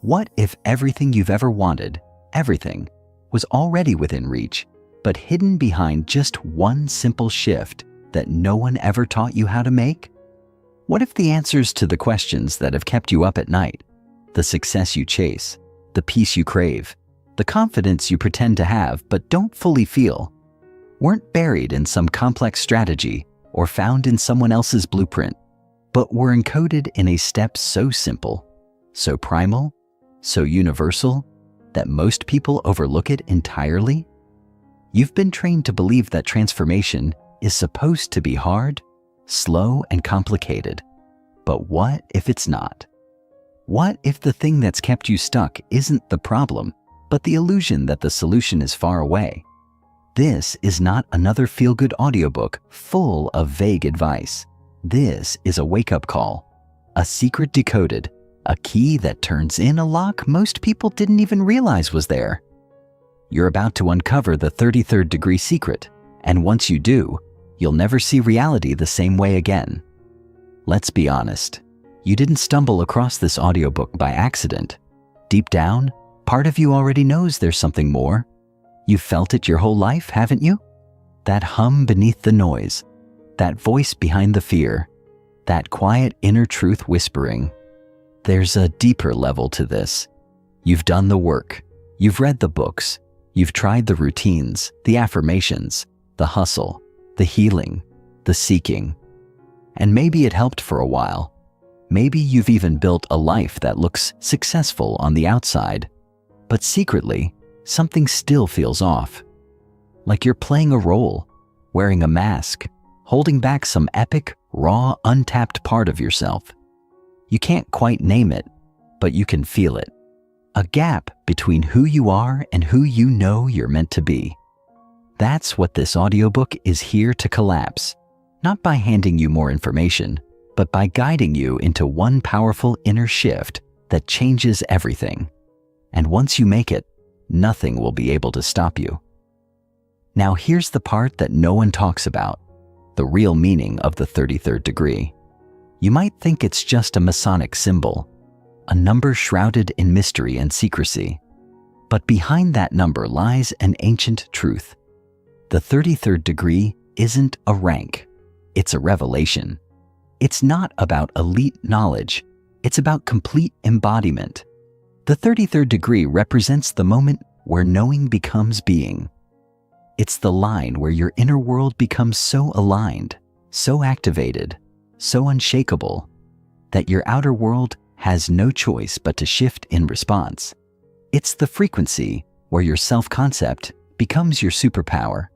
What if everything you've ever wanted, everything, was already within reach, but hidden behind just one simple shift that no one ever taught you how to make? What if the answers to the questions that have kept you up at night, the success you chase, the peace you crave, the confidence you pretend to have but don't fully feel, weren't buried in some complex strategy or found in someone else's blueprint, but were encoded in a step so simple, so primal, so universal, that most people overlook it entirely? You've been trained to believe that transformation is supposed to be hard, slow, and complicated. But what if it's not? What if the thing that's kept you stuck isn't the problem, but the illusion that the solution is far away? This is not another feel-good audiobook full of vague advice. This is a wake-up call, a secret decoded, a key that turns in a lock most people didn't even realize was there. You're about to uncover the 33rd degree secret, and once you do, you'll never see reality the same way again. Let's be honest, you didn't stumble across this audiobook by accident. Deep down, part of you already knows there's something more. You've felt it your whole life, haven't you? That hum beneath the noise, that voice behind the fear, that quiet inner truth whispering. There's a deeper level to this. You've done the work. You've read the books. You've tried the routines, the affirmations, the hustle, the healing, the seeking. And maybe it helped for a while. Maybe you've even built a life that looks successful on the outside. But secretly, something still feels off. Like you're playing a role, wearing a mask, holding back some epic, raw, untapped part of yourself. You can't quite name it, but you can feel it. A gap between who you are and who you know you're meant to be. That's what this audiobook is here to collapse, not by handing you more information, but by guiding you into one powerful inner shift that changes everything. And once you make it, nothing will be able to stop you. Now here's the part that no one talks about, the real meaning of the 33rd degree. You might think it's just a Masonic symbol, a number shrouded in mystery and secrecy. But behind that number lies an ancient truth. The 33rd degree isn't a rank, it's a revelation. It's not about elite knowledge, it's about complete embodiment. The 33rd degree represents the moment where knowing becomes being. It's the line where your inner world becomes so aligned, so activated, so unshakable, that your outer world has no choice but to shift in response. It's the frequency where your self-concept becomes your superpower,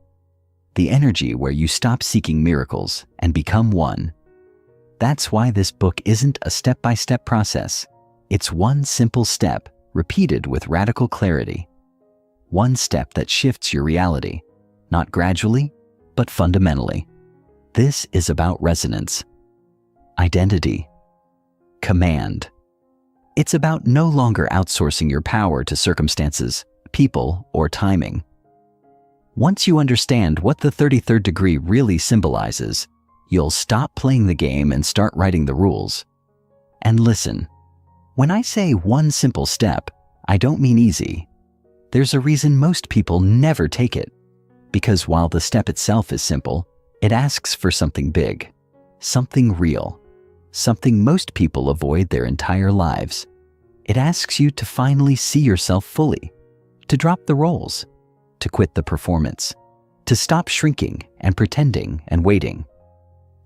the energy where you stop seeking miracles and become one. That's why this book isn't a step-by-step process. It's one simple step, repeated with radical clarity. One step that shifts your reality, not gradually, but fundamentally. This is about resonance, identity, command. It's about no longer outsourcing your power to circumstances, people, or timing. Once you understand what the 33rd degree really symbolizes, you'll stop playing the game and start writing the rules. And listen, when I say one simple step, I don't mean easy. There's a reason most people never take it. Because while the step itself is simple, it asks for something big, something real, something most people avoid their entire lives. It asks you to finally see yourself fully, to drop the roles, to quit the performance, to stop shrinking and pretending and waiting.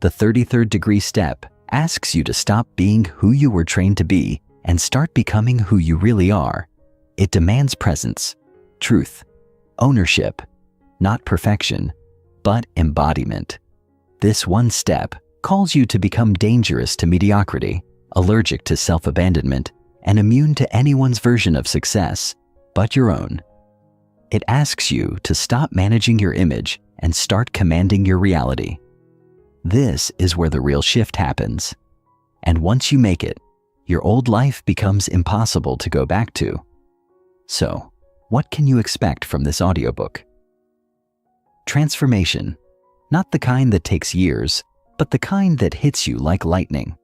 The 33rd degree step asks you to stop being who you were trained to be and start becoming who you really are. It demands presence, truth, ownership, not perfection, but embodiment. This one step calls you to become dangerous to mediocrity, allergic to self-abandonment, and immune to anyone's version of success, but your own. It asks you to stop managing your image and start commanding your reality. This is where the real shift happens. And once you make it, your old life becomes impossible to go back to. So, what can you expect from this audiobook? Transformation, not the kind that takes years, but the kind that hits you like lightning.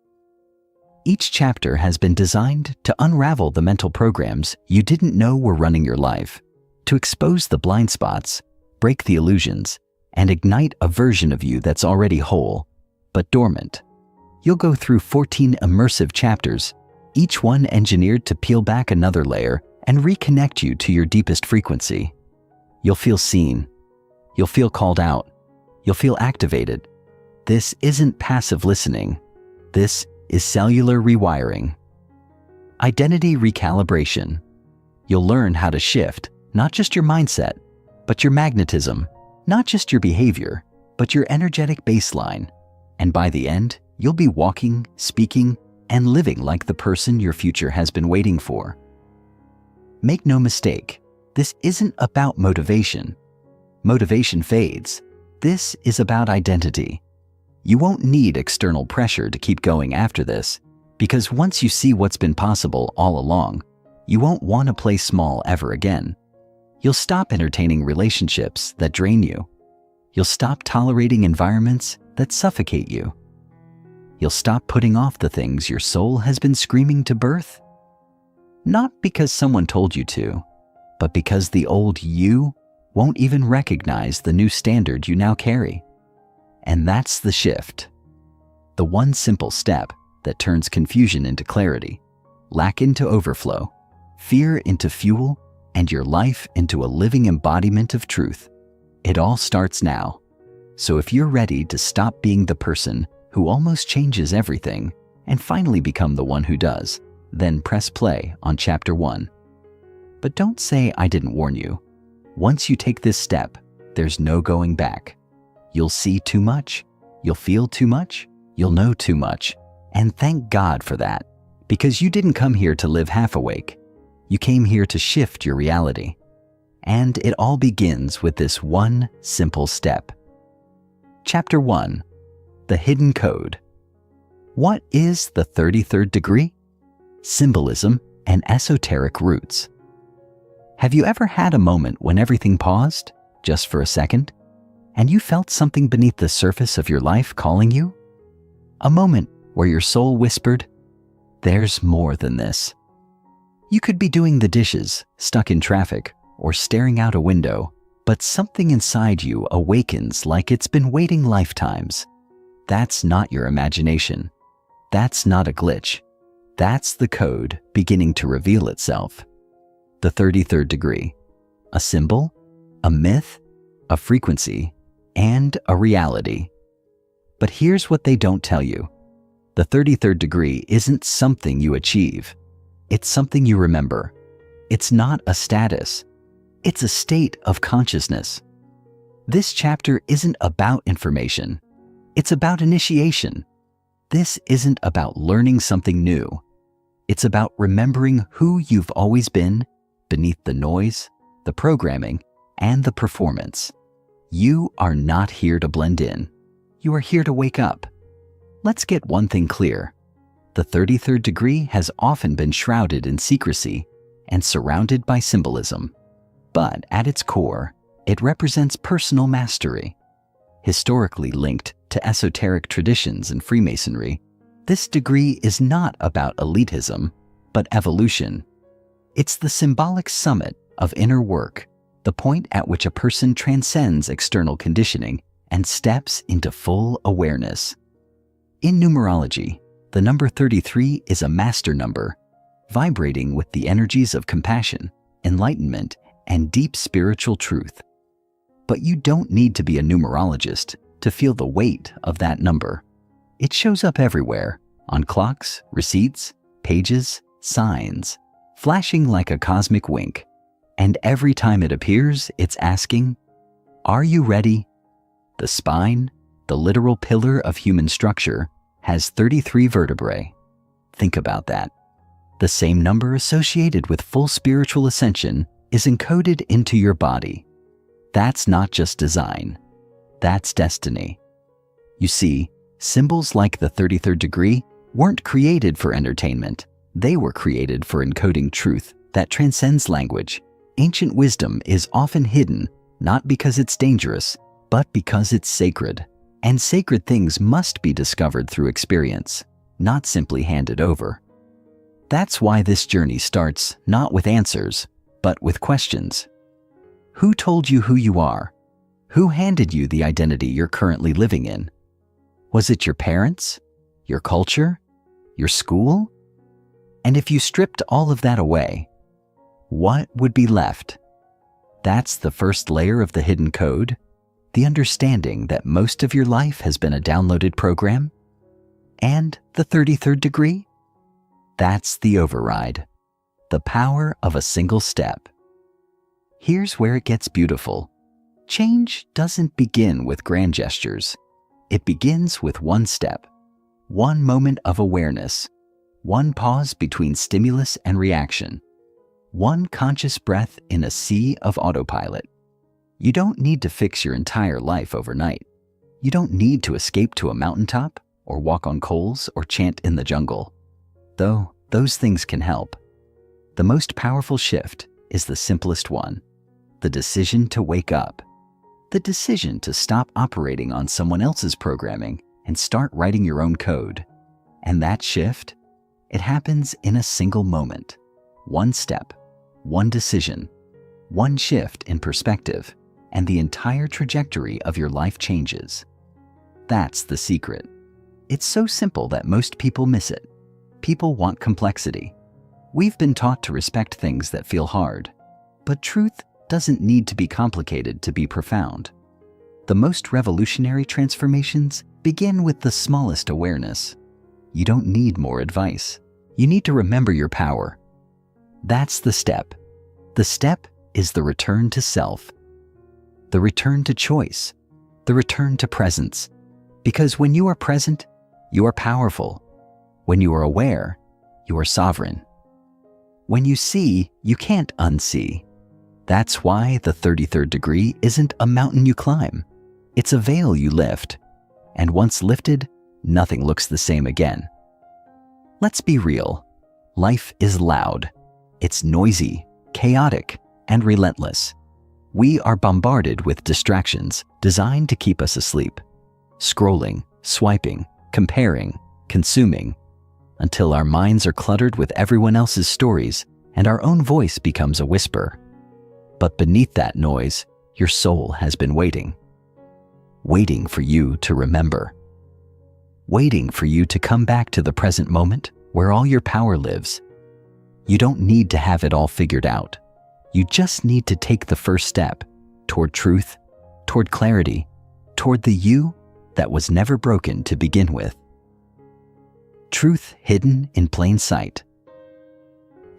Each chapter has been designed to unravel the mental programs you didn't know were running your life, to expose the blind spots, break the illusions, and ignite a version of you that's already whole, but dormant. You'll go through 14 immersive chapters, each one engineered to peel back another layer and reconnect you to your deepest frequency. You'll feel seen. You'll feel called out. You'll feel activated. This isn't passive listening. This is cellular rewiring. Identity recalibration. You'll learn how to shift not just your mindset, but your magnetism, not just your behavior, but your energetic baseline. And by the end, you'll be walking, speaking, and living like the person your future has been waiting for. Make no mistake, this isn't about motivation. Motivation fades. This is about identity. You won't need external pressure to keep going after this, because once you see what's been possible all along, you won't want to play small ever again. You'll stop entertaining relationships that drain you. You'll stop tolerating environments that suffocate you. You'll stop putting off the things your soul has been screaming to birth. Not because someone told you to, but because the old you won't even recognize the new standard you now carry. And that's the shift. The one simple step that turns confusion into clarity, lack into overflow, fear into fuel, and your life into a living embodiment of truth. It all starts now. So if you're ready to stop being the person who almost changes everything and finally become the one who does, then press play on Chapter 1. But don't say I didn't warn you. Once you take this step, there's no going back. You'll see too much, you'll feel too much, you'll know too much, and thank God for that, because you didn't come here to live half awake. You came here to shift your reality. And it all begins with this one simple step. Chapter 1. The Hidden Code. What is the 33rd degree? Symbolism and esoteric roots. Have you ever had a moment when everything paused, just for a second, and you felt something beneath the surface of your life calling you? A moment where your soul whispered, "There's more than this." You could be doing the dishes, stuck in traffic, or staring out a window, but something inside you awakens like it's been waiting lifetimes. That's not your imagination. That's not a glitch. That's the code beginning to reveal itself. The 33rd degree. A symbol, a myth, a frequency, and a reality. But here's what they don't tell you. The 33rd degree isn't something you achieve. It's something you remember. It's not a status. It's a state of consciousness. This chapter isn't about information. It's about initiation. This isn't about learning something new. It's about remembering who you've always been beneath the noise, the programming, and the performance. You are not here to blend in. You are here to wake up. Let's get one thing clear. The 33rd degree has often been shrouded in secrecy and surrounded by symbolism. But at its core, it represents personal mastery. Historically linked to esoteric traditions and Freemasonry, this degree is not about elitism, but evolution. It's the symbolic summit of inner work, the point at which a person transcends external conditioning and steps into full awareness. In numerology, the number 33 is a master number, vibrating with the energies of compassion, enlightenment, and deep spiritual truth. But you don't need to be a numerologist to feel the weight of that number. It shows up everywhere, on clocks, receipts, pages, signs, flashing like a cosmic wink. And every time it appears, it's asking, are you ready? The spine, the literal pillar of human structure, has 33 vertebrae. Think about that. The same number associated with full spiritual ascension is encoded into your body. That's not just design. That's destiny. You see, symbols like the 33rd degree weren't created for entertainment. They were created for encoding truth that transcends language. Ancient wisdom is often hidden, not because it's dangerous, but because it's sacred. And sacred things must be discovered through experience. not simply handed over. That's why this journey starts not with answers, but with questions. Who told you who you are? Who handed you the identity you're currently living in? Was it your parents? Your culture? Your school? And if you stripped all of that away, what would be left? That's the first layer of the hidden code, the understanding that most of your life has been a downloaded program. And the 33rd degree? That's the override, the power of a single step. Here's where it gets beautiful. Change doesn't begin with grand gestures. It begins with one step, one moment of awareness, one pause between stimulus and reaction, one conscious breath in a sea of autopilot. You don't need to fix your entire life overnight. You don't need to escape to a mountaintop or walk on coals or chant in the jungle. Though those things can help. The most powerful shift is the simplest one, the decision to wake up. The decision to stop operating on someone else's programming and start writing your own code. And that shift, it happens in a single moment. One step, one decision, one shift in perspective, and the entire trajectory of your life changes. That's the secret. It's so simple that most people miss it. People want complexity. We've been taught to respect things that feel hard, but truth doesn't need to be complicated to be profound. The most revolutionary transformations begin with the smallest awareness. You don't need more advice. You need to remember your power. That's the step. The step is the return to self, the return to choice, the return to presence. Because when you are present, you are powerful. When you are aware, you are sovereign. When you see, you can't unsee. That's why the 33rd degree isn't a mountain you climb. It's a veil you lift. And once lifted, nothing looks the same again. Let's be real. Life is loud. It's noisy, chaotic, and relentless. We are bombarded with distractions designed to keep us asleep. Scrolling, swiping, comparing, consuming, until our minds are cluttered with everyone else's stories and our own voice becomes a whisper. But beneath that noise, your soul has been waiting. Waiting for you to remember. Waiting for you to come back to the present moment where all your power lives. You don't need to have it all figured out. You just need to take the first step toward truth, toward clarity, toward the you that was never broken to begin with. Truth hidden in plain sight.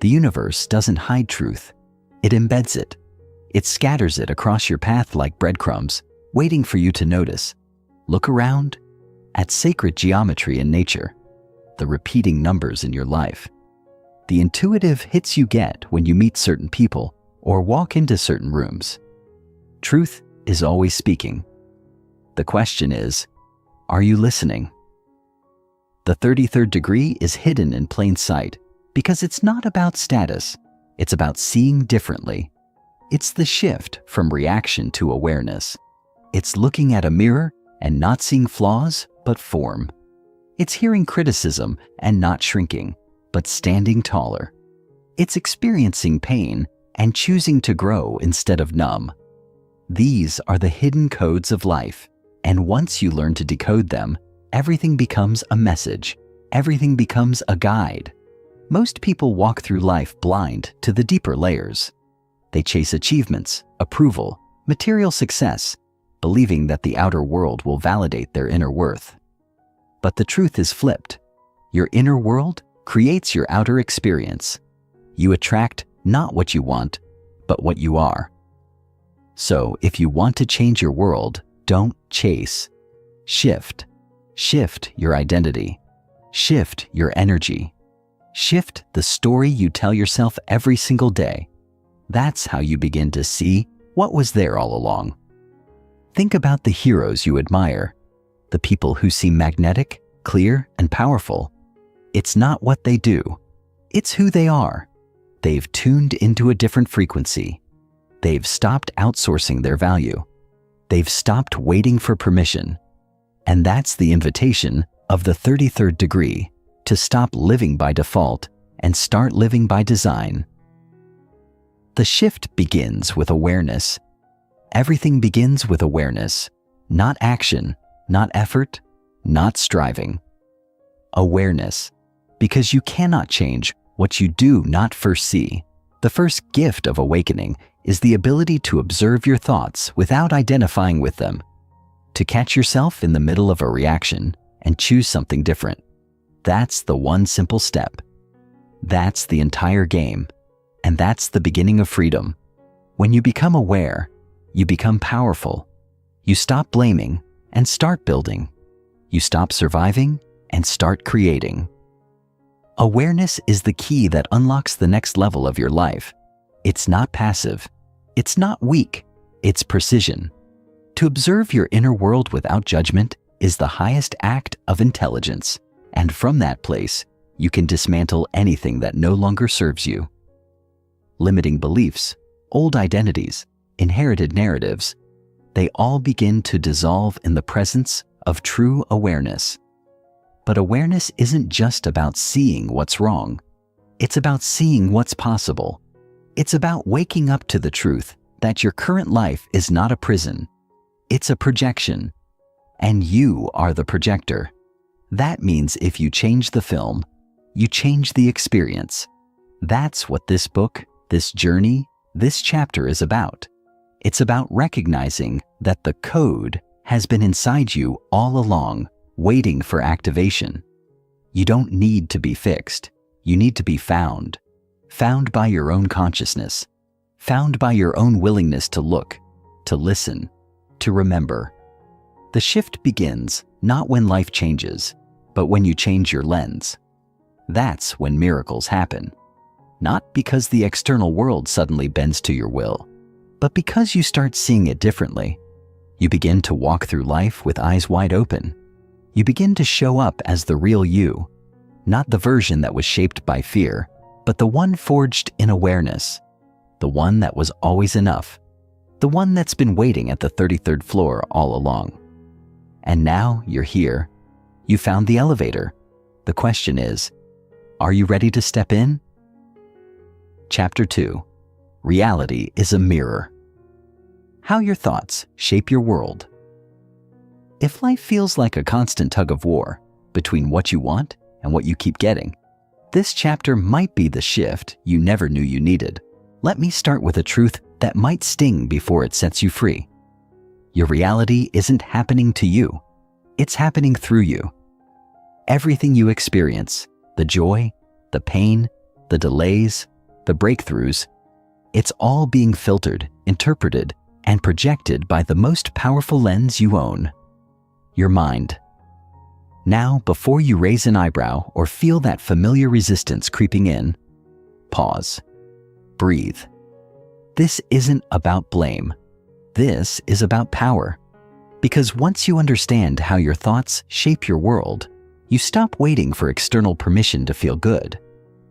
The universe doesn't hide truth. It embeds it. It scatters it across your path like breadcrumbs, waiting for you to notice. Look around at sacred geometry in nature, the repeating numbers in your life, the intuitive hits you get when you meet certain people or walk into certain rooms. Truth is always speaking. The question is, are you listening? The 33rd degree is hidden in plain sight because it's not about status. It's about seeing differently. It's the shift from reaction to awareness. It's looking at a mirror and not seeing flaws, but form. It's hearing criticism and not shrinking, but standing taller. It's experiencing pain and choosing to grow instead of numb. These are the hidden codes of life, and once you learn to decode them, everything becomes a message. Everything becomes a guide. Most people walk through life blind to the deeper layers. They chase achievements, approval, material success, believing that the outer world will validate their inner worth. But the truth is flipped. Your inner world creates your outer experience. You attract not what you want, but what you are. So if you want to change your world, don't chase. Shift. Shift your identity. Shift your energy. Shift the story you tell yourself every single day. That's how you begin to see what was there all along. Think about the heroes you admire, the people who seem magnetic, clear, and powerful. It's not what they do. It's who they are. They've tuned into a different frequency. They've stopped outsourcing their value. They've stopped waiting for permission. And that's the invitation of the 33rd degree, to stop living by default and start living by design. The shift begins with awareness. Everything begins with awareness, not action, not effort, not striving. Awareness, because you cannot change what you do not first see. The first gift of awakening is the ability to observe your thoughts without identifying with them, to catch yourself in the middle of a reaction and choose something different. That's the one simple step. That's the entire game, and that's the beginning of freedom. When you become aware, you become powerful. You stop blaming and start building. You stop surviving and start creating. Awareness is the key that unlocks the next level of your life. It's not passive. It's not weak. It's precision. To observe your inner world without judgment is the highest act of intelligence. And from that place, you can dismantle anything that no longer serves you. Limiting beliefs, old identities, inherited narratives, they all begin to dissolve in the presence of true awareness. But awareness isn't just about seeing what's wrong. It's about seeing what's possible. It's about waking up to the truth that your current life is not a prison. It's a projection, and you are the projector. That means if you change the film, you change the experience. That's what this book, this journey, this chapter is about. It's about recognizing that the code has been inside you all along, waiting for activation. You don't need to be fixed. You need to be found. Found by your own consciousness. Found by your own willingness to look, to listen, to remember. The shift begins not when life changes, but when you change your lens. That's when miracles happen. Not because the external world suddenly bends to your will, but because you start seeing it differently. You begin to walk through life with eyes wide open. You begin to show up as the real you, not the version that was shaped by fear, but the one forged in awareness, the one that was always enough, the one that's been waiting at the 33rd floor all along. And now you're here. You found the elevator. The question is, are you ready to step in? Chapter 2. Reality is a mirror. How your thoughts shape your world. If life feels like a constant tug of war between what you want and what you keep getting, this chapter might be the shift you never knew you needed. Let me start with a truth that might sting before it sets you free. Your reality isn't happening to you. It's happening through you. Everything you experience, the joy, the pain, the delays, the breakthroughs, it's all being filtered, interpreted, and projected by the most powerful lens you own, your mind. Now, before you raise an eyebrow or feel that familiar resistance creeping in, pause. Breathe. This isn't about blame. This is about power. Because once you understand how your thoughts shape your world, you stop waiting for external permission to feel good.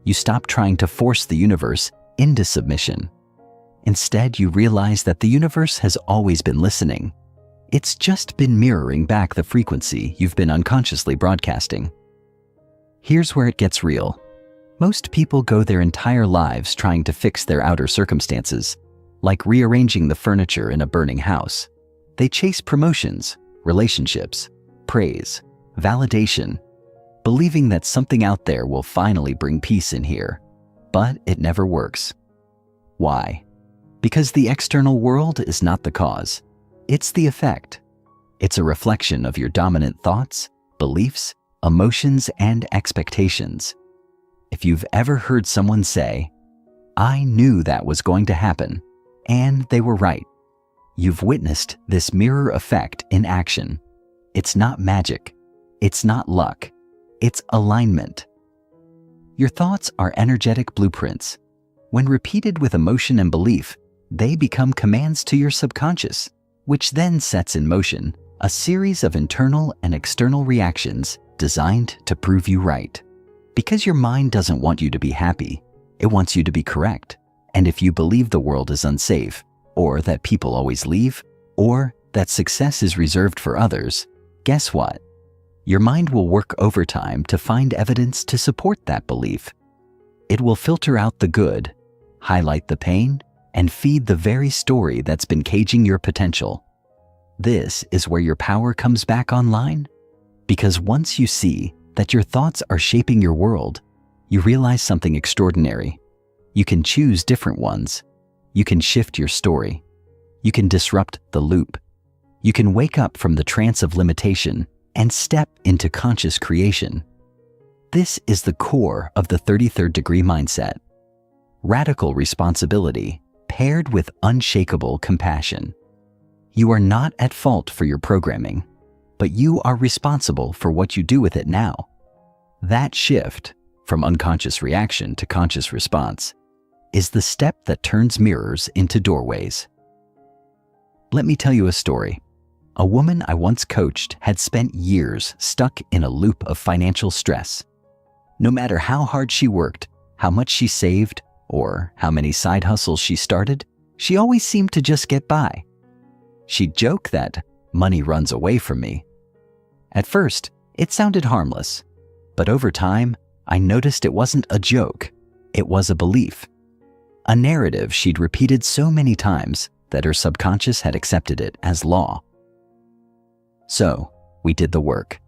You stop trying to force the universe into submission. Instead, you realize that the universe has always been listening. It's just been mirroring back the frequency you've been unconsciously broadcasting. Here's where it gets real. Most people go their entire lives trying to fix their outer circumstances, like rearranging the furniture in a burning house. They chase promotions, relationships, praise, validation, believing that something out there will finally bring peace in here. But it never works. Why? Because the external world is not the cause. It's the effect. It's a reflection of your dominant thoughts, beliefs, emotions, and expectations. If you've ever heard someone say, "I knew that was going to happen," and they were right, you've witnessed this mirror effect in action. It's not magic. It's not luck. It's alignment. Your thoughts are energetic blueprints. When repeated with emotion and belief, they become commands to your subconscious, which then sets in motion a series of internal and external reactions designed to prove you right. Because your mind doesn't want you to be happy, it wants you to be correct. And if you believe the world is unsafe, or that people always leave, or that success is reserved for others, guess what? Your mind will work overtime to find evidence to support that belief. It will filter out the good, highlight the pain, and feed the very story that's been caging your potential. This is where your power comes back online, because once you see that your thoughts are shaping your world, you realize something extraordinary. You can choose different ones. You can shift your story. You can disrupt the loop. You can wake up from the trance of limitation and step into conscious creation. This is the core of the 33rd degree mindset. Radical responsibility paired with unshakable compassion. You are not at fault for your programming, but you are responsible for what you do with it now. That shift, from unconscious reaction to conscious response, is the step that turns mirrors into doorways. Let me tell you a story. A woman I once coached had spent years stuck in a loop of financial stress. No matter how hard she worked, how much she saved, or how many side hustles she started, she always seemed to just get by. She'd joke that money runs away from me. At first, it sounded harmless, but over time, I noticed it wasn't a joke, it was a belief. A narrative she'd repeated so many times that her subconscious had accepted it as law. So, we did the work.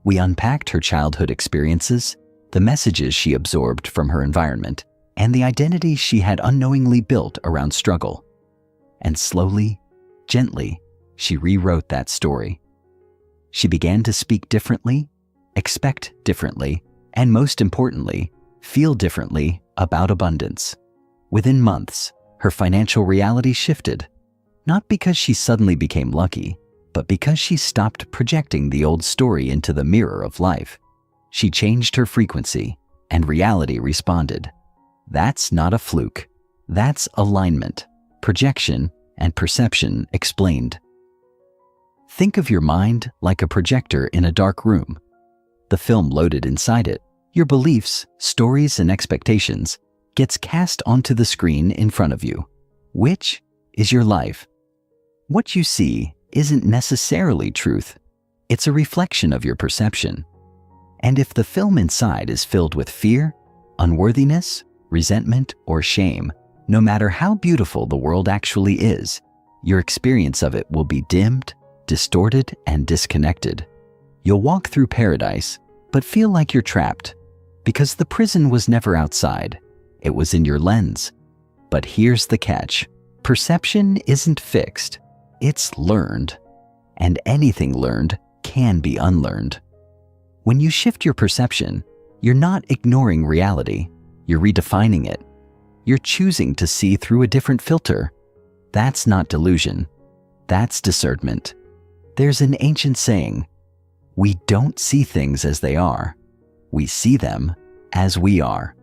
We unpacked her childhood experiences, the messages she absorbed from her environment, and the identity she had unknowingly built around struggle. And slowly, gently, she rewrote that story. She began to speak differently, expect differently, and most importantly, feel differently about abundance. Within months, her financial reality shifted, not because she suddenly became lucky, but because she stopped projecting the old story into the mirror of life. She changed her frequency, and reality responded. That's not a fluke. That's alignment, projection, and perception explained. Think of your mind like a projector in a dark room. The film loaded inside it, your beliefs, stories, and expectations, gets cast onto the screen in front of you. Which is your life? What you see isn't necessarily truth. It's a reflection of your perception. And if the film inside is filled with fear, unworthiness, resentment, or shame, no matter how beautiful the world actually is, your experience of it will be dimmed, distorted, and disconnected. You'll walk through paradise, but feel like you're trapped, because the prison was never outside. It was in your lens. But here's the catch. Perception isn't fixed. It's learned. And anything learned can be unlearned. When you shift your perception, you're not ignoring reality. You're redefining it. You're choosing to see through a different filter. That's not delusion. That's discernment. There's an ancient saying, we don't see things as they are. We see them as we are.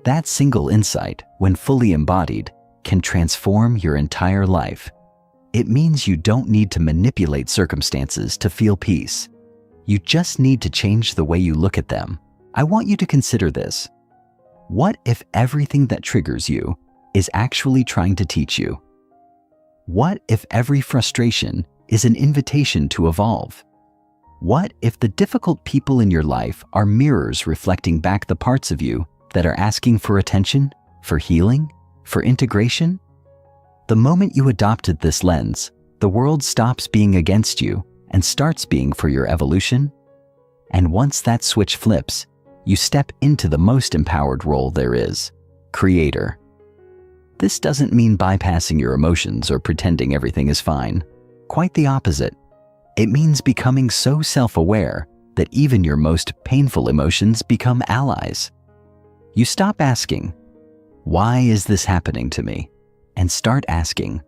That single insight, when fully embodied, can transform your entire life. It means you don't need to manipulate circumstances to feel peace. You just need to change the way you look at them. I want you to consider this. What if everything that triggers you is actually trying to teach you? What if every frustration is an invitation to evolve? What if the difficult people in your life are mirrors reflecting back the parts of you that are asking for attention, for healing, for integration? The moment you adopted this lens, the world stops being against you and starts being for your evolution. And once that switch flips, you step into the most empowered role there is, creator. This doesn't mean bypassing your emotions or pretending everything is fine. Quite the opposite. It means becoming so self-aware that even your most painful emotions become allies. You stop asking, why is this happening to me? And start asking,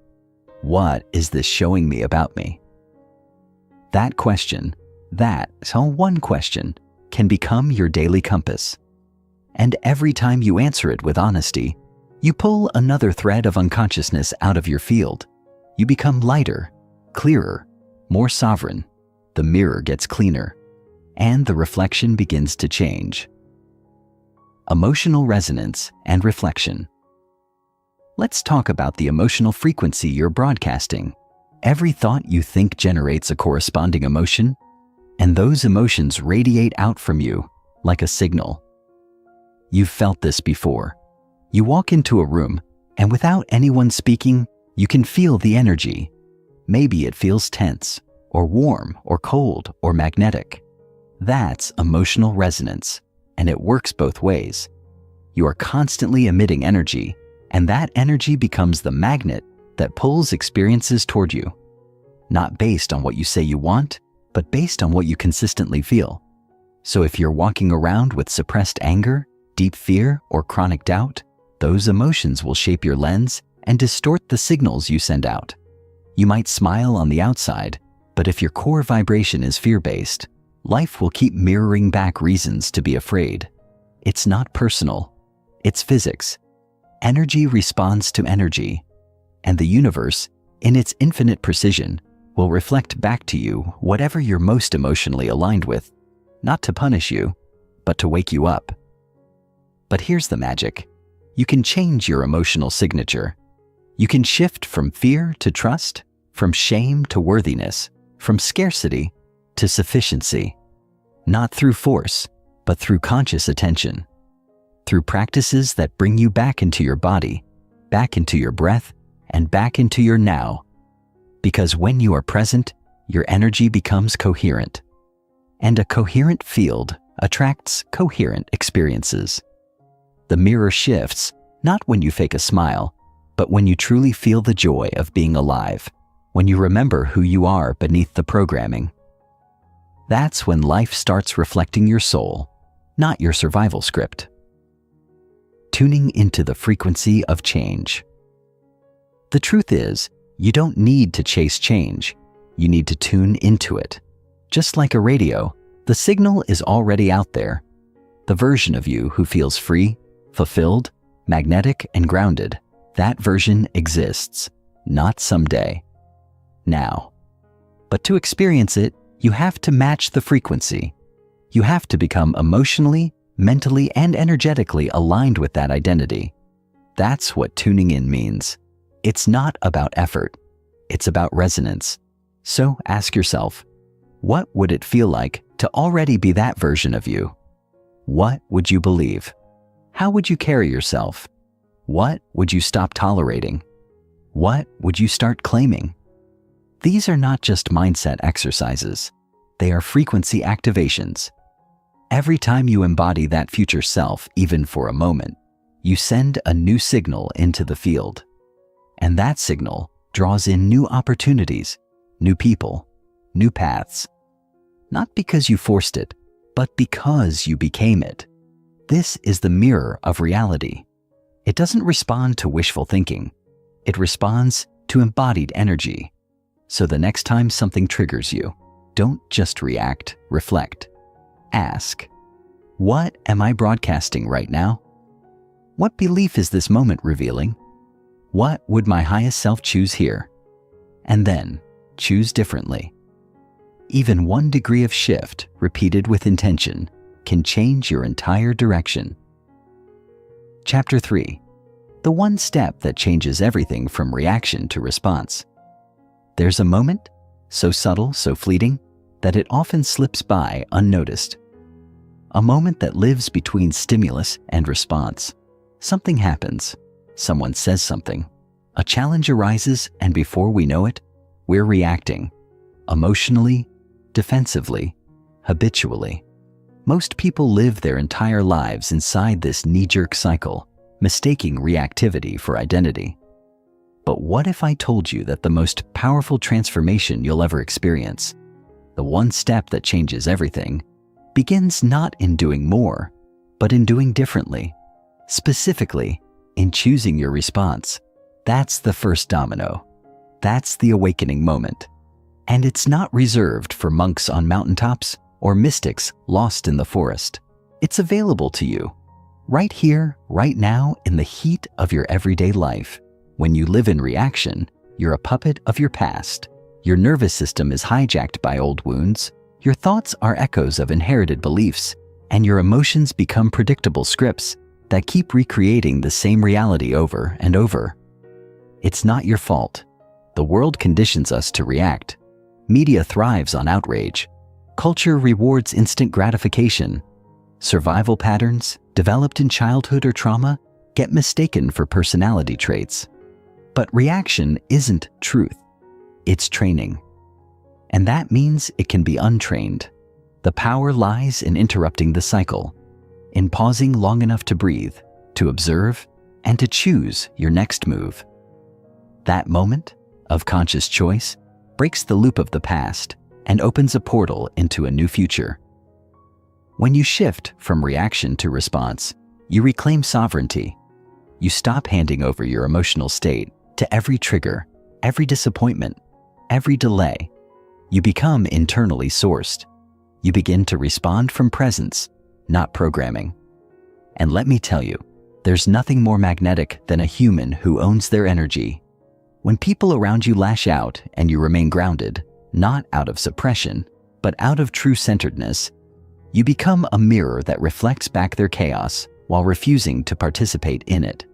what is this showing me about me? That question, one question, can become your daily compass. And every time you answer it with honesty, you pull another thread of unconsciousness out of your field. You become lighter, clearer, more sovereign. The mirror gets cleaner, and the reflection begins to change. Emotional resonance and reflection. Let's talk about the emotional frequency you're broadcasting. Every thought you think generates a corresponding emotion. and those emotions radiate out from you like a signal. You've felt this before. You walk into a room, and without anyone speaking, you can feel the energy. Maybe it feels tense, or warm, or cold, or magnetic. That's emotional resonance, and it works both ways. You are constantly emitting energy, and that energy becomes the magnet that pulls experiences toward you. Not based on what you say you want, but based on what you consistently feel. So if you're walking around with suppressed anger, deep fear, or chronic doubt, those emotions will shape your lens and distort the signals you send out. You might smile on the outside, but if your core vibration is fear-based, life will keep mirroring back reasons to be afraid. It's not personal. It's physics. Energy responds to energy, and the universe, in its infinite precision, will reflect back to you whatever you're most emotionally aligned with, not to punish you, but to wake you up. But here's the magic. You can change your emotional signature. You can shift from fear to trust, from shame to worthiness, from scarcity to sufficiency. Not through force, but through conscious attention. Through practices that bring you back into your body, back into your breath, and back into your now. Because when you are present, your energy becomes coherent. And a coherent field attracts coherent experiences. The mirror shifts, not when you fake a smile, but when you truly feel the joy of being alive, when you remember who you are beneath the programming. That's when life starts reflecting your soul, not your survival script. Tuning into the frequency of change. The truth is, you don't need to chase change. You need to tune into it. Just like a radio, the signal is already out there. The version of you who feels free, fulfilled, magnetic, and grounded, that version exists, not someday. Now. But to experience it, you have to match the frequency. You have to become emotionally, mentally, and energetically aligned with that identity. That's what tuning in means. It's not about effort. It's about resonance. So ask yourself, what would it feel like to already be that version of you? What would you believe? How would you carry yourself? What would you stop tolerating? What would you start claiming? These are not just mindset exercises. They are frequency activations. Every time you embody that future self, even for a moment, you send a new signal into the field. And that signal draws in new opportunities, new people, new paths. Not because you forced it, but because you became it. This is the mirror of reality. It doesn't respond to wishful thinking. It responds to embodied energy. So the next time something triggers you, don't just react, reflect. Ask, what am I broadcasting right now? What belief is this moment revealing? What would my highest self choose here? And then, choose differently. Even 1 degree of shift, repeated with intention, can change your entire direction. Chapter 3. The one step that changes everything from reaction to response. There's a moment, so subtle, so fleeting, that it often slips by unnoticed. A moment that lives between stimulus and response. Something happens. Someone says something. A challenge arises, and before we know it, we're reacting. Emotionally, defensively, habitually. Most people live their entire lives inside this knee-jerk cycle, mistaking reactivity for identity. But what if I told you that the most powerful transformation you'll ever experience, the one step that changes everything, begins not in doing more, but in doing differently, specifically in choosing your response? That's the first domino. That's the awakening moment. And it's not reserved for monks on mountaintops or mystics lost in the forest. It's available to you, right here, right now, in the heat of your everyday life. When you live in reaction, you're a puppet of your past. Your nervous system is hijacked by old wounds. Your thoughts are echoes of inherited beliefs, and your emotions become predictable scripts that keep recreating the same reality over and over. It's not your fault. The world conditions us to react. Media thrives on outrage. Culture rewards instant gratification. Survival patterns, developed in childhood or trauma, get mistaken for personality traits. But reaction isn't truth. It's training. And that means it can be untrained. The power lies in interrupting the cycle, in pausing long enough to breathe, to observe, and to choose your next move. That moment of conscious choice breaks the loop of the past and opens a portal into a new future. When you shift from reaction to response, you reclaim sovereignty. You stop handing over your emotional state to every trigger, every disappointment, every delay. You become internally sourced. You begin to respond from presence, not programming. And let me tell you, there's nothing more magnetic than a human who owns their energy. When people around you lash out and you remain grounded, not out of suppression, but out of true centeredness, you become a mirror that reflects back their chaos while refusing to participate in it.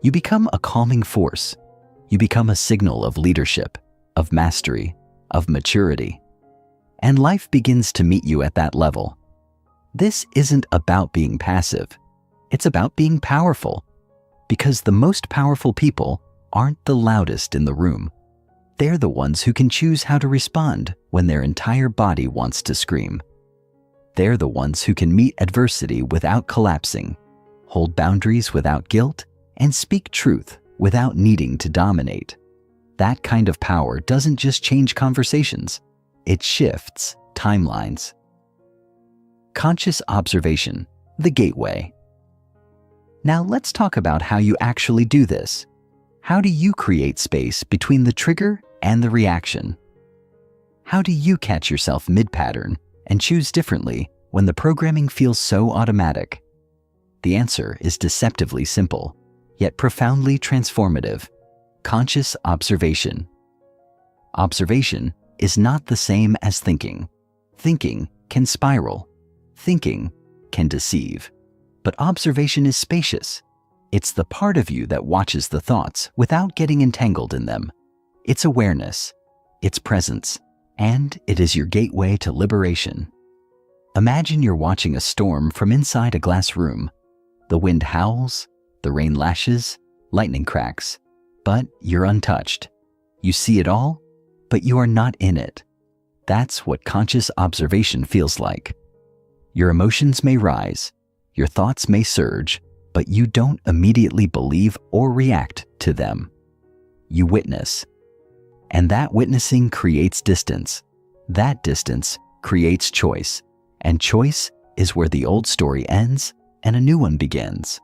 You become a calming force. You become a signal of leadership, of mastery, of maturity. And life begins to meet you at that level. This isn't about being passive. It's about being powerful. Because the most powerful people aren't the loudest in the room. They're the ones who can choose how to respond when their entire body wants to scream. They're the ones who can meet adversity without collapsing, hold boundaries without guilt, and speak truth without needing to dominate. That kind of power doesn't just change conversations, it shifts timelines. Conscious observation, the gateway. Now let's talk about how you actually do this. How do you create space between the trigger and the reaction? How do you catch yourself mid-pattern and choose differently when the programming feels so automatic? The answer is deceptively simple, yet profoundly transformative. Conscious observation. Observation is not the same as thinking. Thinking can spiral. Thinking can deceive. But observation is spacious. It's the part of you that watches the thoughts without getting entangled in them. It's awareness, it's presence, and it is your gateway to liberation. Imagine you're watching a storm from inside a glass room. The wind howls, the rain lashes, lightning cracks, but you're untouched. You see it all, but you are not in it. That's what conscious observation feels like. Your emotions may rise, your thoughts may surge, but you don't immediately believe or react to them. You witness. And that witnessing creates distance. That distance creates choice. And choice is where the old story ends and a new one begins.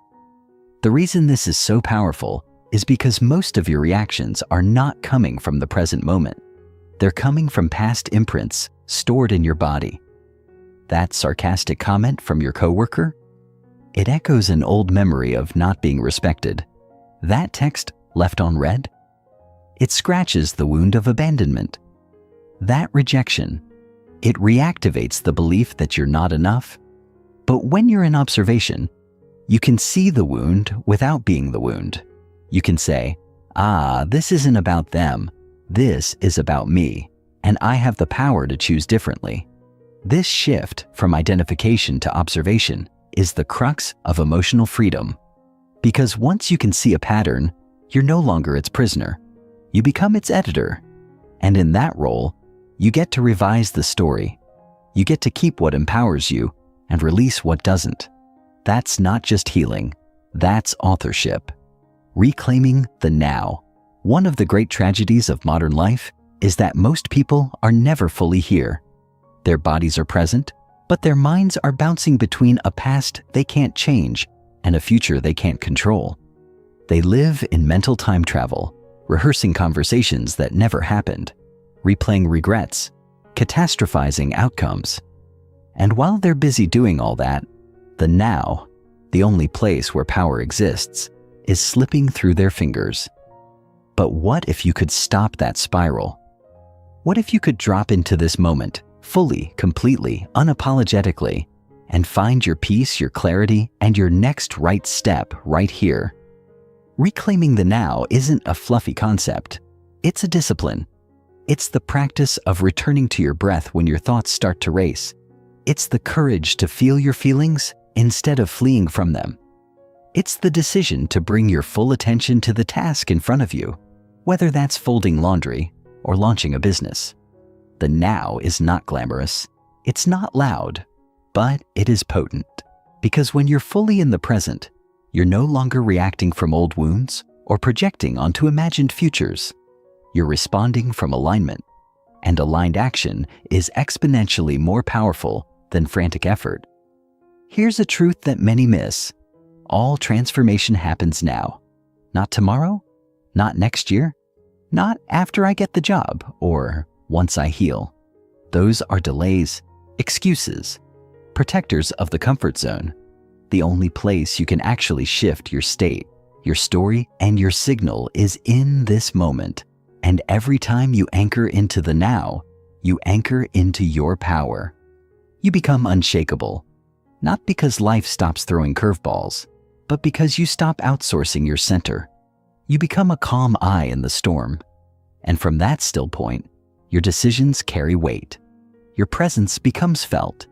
The reason this is so powerful is because most of your reactions are not coming from the present moment. They're coming from past imprints stored in your body. That sarcastic comment from your coworker? It echoes an old memory of not being respected. That text left unread? It scratches the wound of abandonment. That rejection, it reactivates the belief that you're not enough. But when you're in observation, you can see the wound without being the wound. You can say, this isn't about them. This is about me, and I have the power to choose differently. This shift from identification to observation is the crux of emotional freedom. Because once you can see a pattern, you're no longer its prisoner. You become its editor. And in that role, you get to revise the story. You get to keep what empowers you and release what doesn't. That's not just healing, that's authorship. Reclaiming the now. One of the great tragedies of modern life is that most people are never fully here. Their bodies are present, but their minds are bouncing between a past they can't change and a future they can't control. They live in mental time travel, rehearsing conversations that never happened, replaying regrets, catastrophizing outcomes. And while they're busy doing all that, the now, the only place where power exists, is slipping through their fingers. But what if you could stop that spiral? What if you could drop into this moment, fully, completely, unapologetically, and find your peace, your clarity, and your next right step right here? Reclaiming the now isn't a fluffy concept. It's a discipline. It's the practice of returning to your breath when your thoughts start to race. It's the courage to feel your feelings instead of fleeing from them. It's the decision to bring your full attention to the task in front of you, whether that's folding laundry or launching a business. The now is not glamorous. It's not loud, but it is potent. Because when you're fully in the present, you're no longer reacting from old wounds or projecting onto imagined futures. You're responding from alignment, and aligned action is exponentially more powerful than frantic effort. Here's a truth that many miss. All transformation happens now. Not tomorrow, not next year, not after I get the job or once I heal. Those are delays, excuses, protectors of the comfort zone. The only place you can actually shift your state, your story, and your signal is in this moment. And every time you anchor into the now, you anchor into your power. You become unshakable, not because life stops throwing curveballs, but because you stop outsourcing your center. You become a calm eye in the storm. And from that still point, your decisions carry weight. Your presence becomes felt.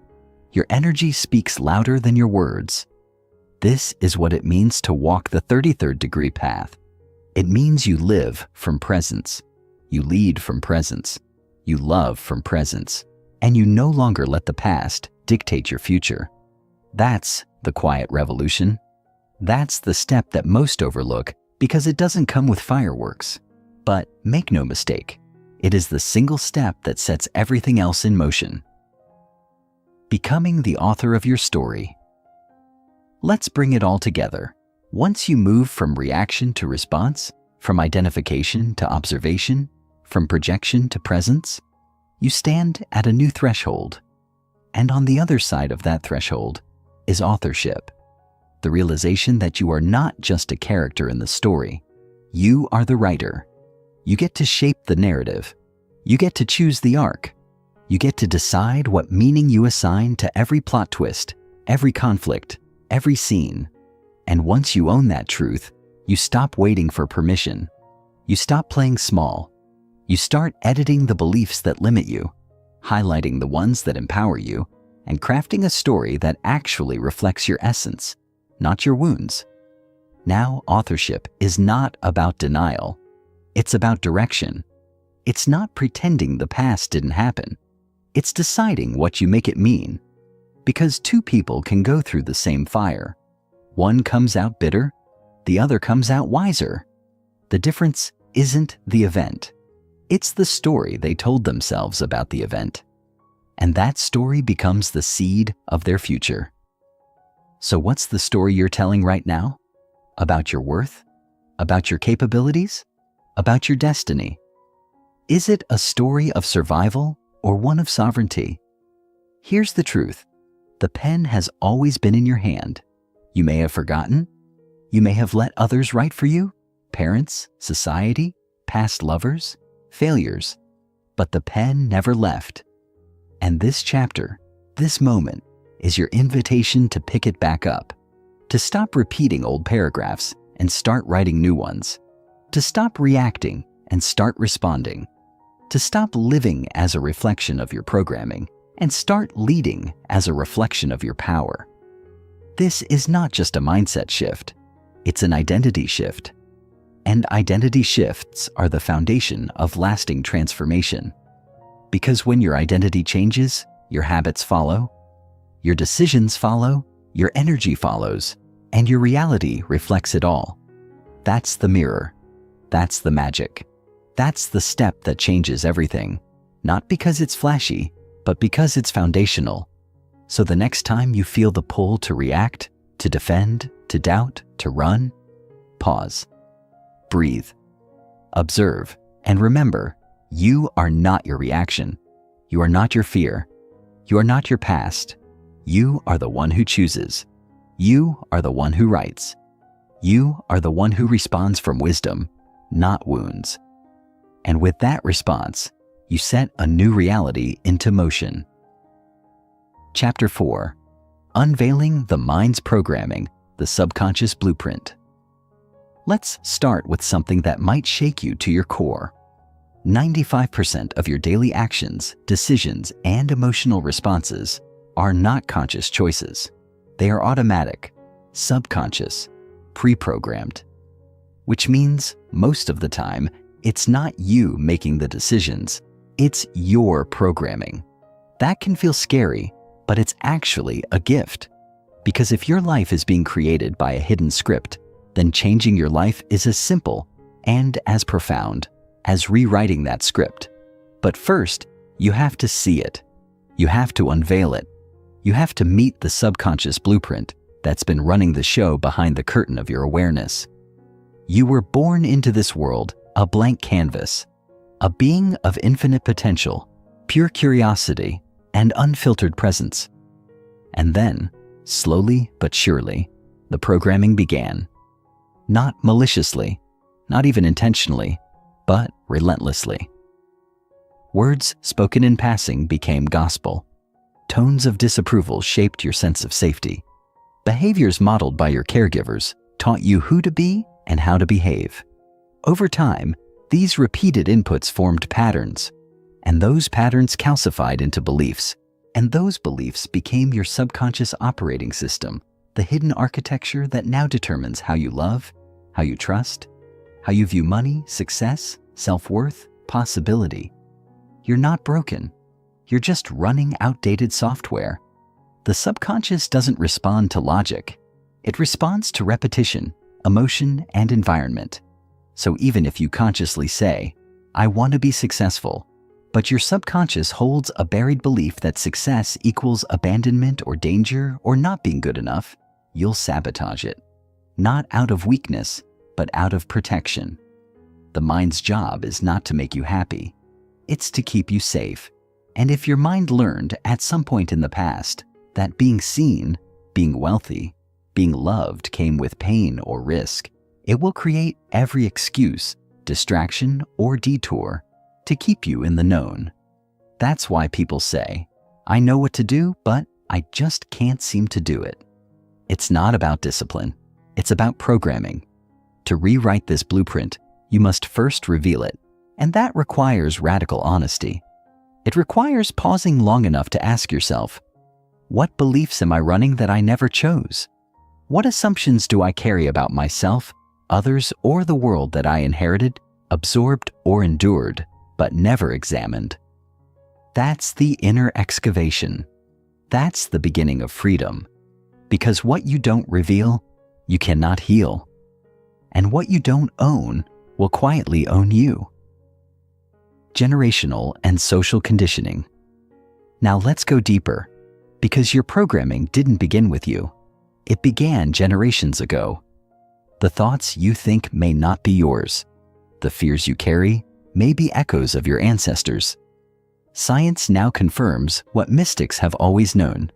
Your energy speaks louder than your words. This is what it means to walk the 33rd degree path. It means you live from presence. You lead from presence. You love from presence. And you no longer let the past dictate your future. That's the quiet revolution. That's the step that most overlook because it doesn't come with fireworks. But make no mistake, it is the single step that sets everything else in motion. Becoming the author of your story. Let's bring it all together. Once you move from reaction to response, from identification to observation, from projection to presence, you stand at a new threshold. And on the other side of that threshold is authorship. The realization that you are not just a character in the story. You are the writer. You get to shape the narrative. You get to choose the arc. You get to decide what meaning you assign to every plot twist, every conflict, every scene. And once you own that truth, you stop waiting for permission. You stop playing small. You start editing the beliefs that limit you, highlighting the ones that empower you, and crafting a story that actually reflects your essence, not your wounds. Now, authorship is not about denial. It's about direction. It's not pretending the past didn't happen. It's deciding what you make it mean. Because two people can go through the same fire. One comes out bitter, the other comes out wiser. The difference isn't the event. It's the story they told themselves about the event. And that story becomes the seed of their future. So what's the story you're telling right now? About your worth? About your capabilities? About your destiny? Is it a story of survival or one of sovereignty? Here's the truth. The pen has always been in your hand. You may have forgotten. You may have let others write for you, parents, society, past lovers, failures. But the pen never left. And this chapter, this moment, is your invitation to pick it back up, to stop repeating old paragraphs and start writing new ones, to stop reacting and start responding, to stop living as a reflection of your programming and start leading as a reflection of your power. This is not just a mindset shift, it's an identity shift. And identity shifts are the foundation of lasting transformation. Because when your identity changes, your habits follow, your decisions follow, your energy follows, and your reality reflects it all. That's the mirror. That's the magic. That's the step that changes everything. Not because it's flashy, but because it's foundational. So the next time you feel the pull to react, to defend, to doubt, to run, pause, breathe, observe, and remember, you are not your reaction. You are not your fear. You are not your past. You are the one who chooses. You are the one who writes. You are the one who responds from wisdom, not wounds. And with that response, you set a new reality into motion. Chapter 4. Unveiling the Mind's Programming, the Subconscious Blueprint. Let's start with something that might shake you to your core. 95% of your daily actions, decisions, and emotional responses are not conscious choices. They are automatic, subconscious, pre-programmed. Which means, most of the time, it's not you making the decisions, it's your programming. That can feel scary, but it's actually a gift. Because if your life is being created by a hidden script, then changing your life is as simple and as profound as rewriting that script. But first, you have to see it. You have to unveil it. You have to meet the subconscious blueprint that's been running the show behind the curtain of your awareness. You were born into this world a blank canvas, a being of infinite potential, pure curiosity, and unfiltered presence. And then, slowly but surely, the programming began. Not maliciously, not even intentionally, but relentlessly. Words spoken in passing became gospel. Tones of disapproval shaped your sense of safety. Behaviors modeled by your caregivers taught you who to be and how to behave. Over time, these repeated inputs formed patterns, and those patterns calcified into beliefs, and those beliefs became your subconscious operating system, the hidden architecture that now determines how you love, how you trust, how you view money, success, self-worth, possibility. You're not broken. You're just running outdated software. The subconscious doesn't respond to logic. It responds to repetition, emotion, and environment. So even if you consciously say, "I want to be successful," but your subconscious holds a buried belief that success equals abandonment or danger or not being good enough, you'll sabotage it. Not out of weakness, but out of protection. The mind's job is not to make you happy. It's to keep you safe. And if your mind learned at some point in the past that being seen, being wealthy, being loved came with pain or risk, it will create every excuse, distraction, or detour to keep you in the known. That's why people say, "I know what to do, but I just can't seem to do it." It's not about discipline. It's about programming. To rewrite this blueprint, you must first reveal it, and that requires radical honesty. It requires pausing long enough to ask yourself, what beliefs am I running that I never chose? What assumptions do I carry about myself, others, or the world that I inherited, absorbed, or endured, but never examined? That's the inner excavation. That's the beginning of freedom. Because what you don't reveal, you cannot heal. And what you don't own will quietly own you. Generational and social conditioning. Now let's go deeper, because your programming didn't begin with you. It began generations ago. The thoughts you think may not be yours. The fears you carry may be echoes of your ancestors. Science now confirms what mystics have always known.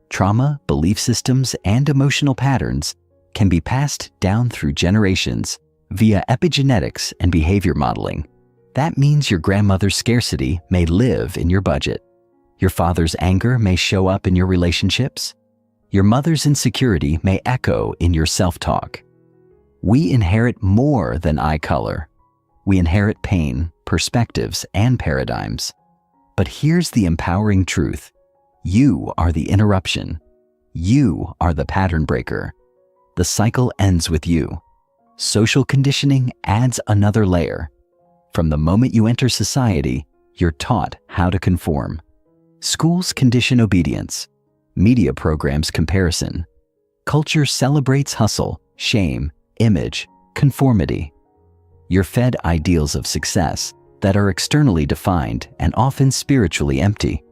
Trauma, belief systems, and emotional patterns can be passed down through generations via epigenetics and behavior modeling. That means your grandmother's scarcity may live in your budget. Your father's anger may show up in your relationships. Your mother's insecurity may echo in your self-talk. We inherit more than eye color. We inherit pain, perspectives, and paradigms. But here's the empowering truth. You are the interruption. You are the pattern breaker. The cycle ends with you. Social conditioning adds another layer. From the moment you enter society, you're taught how to conform. Schools condition obedience. Media programs comparison. Culture celebrates hustle, shame, image, conformity. You're fed ideals of success that are externally defined and often spiritually empty.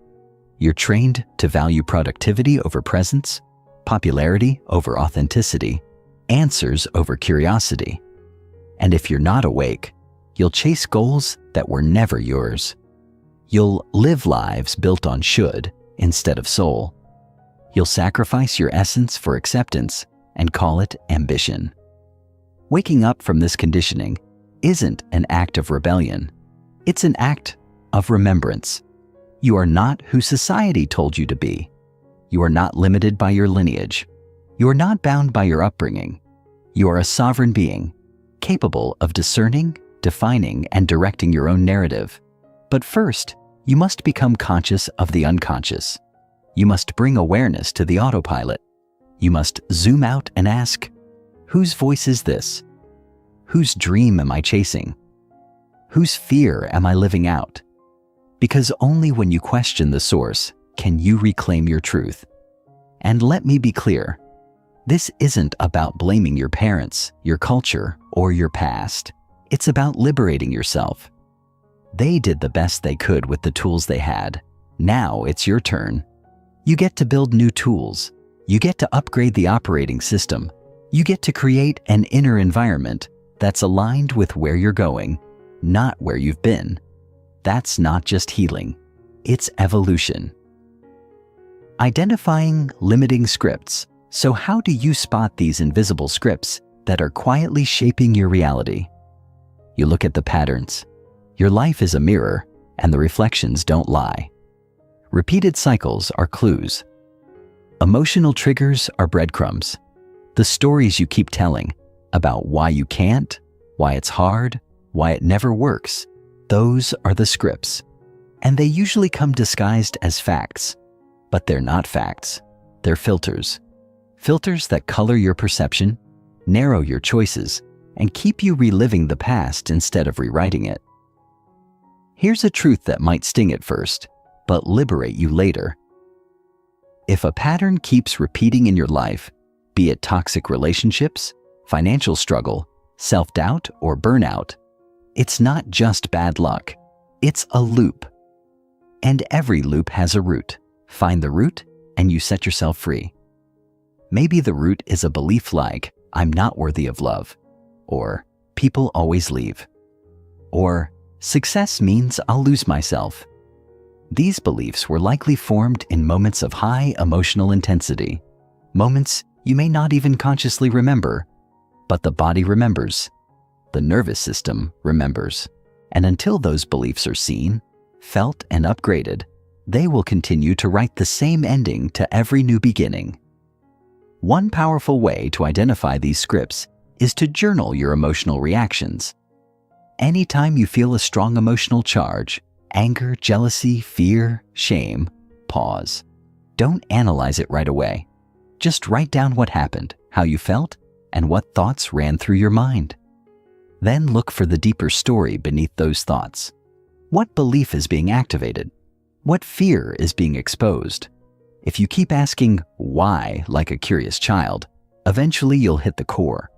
You're trained to value productivity over presence, popularity over authenticity, answers over curiosity. And if you're not awake, you'll chase goals that were never yours. You'll live lives built on should instead of soul. You'll sacrifice your essence for acceptance and call it ambition. Waking up from this conditioning isn't an act of rebellion. It's an act of remembrance. You are not who society told you to be. You are not limited by your lineage. You are not bound by your upbringing. You are a sovereign being, capable of discerning, defining and directing your own narrative. But first, you must become conscious of the unconscious. You must bring awareness to the autopilot. You must zoom out and ask, whose voice is this? Whose dream am I chasing? Whose fear am I living out? Because only when you question the source can you reclaim your truth. And let me be clear, this isn't about blaming your parents, your culture, or your past. It's about liberating yourself. They did the best they could with the tools they had. Now it's your turn. You get to build new tools. You get to upgrade the operating system. You get to create an inner environment that's aligned with where you're going, not where you've been. That's not just healing. It's evolution. Identifying limiting scripts. So how do you spot these invisible scripts that are quietly shaping your reality? You look at the patterns. Your life is a mirror, and the reflections don't lie. Repeated cycles are clues. Emotional triggers are breadcrumbs. The stories you keep telling about why you can't, why it's hard, why it never works, those are the scripts. And they usually come disguised as facts. But they're not facts. They're filters. Filters that color your perception, narrow your choices, and keep you reliving the past instead of rewriting it. Here's a truth that might sting at first, but liberate you later. If a pattern keeps repeating in your life, be it toxic relationships, financial struggle, self-doubt, or burnout, it's not just bad luck. It's a loop. And every loop has a root. Find the root, and you set yourself free. Maybe the root is a belief like, I'm not worthy of love, or people always leave, or success means I'll lose myself. These beliefs were likely formed in moments of high emotional intensity, moments you may not even consciously remember, but the body remembers, the nervous system remembers, and until those beliefs are seen, felt, and upgraded, they will continue to write the same ending to every new beginning. One powerful way to identify these scripts is to journal your emotional reactions. Anytime you feel a strong emotional charge, anger, jealousy, fear, shame, pause. Don't analyze it right away. Just write down what happened, how you felt, and what thoughts ran through your mind. Then look for the deeper story beneath those thoughts. What belief is being activated? What fear is being exposed? If you keep asking why like a curious child, eventually you'll hit the core.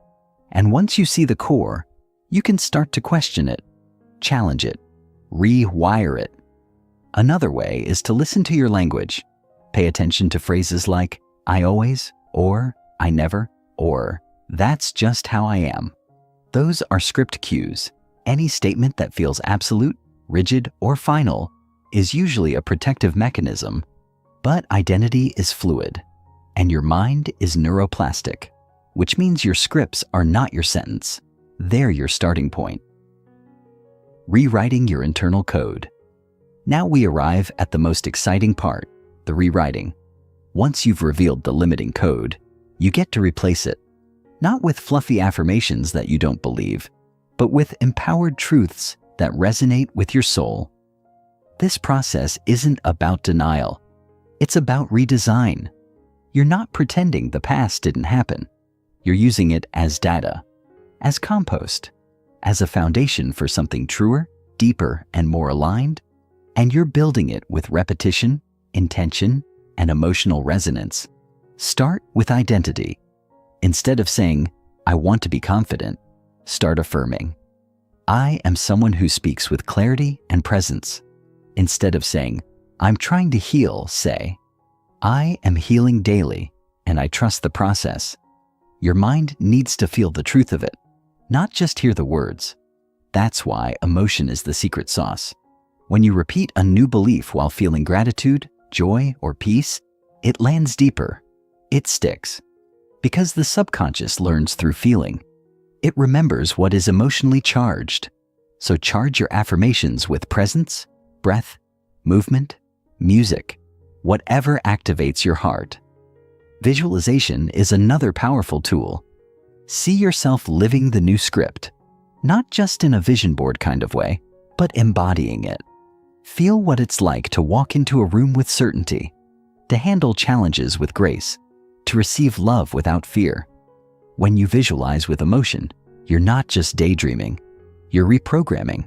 And once you see the core, you can start to question it, challenge it, rewire it. Another way is to listen to your language. Pay attention to phrases like, I always, or I never, or that's just how I am. Those are script cues. Any statement that feels absolute, rigid, or final is usually a protective mechanism. But identity is fluid, and your mind is neuroplastic, which means your scripts are not your sentence. They're your starting point. Rewriting your internal code. Now we arrive at the most exciting part, the rewriting. Once you've revealed the limiting code, you get to replace it, not with fluffy affirmations that you don't believe, but with empowered truths that resonate with your soul. This process isn't about denial. It's about redesign. You're not pretending the past didn't happen. You're using it as data, as compost, as a foundation for something truer, deeper, and more aligned, and you're building it with repetition, intention, and emotional resonance. Start with identity. Instead of saying, I want to be confident, start affirming, I am someone who speaks with clarity and presence. Instead of saying, I'm trying to heal, say, I am healing daily, and I trust the process. Your mind needs to feel the truth of it, not just hear the words. That's why emotion is the secret sauce. When you repeat a new belief while feeling gratitude, joy, or peace, it lands deeper. It sticks. Because the subconscious learns through feeling. It remembers what is emotionally charged. So charge your affirmations with presence, breath, movement, music, whatever activates your heart. Visualization is another powerful tool. See yourself living the new script. Not just in a vision board kind of way, but embodying it. Feel what it's like to walk into a room with certainty, to handle challenges with grace, to receive love without fear. When you visualize with emotion, you're not just daydreaming, you're reprogramming.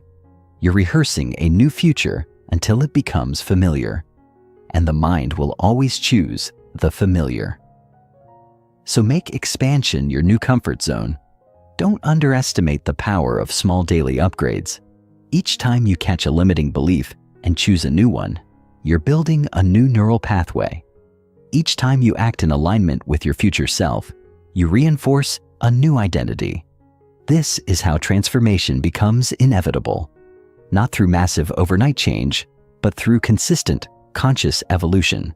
You're rehearsing a new future until it becomes familiar, and the mind will always choose the familiar. So make expansion your new comfort zone. Don't underestimate the power of small daily upgrades. Each time you catch a limiting belief and choose a new one, you're building a new neural pathway. Each time you act in alignment with your future self, you reinforce a new identity. This is how transformation becomes inevitable. Not through massive overnight change, but through consistent, conscious evolution.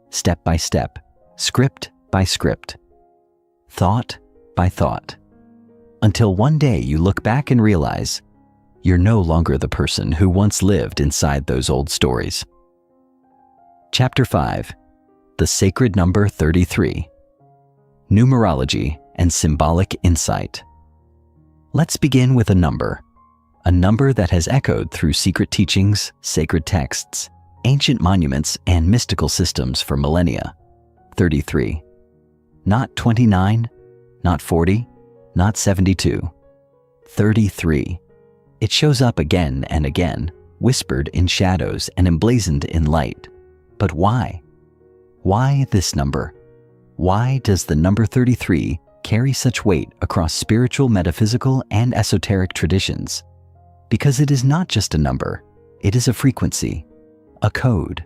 Step by step, script by script, thought by thought. Until one day you look back and realize you're no longer the person who once lived inside those old stories. Chapter 5. The Sacred Number 33. Numerology and Symbolic Insight. Let's begin with a number that has echoed through secret teachings, sacred texts, ancient monuments, and mystical systems for millennia. 33. Not 29, not 40, not 72. 33. It shows up again and again, whispered in shadows and emblazoned in light. But why? Why this number? Why does the number 33 carry such weight across spiritual, metaphysical, and esoteric traditions? Because it is not just a number, it is a frequency, a code,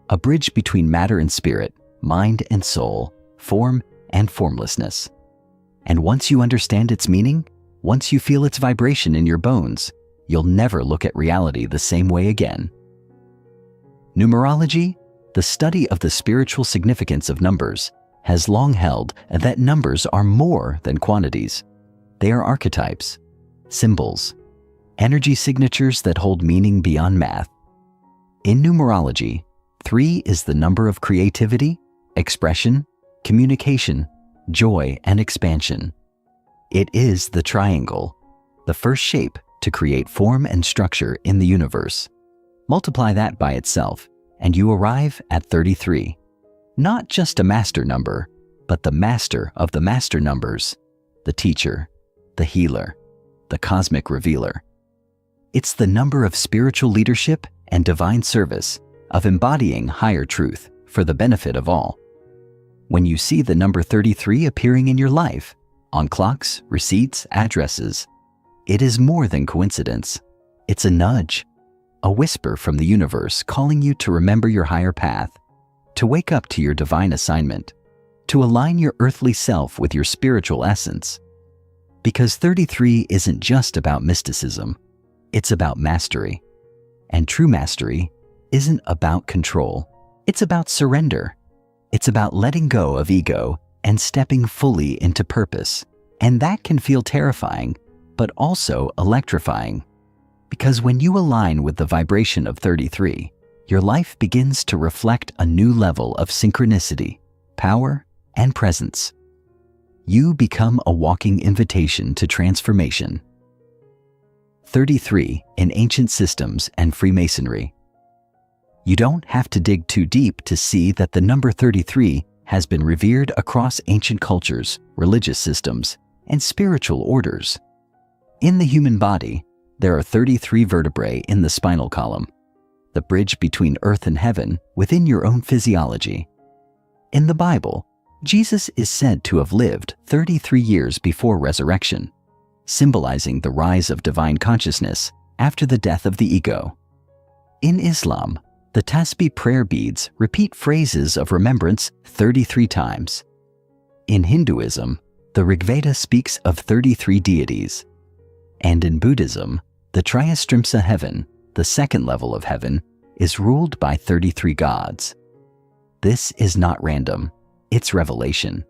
a bridge between matter and spirit, mind and soul, form and formlessness. And once you understand its meaning, once you feel its vibration in your bones, you'll never look at reality the same way again. Numerology, the study of the spiritual significance of numbers, has long held that numbers are more than quantities. They are archetypes, symbols, energy signatures that hold meaning beyond math. In numerology, 3 is the number of creativity, expression, communication, joy, and expansion. It is the triangle, the first shape to create form and structure in the universe. Multiply that by itself, and you arrive at 33. Not just a master number, but the master of the master numbers, the teacher, the healer, the cosmic revealer. It's the number of spiritual leadership and divine service, of embodying higher truth for the benefit of all. When you see the number 33 appearing in your life, on clocks, receipts, addresses, it is more than coincidence. It's a nudge, a whisper from the universe calling you to remember your higher path, to wake up to your divine assignment, to align your earthly self with your spiritual essence. Because 33 isn't just about mysticism, it's about mastery. And true mastery isn't about control, it's about surrender. It's about letting go of ego and stepping fully into purpose. And that can feel terrifying, but also electrifying. Because when you align with the vibration of 33, your life begins to reflect a new level of synchronicity, power, and presence. You become a walking invitation to transformation. 33 in ancient systems and Freemasonry. You don't have to dig too deep to see that the number 33 has been revered across ancient cultures, religious systems, and spiritual orders. In the human body, there are 33 vertebrae in the spinal column, the bridge between earth and heaven within your own physiology. In the Bible, Jesus is said to have lived 33 years before resurrection, symbolizing the rise of divine consciousness after the death of the ego. In Islam, the Tasbih prayer beads repeat phrases of remembrance 33 times. In Hinduism, the Rigveda speaks of 33 deities. And in Buddhism, the Triastrimsa heaven, the second level of heaven, is ruled by 33 gods. This is not random, it's revelation.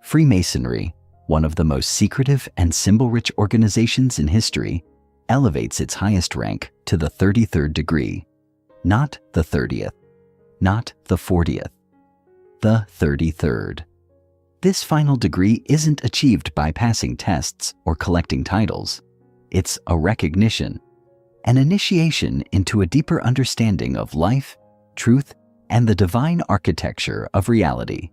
Freemasonry, one of the most secretive and symbol-rich organizations in history, elevates its highest rank to the 33rd degree. Not the 30th, not the 40th, the 33rd. this final degree isn't achieved by passing tests or collecting titles. It's a recognition, an initiation into a deeper understanding of life, truth, and the divine architecture of reality.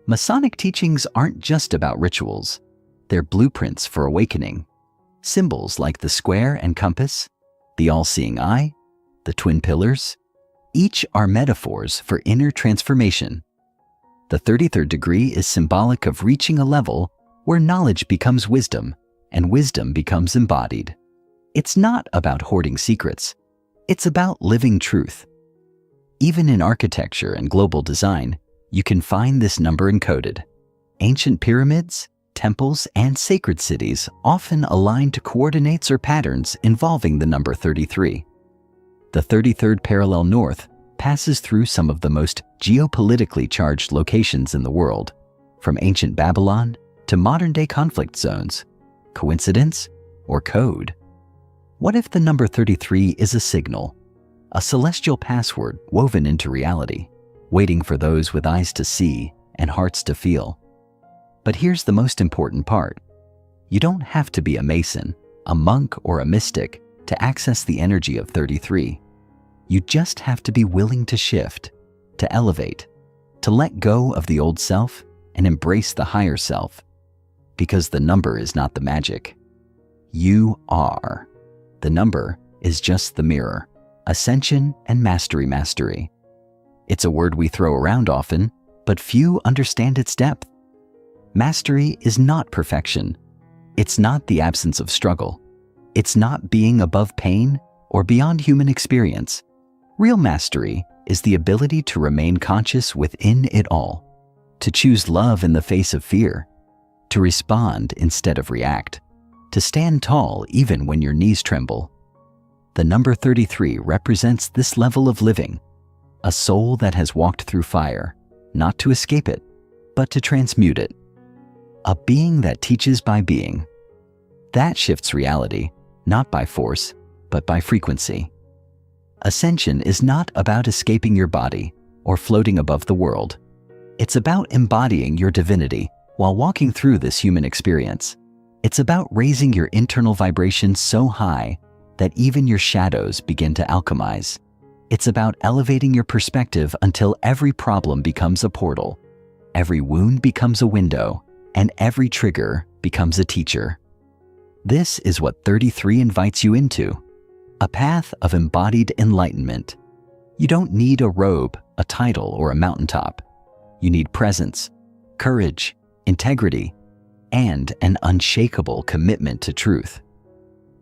Masonic teachings aren't just about rituals. They're blueprints for awakening. Symbols like the square and compass, the all-seeing eye, the twin pillars, each are metaphors for inner transformation. The 33rd degree is symbolic of reaching a level where knowledge becomes wisdom and wisdom becomes embodied. It's not about hoarding secrets. It's about living truth. Even in architecture and global design, you can find this number encoded. Ancient pyramids, temples, and sacred cities often align to coordinates or patterns involving the number 33. The 33rd parallel north passes through some of the most geopolitically charged locations in the world, from ancient Babylon to modern-day conflict zones. Coincidence or code? What if the number 33 is a signal, a celestial password woven into reality, waiting for those with eyes to see and hearts to feel? But here's the most important part. You don't have to be a Mason, a monk, or a mystic to access the energy of 33. You just have to be willing to shift, to elevate, to let go of the old self and embrace the higher self. Because the number is not the magic. You are. The number is just the mirror, ascension and mastery. It's a word we throw around often, but few understand its depth. Mastery is not perfection. It's not the absence of struggle. It's not being above pain or beyond human experience. Real mastery is the ability to remain conscious within it all, to choose love in the face of fear, to respond instead of react, to stand tall even when your knees tremble. The number 33 represents this level of living, a soul that has walked through fire, not to escape it, but to transmute it. A being that teaches by being. That shifts reality, not by force, but by frequency. Ascension is not about escaping your body or floating above the world. It's about embodying your divinity while walking through this human experience. It's about raising your internal vibration so high that even your shadows begin to alchemize. It's about elevating your perspective until every problem becomes a portal, every wound becomes a window, and every trigger becomes a teacher. This is what 33 invites you into, a path of embodied enlightenment. You don't need a robe, a title, or a mountaintop. You need presence, courage, integrity, and an unshakable commitment to truth.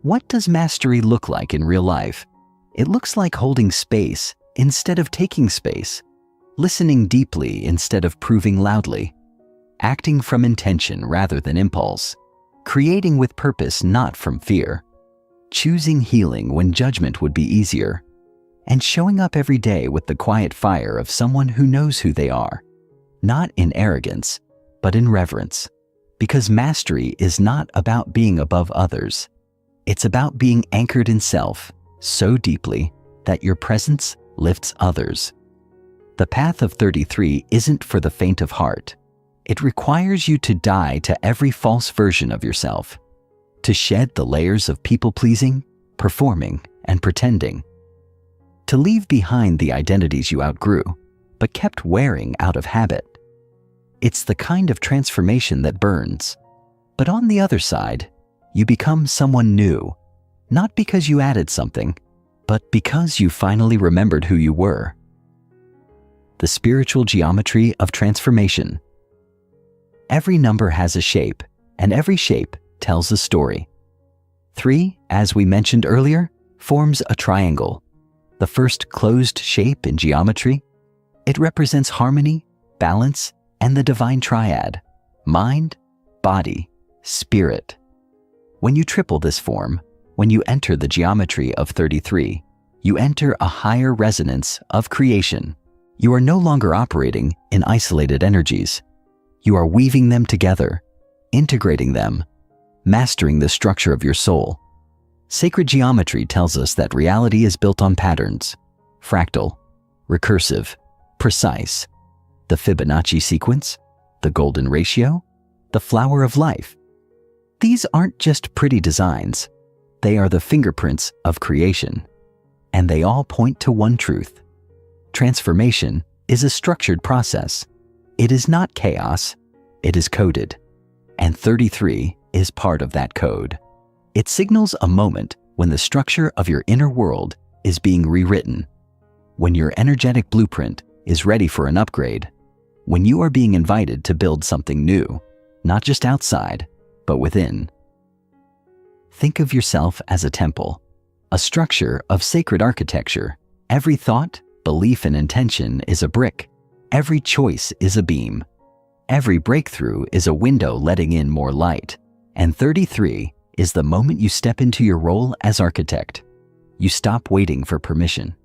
What does mastery look like in real life? It looks like holding space instead of taking space, listening deeply instead of proving loudly, acting from intention rather than impulse, creating with purpose not from fear, choosing healing when judgment would be easier, and showing up every day with the quiet fire of someone who knows who they are, not in arrogance, but in reverence. Because mastery is not about being above others. It's about being anchored in self so deeply that your presence lifts others. The path of 33 isn't for the faint of heart. It requires you to die to every false version of yourself, to shed the layers of people-pleasing, performing, and pretending, to leave behind the identities you outgrew, but kept wearing out of habit. It's the kind of transformation that burns. But on the other side, you become someone new, not because you added something, but because you finally remembered who you were. The spiritual geometry of transformation. Every number has a shape, and every shape tells a story. 3, as we mentioned earlier, forms a triangle, the first closed shape in geometry. It represents harmony, balance, and the divine triad, mind, body, spirit. When you triple this form, when you enter the geometry of 33, you enter a higher resonance of creation. You are no longer operating in isolated energies. You are weaving them together, integrating them, mastering the structure of your soul. Sacred geometry tells us that reality is built on patterns, fractal, recursive, precise. The Fibonacci sequence, the golden ratio, the flower of life. These aren't just pretty designs. They are the fingerprints of creation. And they all point to one truth. Transformation is a structured process. It is not chaos, it is coded. And 33 is part of that code. It signals a moment when the structure of your inner world is being rewritten, when your energetic blueprint is ready for an upgrade, when you are being invited to build something new, not just outside, but within. Think of yourself as a temple, a structure of sacred architecture. Every thought, belief, and intention is a brick. Every choice is a beam. Every breakthrough is a window letting in more light. And 33 is the moment you step into your role as architect. You stop waiting for permission.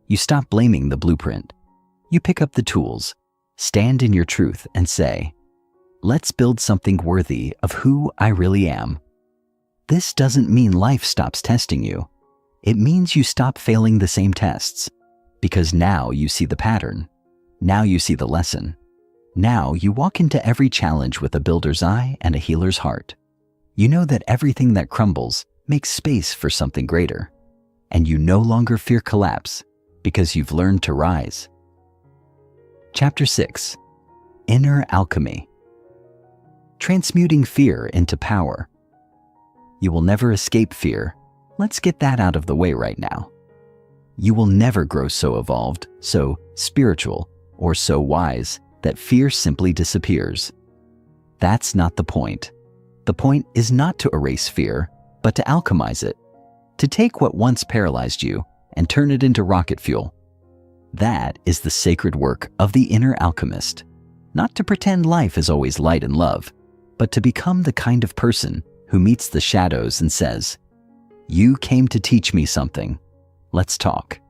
You stop blaming the blueprint. You pick up the tools, stand in your truth, and say, "Let's build something worthy of who I really am." This doesn't mean life stops testing you. It means you stop failing the same tests, because now you see the pattern. Now you see the lesson. Now you walk into every challenge with a builder's eye and a healer's heart. You know that everything that crumbles makes space for something greater. And you no longer fear collapse because you've learned to rise. Chapter 6. Inner Alchemy. Transmuting fear into power. You will never escape fear. Let's get that out of the way right now. You will never grow so evolved, so spiritual, or so wise that fear simply disappears. That's not the point. The point is not to erase fear, but to alchemize it, to take what once paralyzed you and turn it into rocket fuel. That is the sacred work of the inner alchemist. Not to pretend life is always light and love, but to become the kind of person who meets the shadows and says, "You came to teach me something. Let's talk."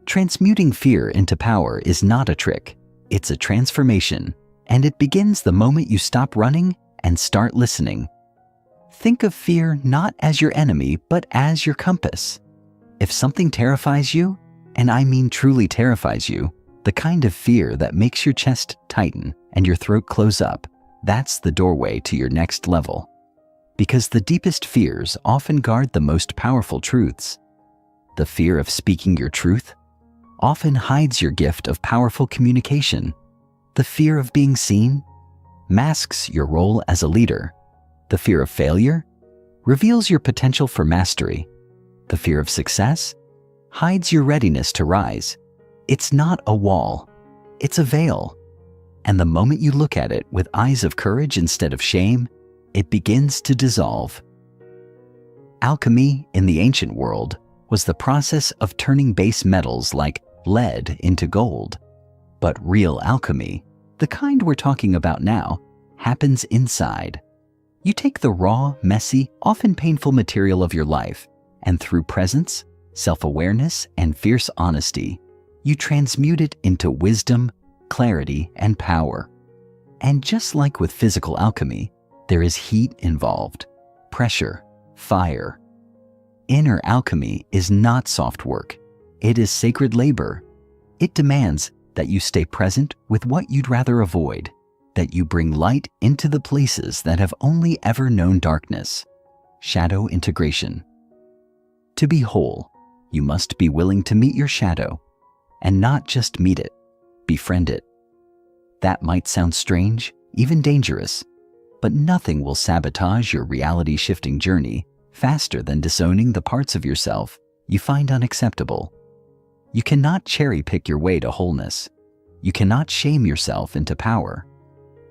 Transmuting fear into power is not a trick. It's a transformation, and it begins the moment you stop running and start listening. Think of fear not as your enemy, but as your compass. If something terrifies you, and I mean truly terrifies you, the kind of fear that makes your chest tighten and your throat close up, that's the doorway to your next level. Because the deepest fears often guard the most powerful truths. The fear of speaking your truth often hides your gift of powerful communication. The fear of being seen masks your role as a leader. The fear of failure reveals your potential for mastery. The fear of success hides your readiness to rise. It's not a wall, it's a veil. And the moment you look at it with eyes of courage instead of shame, it begins to dissolve. Alchemy in the ancient world was the process of turning base metals like lead into gold. But real alchemy, the kind we're talking about now, happens inside. You take the raw, messy, often painful material of your life, and through presence, self-awareness, and fierce honesty, you transmute it into wisdom, clarity, and power. And just like with physical alchemy, there is heat involved, pressure, fire. Inner alchemy is not soft work. It is sacred labor. It demands that you stay present with what you'd rather avoid, that you bring light into the places that have only ever known darkness. Shadow integration. To be whole, you must be willing to meet your shadow, and not just meet it, befriend it. That might sound strange, even dangerous, but nothing will sabotage your reality-shifting journey faster than disowning the parts of yourself you find unacceptable. You cannot cherry-pick your way to wholeness. You cannot shame yourself into power.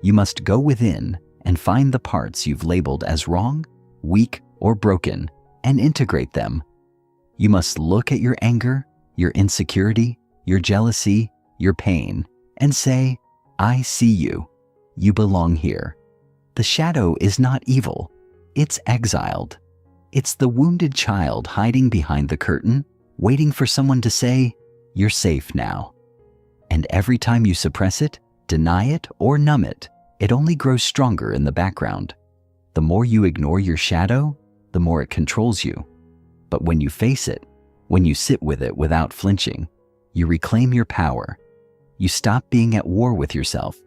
You must go within and find the parts you've labeled as wrong, weak, or broken, and integrate them. You must look at your anger, your insecurity, your jealousy, your pain, and say, "I see you. You belong here." The shadow is not evil. It's exiled. It's the wounded child hiding behind the curtain, waiting for someone to say, "You're safe now." And every time you suppress it, deny it, or numb it, it only grows stronger in the background. The more you ignore your shadow, the more it controls you. But when you face it, when you sit with it without flinching, you reclaim your power. You stop being at war with yourself.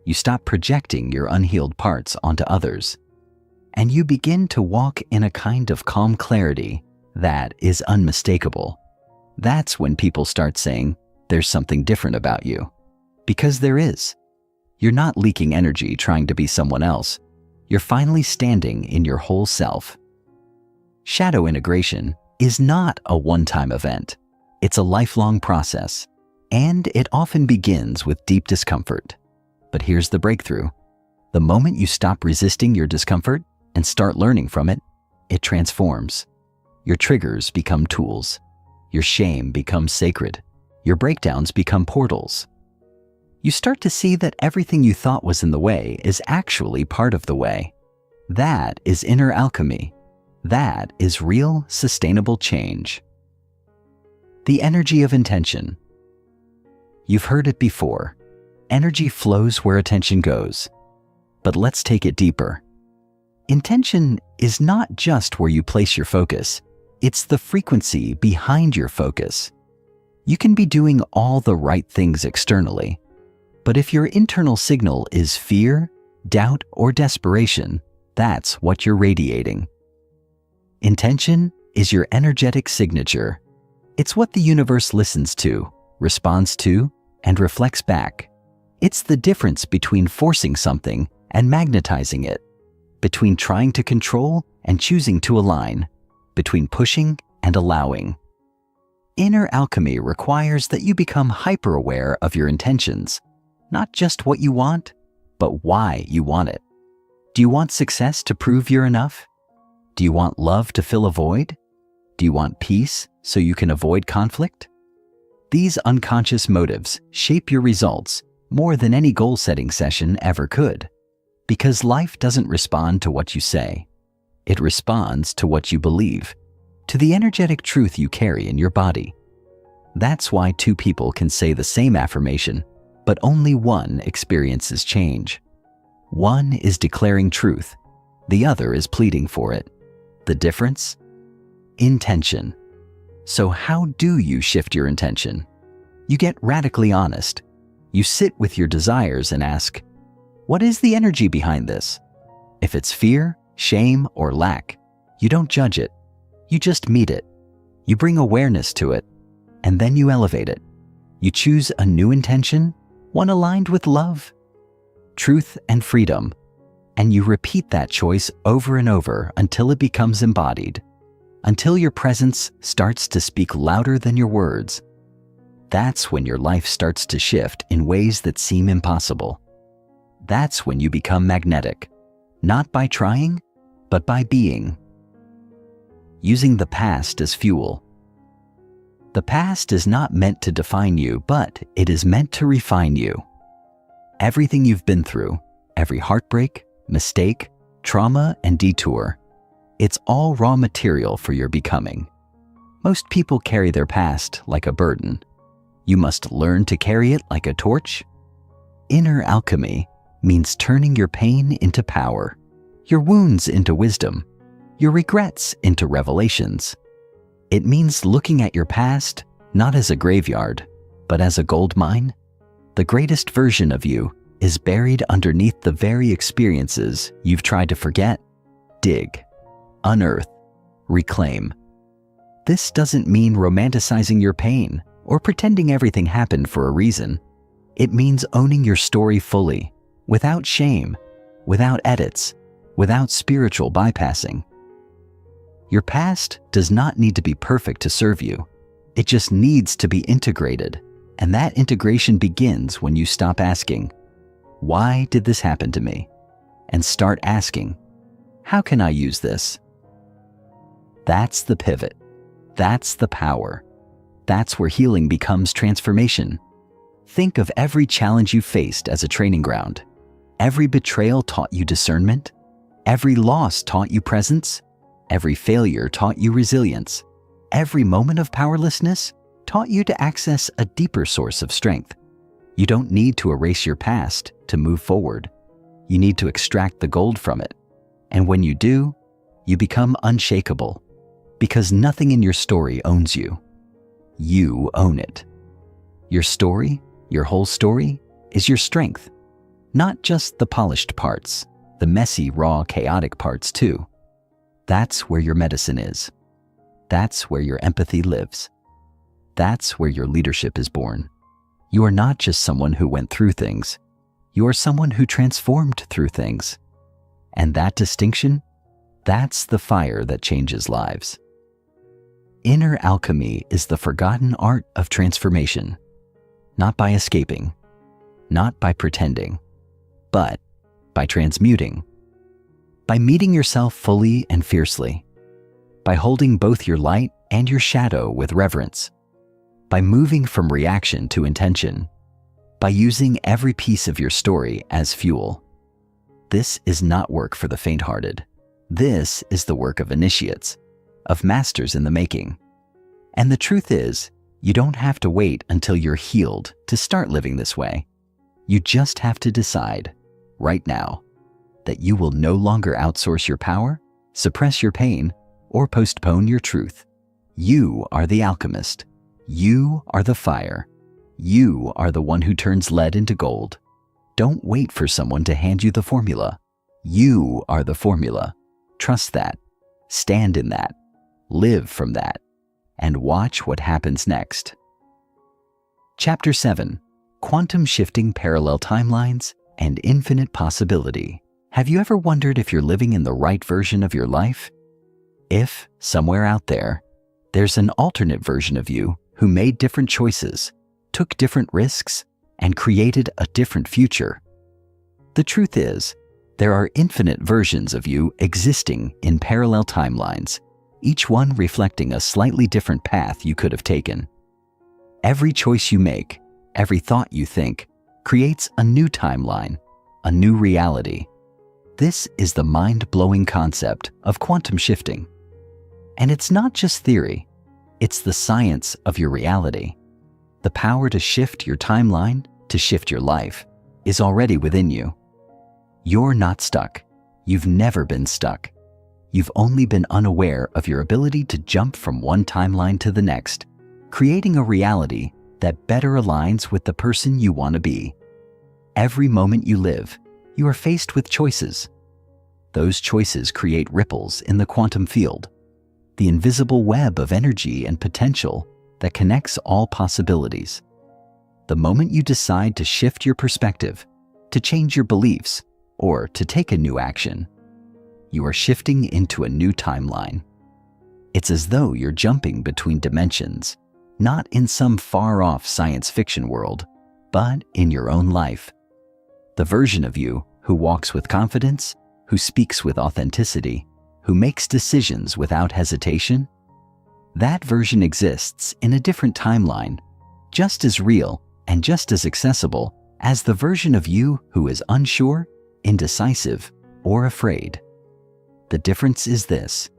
You stop projecting your unhealed parts onto others. And you begin to walk in a kind of calm clarity that is unmistakable. That's when people start saying, there's something different about you. Because there is. You're not leaking energy trying to be someone else. You're finally standing in your whole self. Shadow integration is not a one-time event. It's a lifelong process, and it often begins with deep discomfort. But here's the breakthrough. The moment you stop resisting your discomfort and start learning from it, it transforms. Your triggers become tools. Your shame becomes sacred. Your breakdowns become portals. You start to see that everything you thought was in the way is actually part of the way. That is inner alchemy. That is real, sustainable change. The energy of intention. You've heard it before. Energy flows where attention goes. But let's take it deeper. Intention is not just where you place your focus. It's the frequency behind your focus. You can be doing all the right things externally, but if your internal signal is fear, doubt, or desperation, that's what you're radiating. Intention is your energetic signature. It's what the universe listens to, responds to, and reflects back. It's the difference between forcing something and magnetizing it, between trying to control and choosing to align, between pushing and allowing. Inner alchemy requires that you become hyper-aware of your intentions, not just what you want, but why you want it. Do you want success to prove you're enough? Do you want love to fill a void? Do you want peace so you can avoid conflict? These unconscious motives shape your results more than any goal-setting session ever could, because life doesn't respond to what you say. It responds to what you believe, to the energetic truth you carry in your body. That's why two people can say the same affirmation, but only one experiences change. One is declaring truth, the other is pleading for it. The difference? Intention. So how do you shift your intention? You get radically honest. You sit with your desires and ask, what is the energy behind this? If it's fear, shame, or lack, you don't judge it. You just meet it. You bring awareness to it, and then you elevate it. You choose a new intention, one aligned with love, truth, and freedom, and you repeat that choice over and over until it becomes embodied, until your presence starts to speak louder than your words. That's when your life starts to shift in ways that seem impossible. That's when you become magnetic, not by trying, but by being. Using the past as fuel. The past is not meant to define you, but it is meant to refine you. Everything you've been through, every heartbreak, mistake, trauma, and detour, it's all raw material for your becoming. Most people carry their past like a burden. You must learn to carry it like a torch. Inner alchemy means turning your pain into power, your wounds into wisdom, your regrets into revelations. It means looking at your past not as a graveyard, but as a gold mine. The greatest version of you is buried underneath the very experiences you've tried to forget, dig, unearth, reclaim. This doesn't mean romanticizing your pain or pretending everything happened for a reason. It means owning your story fully, without shame, without edits, without spiritual bypassing. Your past does not need to be perfect to serve you. It just needs to be integrated, and that integration begins when you stop asking, why did this happen to me? And start asking, how can I use this? That's the pivot. That's the power. That's where healing becomes transformation. Think of every challenge you faced as a training ground. Every betrayal taught you discernment. Every loss taught you presence. Every failure taught you resilience. Every moment of powerlessness taught you to access a deeper source of strength. You don't need to erase your past to move forward. You need to extract the gold from it. And when you do, you become unshakable, because nothing in your story owns you. You own it. Your story, your whole story, is your strength. Not just the polished parts, the messy, raw, chaotic parts too. That's where your medicine is. That's where your empathy lives. That's where your leadership is born. You are not just someone who went through things. You are someone who transformed through things. And that distinction, that's the fire that changes lives. Inner alchemy is the forgotten art of transformation. Not by escaping, not by pretending, but by transmuting. By meeting yourself fully and fiercely. By holding both your light and your shadow with reverence. By moving from reaction to intention. By using every piece of your story as fuel. This is not work for the faint-hearted. This is the work of initiates, of masters in the making. And the truth is, you don't have to wait until you're healed to start living this way. You just have to decide, right now, that you will no longer outsource your power, suppress your pain, or postpone your truth. You are the alchemist. You are the fire. You are the one who turns lead into gold. Don't wait for someone to hand you the formula. You are the formula. Trust that. Stand in that. Live from that. And watch what happens next. Chapter 7. Quantum Shifting Parallel Timelines and Infinite Possibility. Have you ever wondered if you're living in the right version of your life? If, somewhere out there, there's an alternate version of you who made different choices, took different risks, and created a different future. The truth is, there are infinite versions of you existing in parallel timelines, each one reflecting a slightly different path you could have taken. Every choice you make, every thought you think, creates a new timeline, a new reality. This is the mind-blowing concept of quantum shifting. And it's not just theory, it's the science of your reality. The power to shift your timeline, to shift your life, is already within you. You're not stuck. You've never been stuck. You've only been unaware of your ability to jump from one timeline to the next, creating a reality that better aligns with the person you want to be. Every moment you live, you are faced with choices. Those choices create ripples in the quantum field, the invisible web of energy and potential that connects all possibilities. The moment you decide to shift your perspective, to change your beliefs, or to take a new action, you are shifting into a new timeline. It's as though you're jumping between dimensions, not in some far-off science fiction world, but in your own life. The version of you who walks with confidence, who speaks with authenticity, who makes decisions without hesitation, that version exists in a different timeline, just as real and just as accessible as the version of you who is unsure, indecisive, or afraid. The difference is this: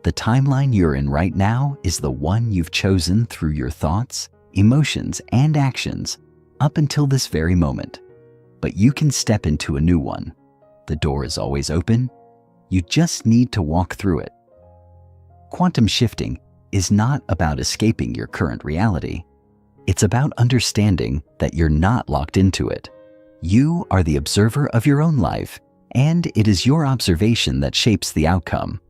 the timeline you're in right now is the one you've chosen through your thoughts, emotions, and actions up until this very moment. But you can step into a new one. The door is always open. You just need to walk through it. Quantum shifting is not about escaping your current reality. It's about understanding that you're not locked into it. You are the observer of your own life, and it is your observation that shapes the outcome.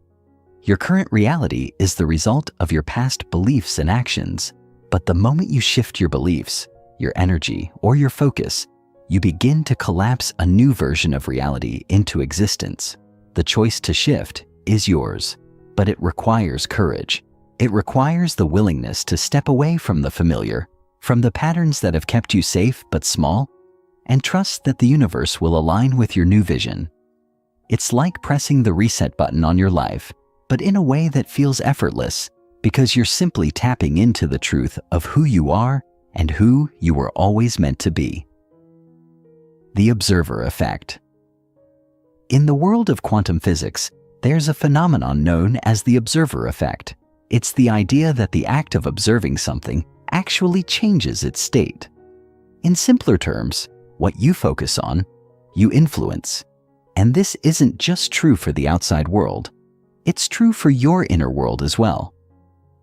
Your current reality is the result of your past beliefs and actions, but the moment you shift your beliefs, your energy, or your focus, you begin to collapse a new version of reality into existence. The choice to shift is yours, but it requires courage. It requires the willingness to step away from the familiar, from the patterns that have kept you safe but small, and trust that the universe will align with your new vision. It's like pressing the reset button on your life, but in a way that feels effortless, because you're simply tapping into the truth of who you are and who you were always meant to be. The observer effect. In the world of quantum physics, there's a phenomenon known as the observer effect. It's the idea that the act of observing something actually changes its state. In simpler terms, what you focus on, you influence. And this isn't just true for the outside world. It's true for your inner world as well.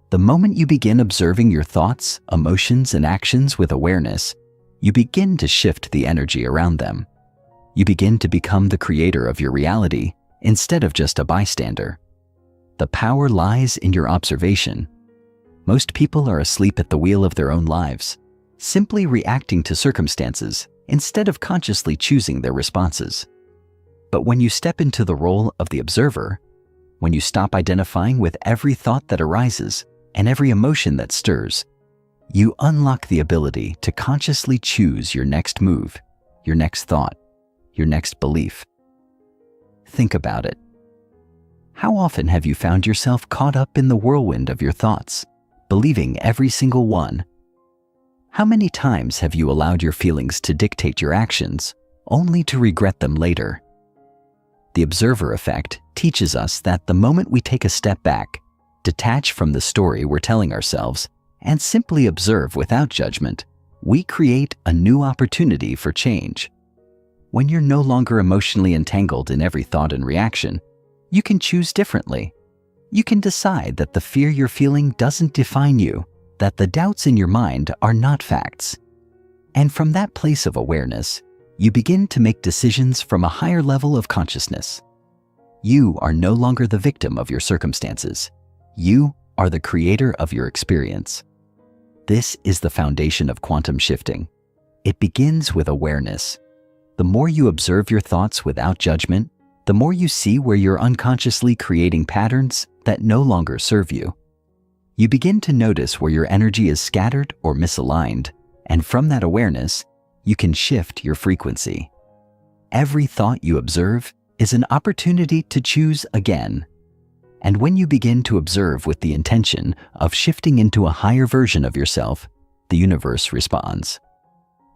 The moment you begin observing your thoughts, emotions, and actions with awareness, you begin to shift the energy around them. You begin to become the creator of your reality instead of just a bystander. The power lies in your observation. Most people are asleep at the wheel of their own lives, simply reacting to circumstances instead of consciously choosing their responses. But when you step into the role of the observer, when you stop identifying with every thought that arises and every emotion that stirs, you unlock the ability to consciously choose your next move, your next thought, your next belief. Think about it. How often have you found yourself caught up in the whirlwind of your thoughts, believing every single one? How many times have you allowed your feelings to dictate your actions, only to regret them later? The observer effect teaches us that the moment we take a step back, detach from the story we're telling ourselves, and simply observe without judgment, we create a new opportunity for change. When you're no longer emotionally entangled in every thought and reaction, you can choose differently. You can decide that the fear you're feeling doesn't define you, that the doubts in your mind are not facts. And from that place of awareness, you begin to make decisions from a higher level of consciousness. You are no longer the victim of your circumstances. You are the creator of your experience. This is the foundation of quantum shifting. It begins with awareness. The more you observe your thoughts without judgment, the more you see where you're unconsciously creating patterns that no longer serve you. You begin to notice where your energy is scattered or misaligned, and from that awareness, you can shift your frequency. Every thought you observe is an opportunity to choose again. And when you begin to observe with the intention of shifting into a higher version of yourself, the universe responds.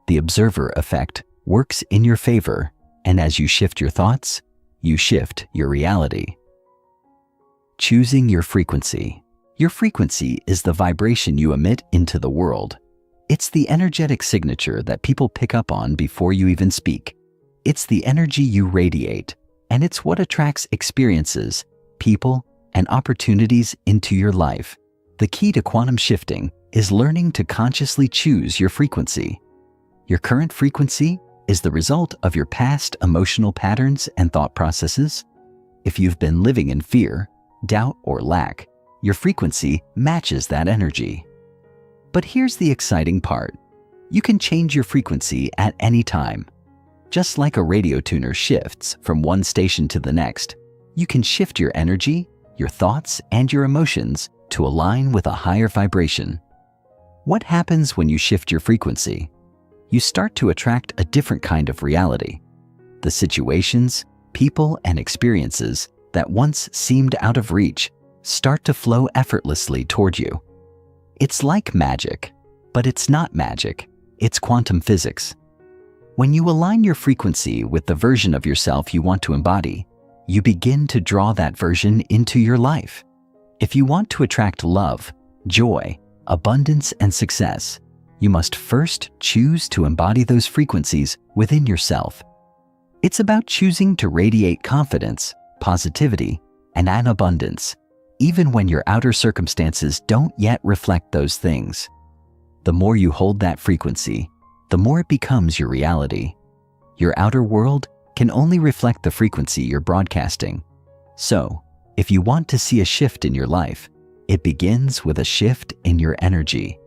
The observer effect works in your favor, and as you shift your thoughts, you shift your reality. Choosing your frequency. Your frequency is the vibration you emit into the world. It's the energetic signature that people pick up on before you even speak. It's the energy you radiate, and it's what attracts experiences, people, and opportunities into your life. The key to quantum shifting is learning to consciously choose your frequency. Your current frequency is the result of your past emotional patterns and thought processes. If you've been living in fear, doubt, or lack, your frequency matches that energy. But here's the exciting part. You can change your frequency at any time. Just like a radio tuner shifts from one station to the next, you can shift your energy, your thoughts, and your emotions to align with a higher vibration. What happens when you shift your frequency? You start to attract a different kind of reality. The situations, people, and experiences that once seemed out of reach start to flow effortlessly toward you. It's like magic, but it's not magic. It's quantum physics. When you align your frequency with the version of yourself you want to embody, you begin to draw that version into your life. If you want to attract love, joy, abundance, and success, you must first choose to embody those frequencies within yourself. It's about choosing to radiate confidence, positivity, and an abundance, even when your outer circumstances don't yet reflect those things. The more you hold that frequency, the more it becomes your reality. Your outer world can only reflect the frequency you're broadcasting. So, if you want to see a shift in your life, it begins with a shift in your energy,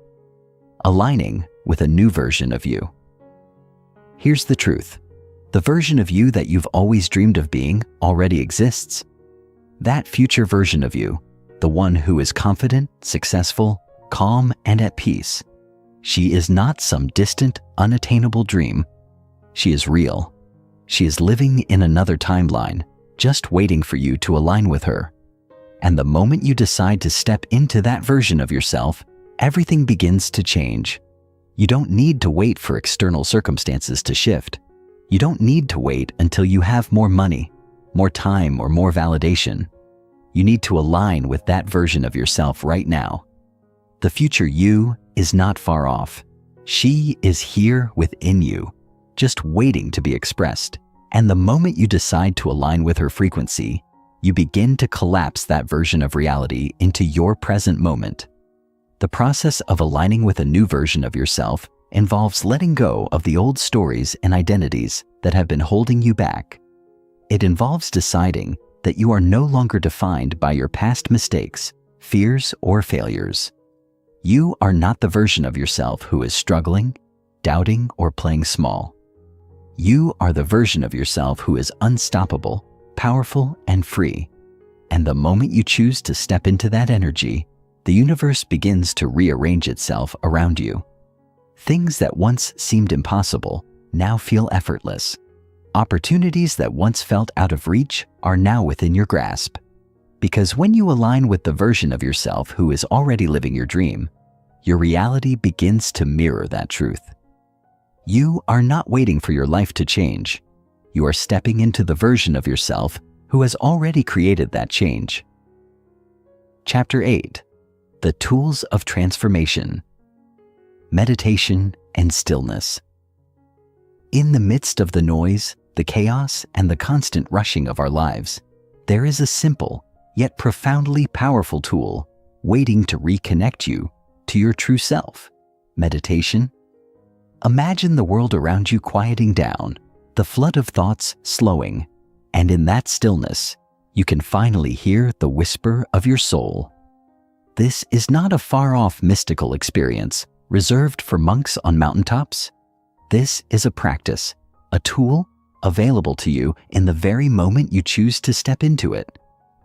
aligning with a new version of you. Here's the truth. The version of you that you've always dreamed of being already exists. That future version of you, the one who is confident, successful, calm, and at peace. She is not some distant, unattainable dream. She is real. She is living in another timeline, just waiting for you to align with her. And the moment you decide to step into that version of yourself, everything begins to change. You don't need to wait for external circumstances to shift. You don't need to wait until you have more money, more time, or more validation. You need to align with that version of yourself right now. The future you is not far off. She is here within you, just waiting to be expressed. And the moment you decide to align with her frequency, you begin to collapse that version of reality into your present moment. The process of aligning with a new version of yourself involves letting go of the old stories and identities that have been holding you back. It involves deciding that you are no longer defined by your past mistakes, fears, or failures. You are not the version of yourself who is struggling, doubting, or playing small. You are the version of yourself who is unstoppable, powerful, and free. And the moment you choose to step into that energy, the universe begins to rearrange itself around you. Things that once seemed impossible now feel effortless. Opportunities that once felt out of reach are now within your grasp. Because when you align with the version of yourself who is already living your dream, your reality begins to mirror that truth. You are not waiting for your life to change. You are stepping into the version of yourself who has already created that change. Chapter 8. The Tools of Transformation. Meditation and Stillness. In the midst of the noise, the chaos, and the constant rushing of our lives, there is a simple, yet profoundly powerful tool waiting to reconnect you to your true self: meditation. Imagine the world around you quieting down, the flood of thoughts slowing, and in that stillness, you can finally hear the whisper of your soul. This is not a far-off mystical experience reserved for monks on mountaintops. This is a practice, a tool available to you in the very moment you choose to step into it.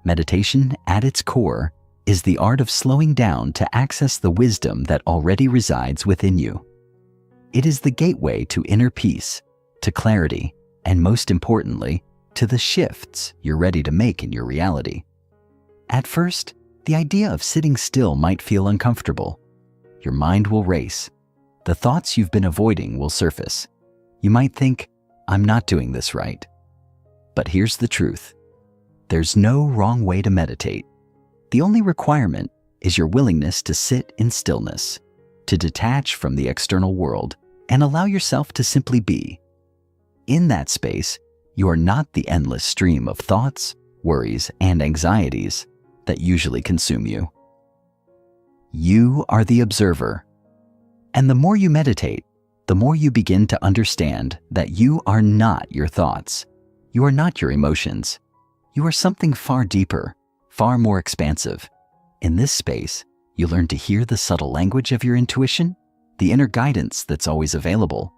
Meditation, at its core, is the art of slowing down to access the wisdom that already resides within you. It is the gateway to inner peace, to clarity, and most importantly, to the shifts you're ready to make in your reality. At first, the idea of sitting still might feel uncomfortable. Your mind will race. The thoughts you've been avoiding will surface. You might think, "I'm not doing this right." But here's the truth. There's no wrong way to meditate. The only requirement is your willingness to sit in stillness, to detach from the external world, and allow yourself to simply be. In that space, you are not the endless stream of thoughts, worries, and anxieties that usually consume you. You are the observer. And the more you meditate, the more you begin to understand that you are not your thoughts. You are not your emotions. You are something far deeper, far more expansive. In this space, you learn to hear the subtle language of your intuition, the inner guidance that's always available,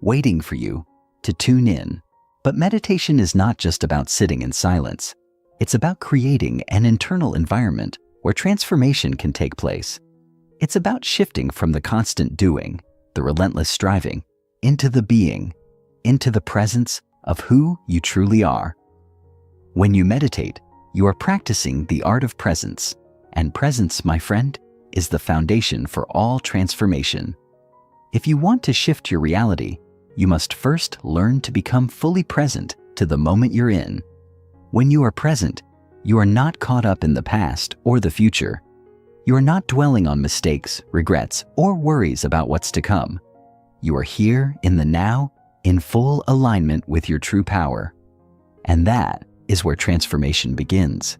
waiting for you to tune in. But meditation is not just about sitting in silence. It's about creating an internal environment where transformation can take place. It's about shifting from the constant doing, the relentless striving, into the being, into the presence of who you truly are. When you meditate, you are practicing the art of presence, and presence, my friend, is the foundation for all transformation. If you want to shift your reality, you must first learn to become fully present to the moment you're in. When you are present, you are not caught up in the past or the future. You are not dwelling on mistakes, regrets, or worries about what's to come. You are here in the now, in full alignment with your true power. And that is where transformation begins.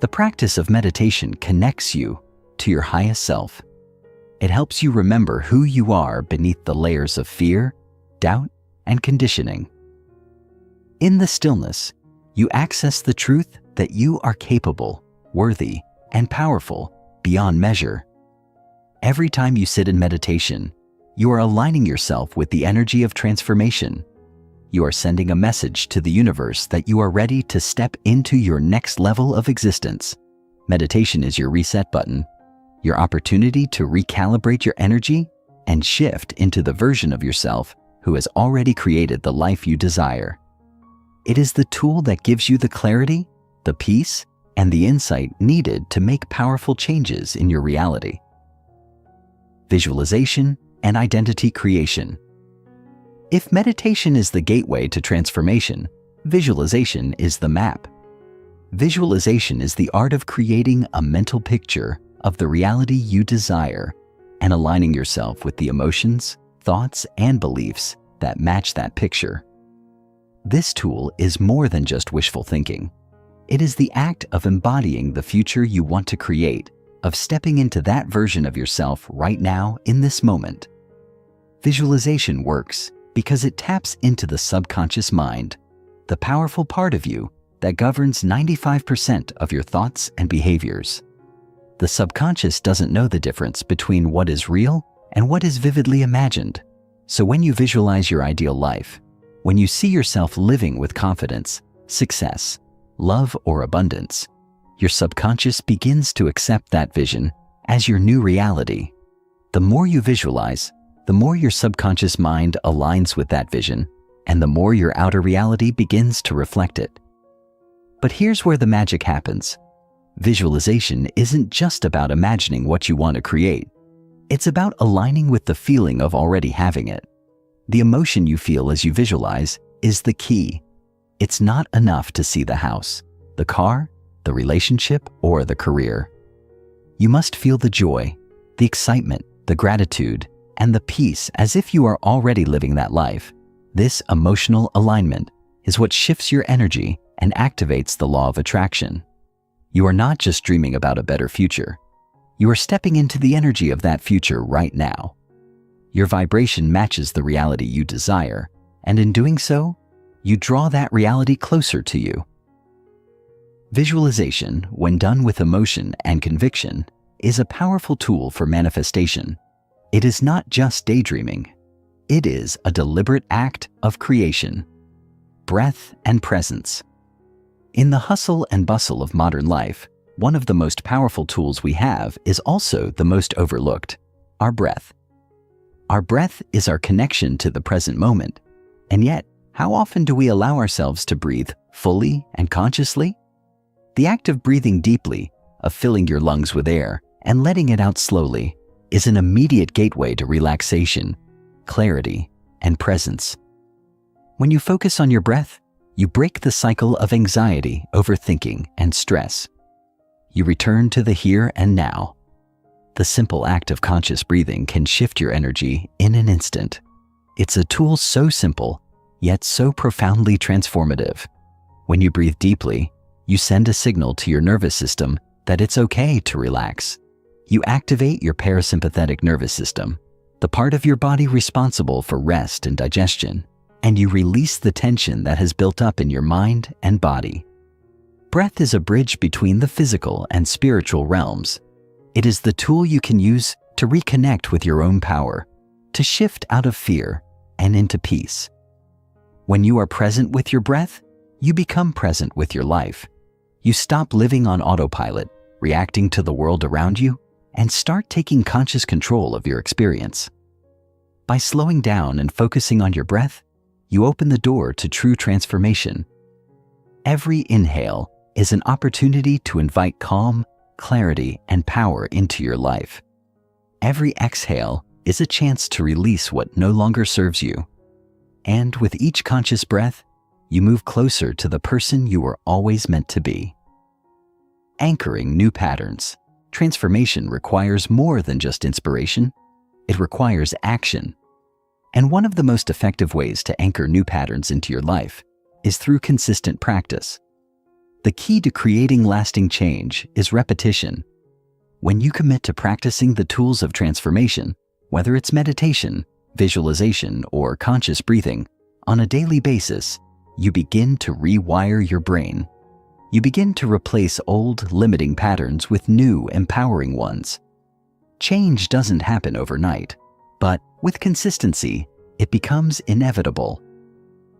The practice of meditation connects you to your highest self. It helps you remember who you are beneath the layers of fear, doubt, and conditioning. In the stillness, you access the truth that you are capable, worthy, and powerful beyond measure. Every time you sit in meditation, you are aligning yourself with the energy of transformation. You are sending a message to the universe that you are ready to step into your next level of existence. Meditation is your reset button, your opportunity to recalibrate your energy and shift into the version of yourself who has already created the life you desire. It is the tool that gives you the clarity, the peace, and the insight needed to make powerful changes in your reality. Visualization and identity creation. If meditation is the gateway to transformation, visualization is the map. Visualization is the art of creating a mental picture of the reality you desire and aligning yourself with the emotions, thoughts, and beliefs that match that picture. This tool is more than just wishful thinking. It is the act of embodying the future you want to create, of stepping into that version of yourself right now in this moment. Visualization works Because it taps into the subconscious mind, the powerful part of you that governs 95% of your thoughts and behaviors. The subconscious doesn't know the difference between what is real and what is vividly imagined. So when you visualize your ideal life, when you see yourself living with confidence, success, love, or abundance, your subconscious begins to accept that vision as your new reality. The more you visualize, the more your subconscious mind aligns with that vision, and the more your outer reality begins to reflect it. But here's where the magic happens. Visualization isn't just about imagining what you want to create. It's about aligning with the feeling of already having it. The emotion you feel as you visualize is the key. It's not enough to see the house, the car, the relationship, or the career. You must feel the joy, the excitement, the gratitude, and the peace as if you are already living that life. This emotional alignment is what shifts your energy and activates the law of attraction. You are not just dreaming about a better future. You are stepping into the energy of that future right now. Your vibration matches the reality you desire, and in doing so, you draw that reality closer to you. Visualization, when done with emotion and conviction, is a powerful tool for manifestation. It is not just daydreaming. It is a deliberate act of creation, breath, and presence. In the hustle and bustle of modern life, one of the most powerful tools we have is also the most overlooked: our breath. Our breath is our connection to the present moment. And yet, how often do we allow ourselves to breathe fully and consciously? The act of breathing deeply, of filling your lungs with air and letting it out slowly, is an immediate gateway to relaxation, clarity, and presence. When you focus on your breath, you break the cycle of anxiety, overthinking, and stress. You return to the here and now. The simple act of conscious breathing can shift your energy in an instant. It's a tool so simple, yet so profoundly transformative. When you breathe deeply, you send a signal to your nervous system that it's okay to relax. You activate your parasympathetic nervous system, the part of your body responsible for rest and digestion, and you release the tension that has built up in your mind and body. Breath is a bridge between the physical and spiritual realms. It is the tool you can use to reconnect with your own power, to shift out of fear and into peace. When you are present with your breath, you become present with your life. You stop living on autopilot, reacting to the world around you, and start taking conscious control of your experience. By slowing down and focusing on your breath, you open the door to true transformation. Every inhale is an opportunity to invite calm, clarity, and power into your life. Every exhale is a chance to release what no longer serves you. And with each conscious breath, you move closer to the person you were always meant to be. Anchoring new patterns. Transformation requires more than just inspiration. It requires action. And one of the most effective ways to anchor new patterns into your life is through consistent practice. The key to creating lasting change is repetition. When you commit to practicing the tools of transformation, whether it's meditation, visualization, or conscious breathing, on a daily basis, you begin to rewire your brain. You begin to replace old, limiting patterns with new, empowering ones. Change doesn't happen overnight, but with consistency, it becomes inevitable.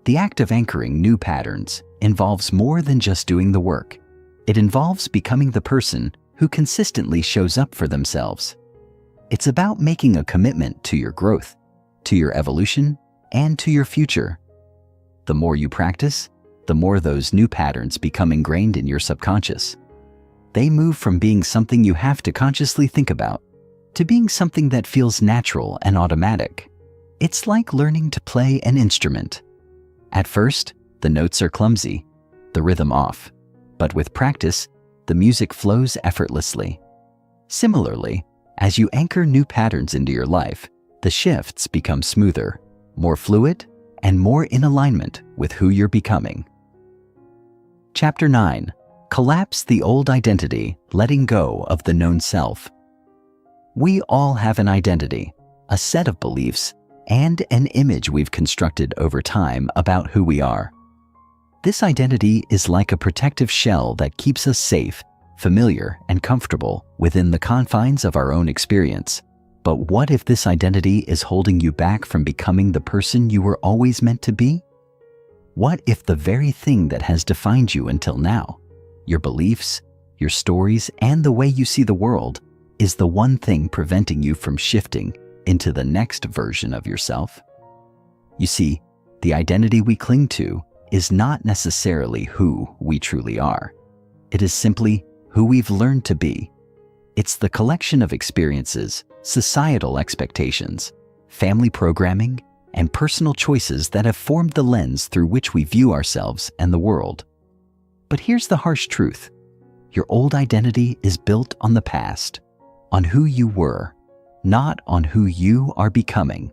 The act of anchoring new patterns involves more than just doing the work. It involves becoming the person who consistently shows up for themselves. It's about making a commitment to your growth, to your evolution, and to your future. The more you practice, the more those new patterns become ingrained in your subconscious. They move from being something you have to consciously think about to being something that feels natural and automatic. It's like learning to play an instrument. At first, the notes are clumsy, the rhythm off, but with practice, the music flows effortlessly. Similarly, as you anchor new patterns into your life, the shifts become smoother, more fluid, and more in alignment with who you're becoming. Chapter 9. Collapse the old identity, letting go of the known self. We all have an identity, a set of beliefs, and an image we've constructed over time about who we are. This identity is like a protective shell that keeps us safe, familiar, and comfortable within the confines of our own experience. But what if this identity is holding you back from becoming the person you were always meant to be? What if the very thing that has defined you until now, your beliefs, your stories, and the way you see the world, is the one thing preventing you from shifting into the next version of yourself? You see, the identity we cling to is not necessarily who we truly are. It is simply who we've learned to be. It's the collection of experiences, societal expectations, family programming, and personal choices that have formed the lens through which we view ourselves and the world. But here's the harsh truth. Your old identity is built on the past, on who you were, not on who you are becoming.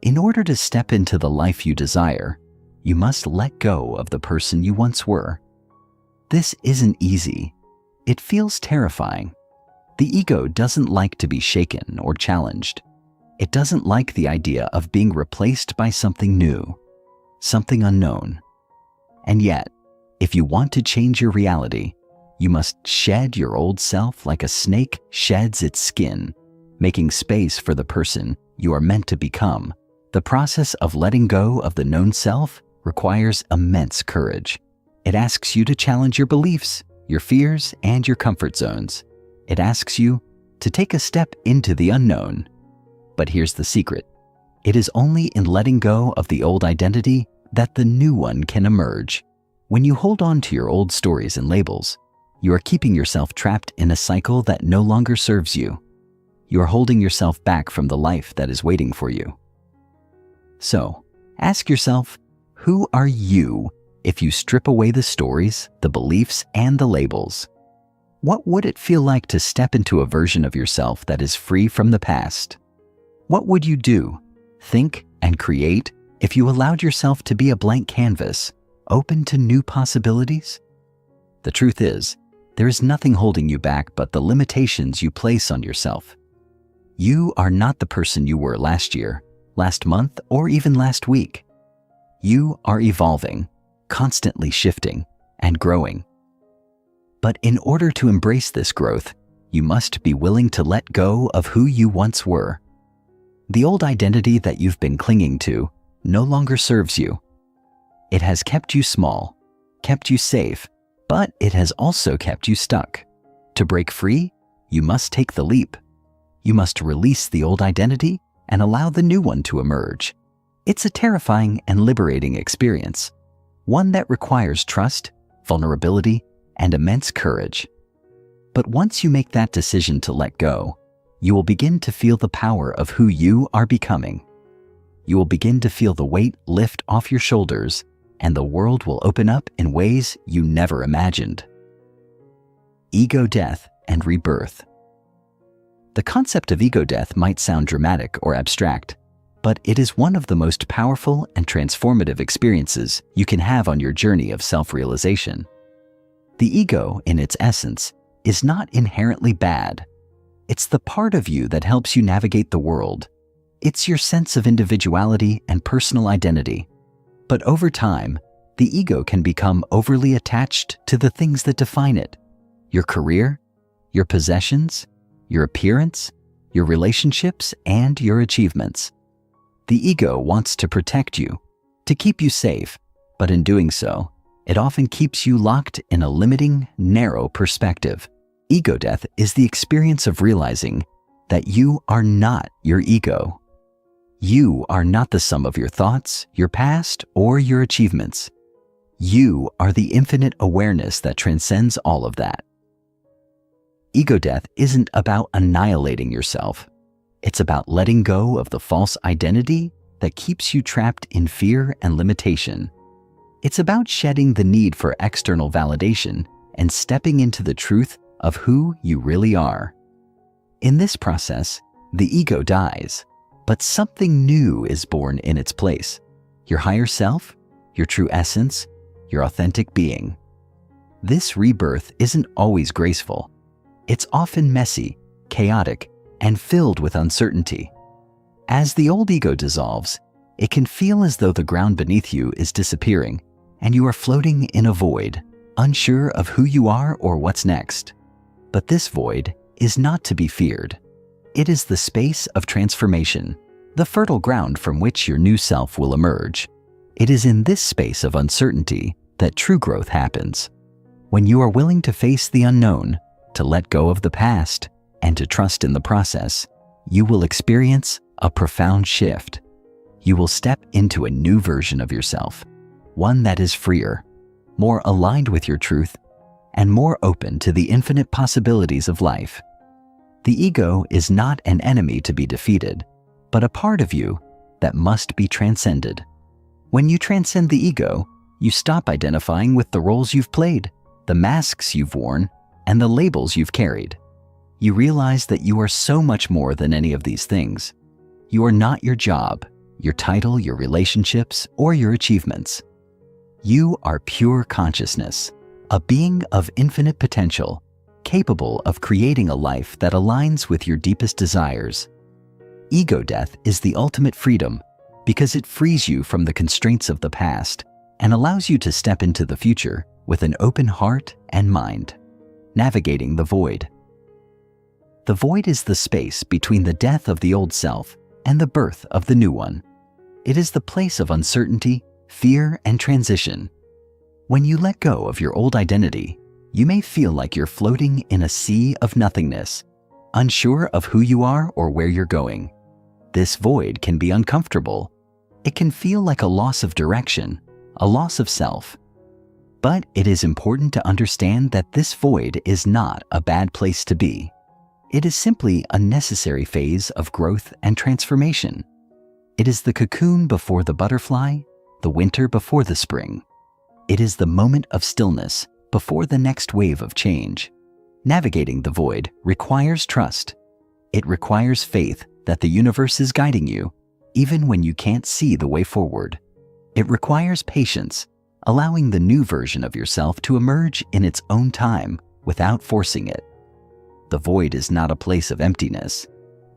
In order to step into the life you desire, you must let go of the person you once were. This isn't easy. It feels terrifying. The ego doesn't like to be shaken or challenged. It doesn't like the idea of being replaced by something new, something unknown. And yet, if you want to change your reality, you must shed your old self like a snake sheds its skin, making space for the person you are meant to become. The process of letting go of the known self requires immense courage. It asks you to challenge your beliefs, your fears, and your comfort zones. It asks you to take a step into the unknown. But here's the secret. It is only in letting go of the old identity that the new one can emerge. When you hold on to your old stories and labels, you are keeping yourself trapped in a cycle that no longer serves you. You are holding yourself back from the life that is waiting for you. So, ask yourself, who are you if you strip away the stories, the beliefs, and the labels? What would it feel like to step into a version of yourself that is free from the past? What would you do, think, and create if you allowed yourself to be a blank canvas, open to new possibilities? The truth is, there is nothing holding you back but the limitations you place on yourself. You are not the person you were last year, last month, or even last week. You are evolving, constantly shifting, and growing. But in order to embrace this growth, you must be willing to let go of who you once were. The old identity that you've been clinging to no longer serves you. It has kept you small, kept you safe, but it has also kept you stuck. To break free, you must take the leap. You must release the old identity and allow the new one to emerge. It's a terrifying and liberating experience, one that requires trust, vulnerability, and immense courage. But once you make that decision to let go, you will begin to feel the power of who you are becoming. You will begin to feel the weight lift off your shoulders, and the world will open up in ways you never imagined. Ego death and rebirth. The concept of ego death might sound dramatic or abstract, but it is one of the most powerful and transformative experiences you can have on your journey of self-realization. The ego, in its essence, is not inherently bad. It's the part of you that helps you navigate the world. It's your sense of individuality and personal identity. But over time, the ego can become overly attached to the things that define it: your career, your possessions, your appearance, your relationships, and your achievements. The ego wants to protect you, to keep you safe, but in doing so, it often keeps you locked in a limiting, narrow perspective. Ego death is the experience of realizing that you are not your ego. You are not the sum of your thoughts, your past, or your achievements. You are the infinite awareness that transcends all of that. Ego death isn't about annihilating yourself. It's about letting go of the false identity that keeps you trapped in fear and limitation. It's about shedding the need for external validation and stepping into the truth of who you really are. In this process, the ego dies, but something new is born in its place: your higher self, your true essence, your authentic being. This rebirth isn't always graceful. It's often messy, chaotic, and filled with uncertainty. As the old ego dissolves, it can feel as though the ground beneath you is disappearing and you are floating in a void, unsure of who you are or what's next. But this void is not to be feared. It is the space of transformation, the fertile ground from which your new self will emerge. It is in this space of uncertainty that true growth happens. When you are willing to face the unknown, to let go of the past, and to trust in the process, you will experience a profound shift. You will step into a new version of yourself, one that is freer, more aligned with your truth, and more open to the infinite possibilities of life. The ego is not an enemy to be defeated, but a part of you that must be transcended. When you transcend the ego, you stop identifying with the roles you've played, the masks you've worn, and the labels you've carried. You realize that you are so much more than any of these things. You are not your job, your title, your relationships, or your achievements. You are pure consciousness, a being of infinite potential, capable of creating a life that aligns with your deepest desires. Ego death is the ultimate freedom because it frees you from the constraints of the past and allows you to step into the future with an open heart and mind, navigating the void. The void is the space between the death of the old self and the birth of the new one. It is the place of uncertainty, fear, and transition. When you let go of your old identity, you may feel like you're floating in a sea of nothingness, unsure of who you are or where you're going. This void can be uncomfortable. It can feel like a loss of direction, a loss of self. But it is important to understand that this void is not a bad place to be. It is simply a necessary phase of growth and transformation. It is the cocoon before the butterfly, the winter before the spring. It is the moment of stillness before the next wave of change. Navigating the void requires trust. It requires faith that the universe is guiding you, even when you can't see the way forward. It requires patience, allowing the new version of yourself to emerge in its own time without forcing it. The void is not a place of emptiness.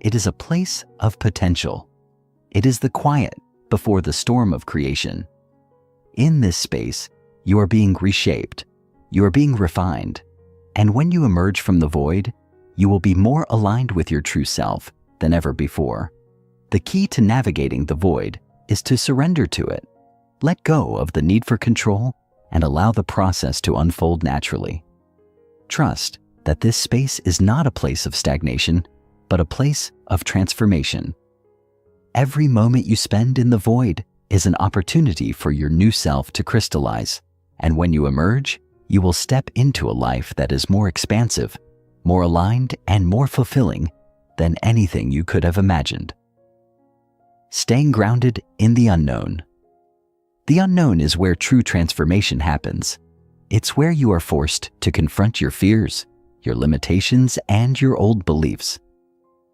It is a place of potential. It is the quiet before the storm of creation. In this space, you are being reshaped. You are being refined. And when you emerge from the void, you will be more aligned with your true self than ever before. The key to navigating the void is to surrender to it. Let go of the need for control and allow the process to unfold naturally. Trust that this space is not a place of stagnation, but a place of transformation. Every moment you spend in the void is an opportunity for your new self to crystallize, and when you emerge, you will step into a life that is more expansive, more aligned, and more fulfilling than anything you could have imagined. Staying grounded in the unknown. The unknown is where true transformation happens. It's where you are forced to confront your fears, your limitations, and your old beliefs.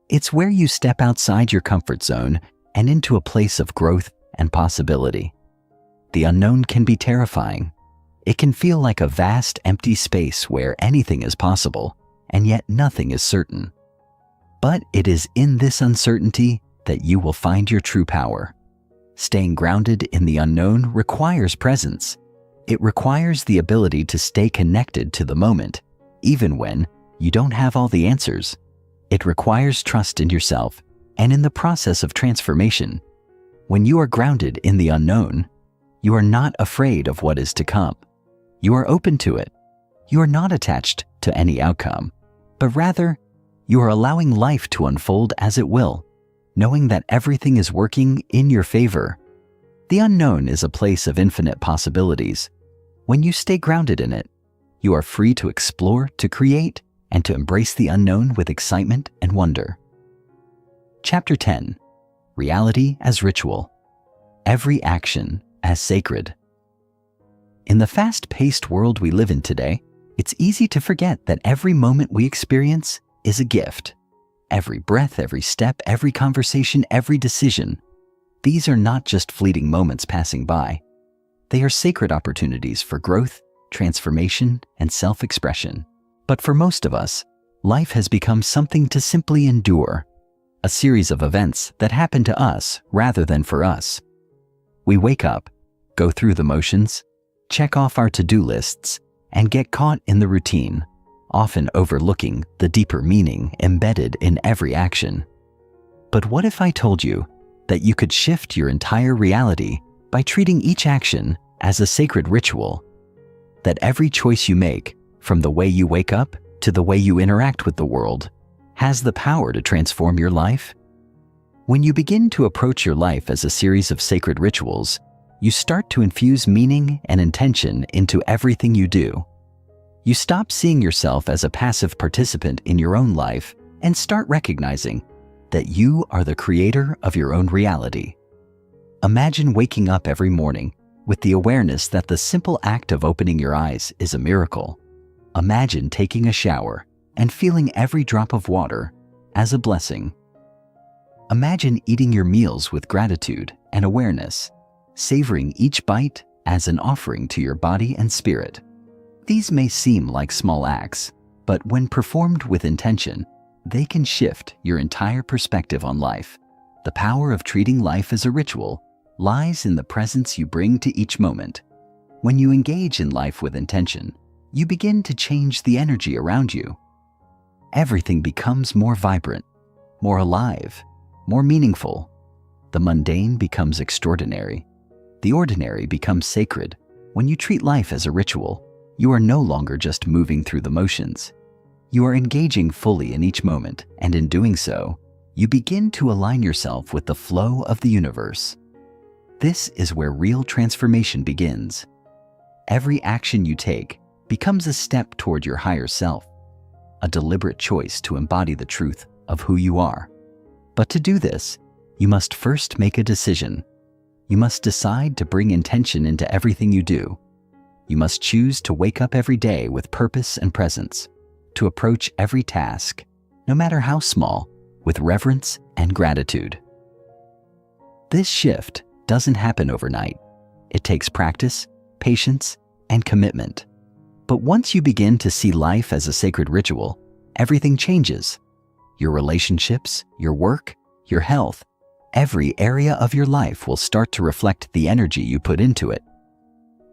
It's where you step outside your comfort zone and into a place of growth and possibility. The unknown can be terrifying. It can feel like a vast, empty space where anything is possible, and yet nothing is certain. But it is in this uncertainty that you will find your true power. Staying grounded in the unknown requires presence. It requires the ability to stay connected to the moment, even when you don't have all the answers. It requires trust in yourself and in the process of transformation. When you are grounded in the unknown, you are not afraid of what is to come. You are open to it. You are not attached to any outcome, but rather, you are allowing life to unfold as it will, knowing that everything is working in your favor. The unknown is a place of infinite possibilities. When you stay grounded in it, you are free to explore, to create, and to embrace the unknown with excitement and wonder. Chapter 10. Reality as Ritual. Every action as sacred. In the fast-paced world we live in today, it's easy to forget that every moment we experience is a gift. Every breath, every step, every conversation, every decision. These are not just fleeting moments passing by. They are sacred opportunities for growth, transformation, and self-expression. But for most of us, life has become something to simply endure. a series of events that happen to us rather than for us. We wake up, go through the motions, check off our to-do lists, and get caught in the routine, often overlooking the deeper meaning embedded in every action. But what if I told you that you could shift your entire reality by treating each action as a sacred ritual? That every choice you make, from the way you wake up to the way you interact with the world, has the power to transform your life? When you begin to approach your life as a series of sacred rituals, you start to infuse meaning and intention into everything you do. You stop seeing yourself as a passive participant in your own life and start recognizing that you are the creator of your own reality. Imagine waking up every morning with the awareness that the simple act of opening your eyes is a miracle. Imagine taking a shower and feeling every drop of water as a blessing. Imagine eating your meals with gratitude and awareness, savoring each bite as an offering to your body and spirit. These may seem like small acts, but when performed with intention, they can shift your entire perspective on life. The power of treating life as a ritual lies in the presence you bring to each moment. When you engage in life with intention, you begin to change the energy around you. Everything becomes more vibrant, more alive, more meaningful. The mundane becomes extraordinary. The ordinary becomes sacred. When you treat life as a ritual, you are no longer just moving through the motions. You are engaging fully in each moment, and in doing so, you begin to align yourself with the flow of the universe. This is where real transformation begins. Every action you take becomes a step toward your higher self, a deliberate choice to embody the truth of who you are. But to do this, you must first make a decision. You must decide to bring intention into everything you do. You must choose to wake up every day with purpose and presence, to approach every task, no matter how small, with reverence and gratitude. This shift doesn't happen overnight. It takes practice, patience, and commitment. But once you begin to see life as a sacred ritual, everything changes. Your relationships, your work, your health, every area of your life will start to reflect the energy you put into it.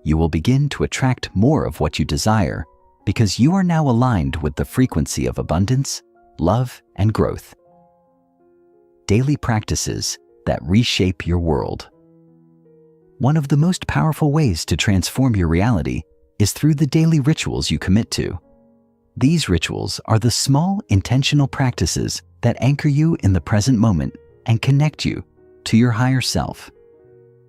You will begin to attract more of what you desire because you are now aligned with the frequency of abundance, love, and growth. Daily practices that reshape your world. One of the most powerful ways to transform your reality is through the daily rituals you commit to. These rituals are the small, intentional practices that anchor you in the present moment and connect you to your higher self.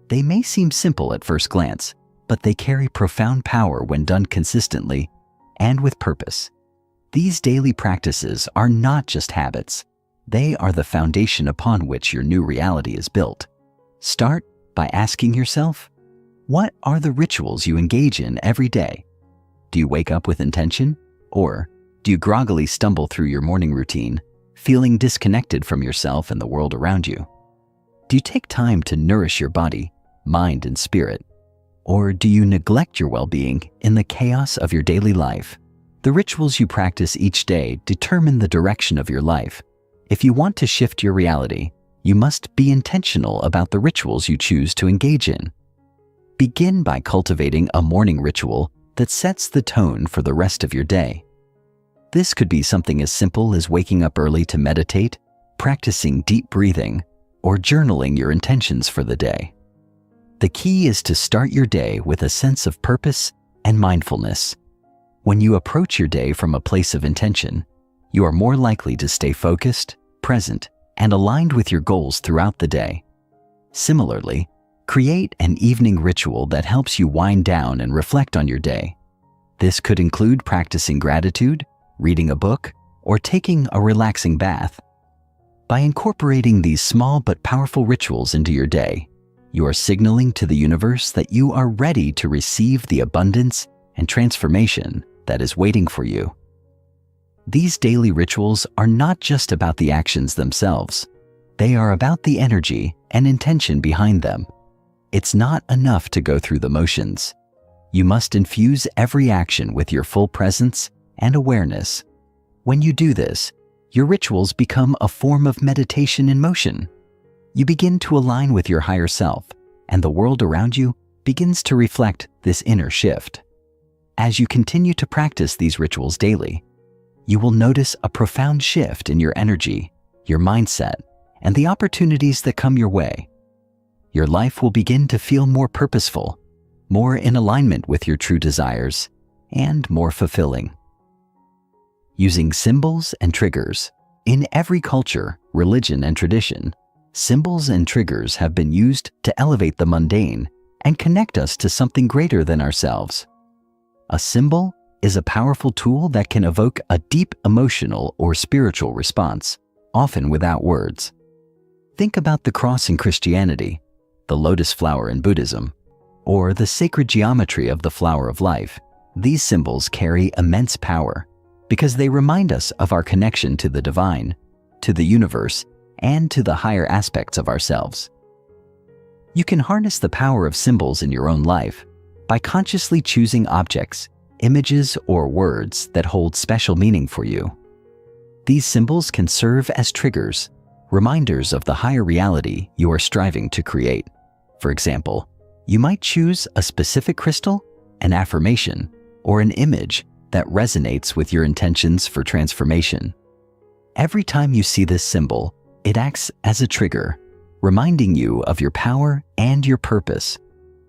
They may seem simple at first glance, but they carry profound power when done consistently and with purpose. These daily practices are not just habits. They are the foundation upon which your new reality is built. Start by asking yourself, what are the rituals you engage in every day? Do you wake up with intention? Or do you groggily stumble through your morning routine, feeling disconnected from yourself and the world around you? Do you take time to nourish your body, mind, and spirit? Or do you neglect your well-being in the chaos of your daily life? The rituals you practice each day determine the direction of your life. If you want to shift your reality, you must be intentional about the rituals you choose to engage in. Begin by cultivating a morning ritual that sets the tone for the rest of your day. This could be something as simple as waking up early to meditate, practicing deep breathing, or journaling your intentions for the day. The key is to start your day with a sense of purpose and mindfulness. When you approach your day from a place of intention, you are more likely to stay focused, present, and aligned with your goals throughout the day. Similarly, create an evening ritual that helps you wind down and reflect on your day. This could include practicing gratitude, reading a book, or taking a relaxing bath. By incorporating these small but powerful rituals into your day, you are signaling to the universe that you are ready to receive the abundance and transformation that is waiting for you. These daily rituals are not just about the actions themselves. They are about the energy and intention behind them. It's not enough to go through the motions. You must infuse every action with your full presence and awareness. When you do this, your rituals become a form of meditation in motion. You begin to align with your higher self, and the world around you begins to reflect this inner shift. As you continue to practice these rituals daily, you will notice a profound shift in your energy, your mindset, and the opportunities that come your way. Your life will begin to feel more purposeful, more in alignment with your true desires, and more fulfilling. Using symbols and triggers. In every culture, religion, and tradition, symbols and triggers have been used to elevate the mundane and connect us to something greater than ourselves. A symbol is a powerful tool that can evoke a deep emotional or spiritual response, often without words. Think about the cross in Christianity, the lotus flower in Buddhism, or the sacred geometry of the flower of life. These symbols carry immense power because they remind us of our connection to the divine, to the universe, and to the higher aspects of ourselves. You can harness the power of symbols in your own life by consciously choosing objects, images, or words that hold special meaning for you. These symbols can serve as triggers, reminders of the higher reality you are striving to create. For example, you might choose a specific crystal, an affirmation, or an image that resonates with your intentions for transformation. Every time you see this symbol, it acts as a trigger, reminding you of your power and your purpose.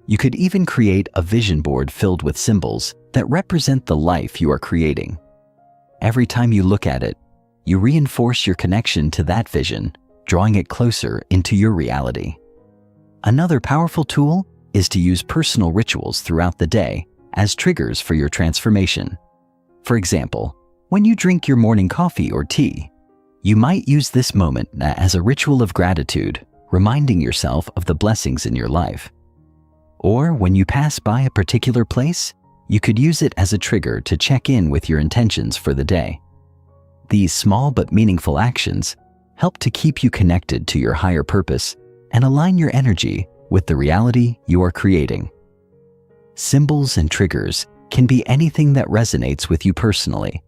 You could even create a vision board filled with symbols that represent the life you are creating. Every time you look at it, you reinforce your connection to that vision, drawing it closer into your reality. Another powerful tool is to use personal rituals throughout the day as triggers for your transformation. For example, when you drink your morning coffee or tea, you might use this moment as a ritual of gratitude, reminding yourself of the blessings in your life. Or when you pass by a particular place, you could use it as a trigger to check in with your intentions for the day. These small but meaningful actions help to keep you connected to your higher purpose and align your energy with the reality you are creating. Symbols and triggers can be anything that resonates with you personally,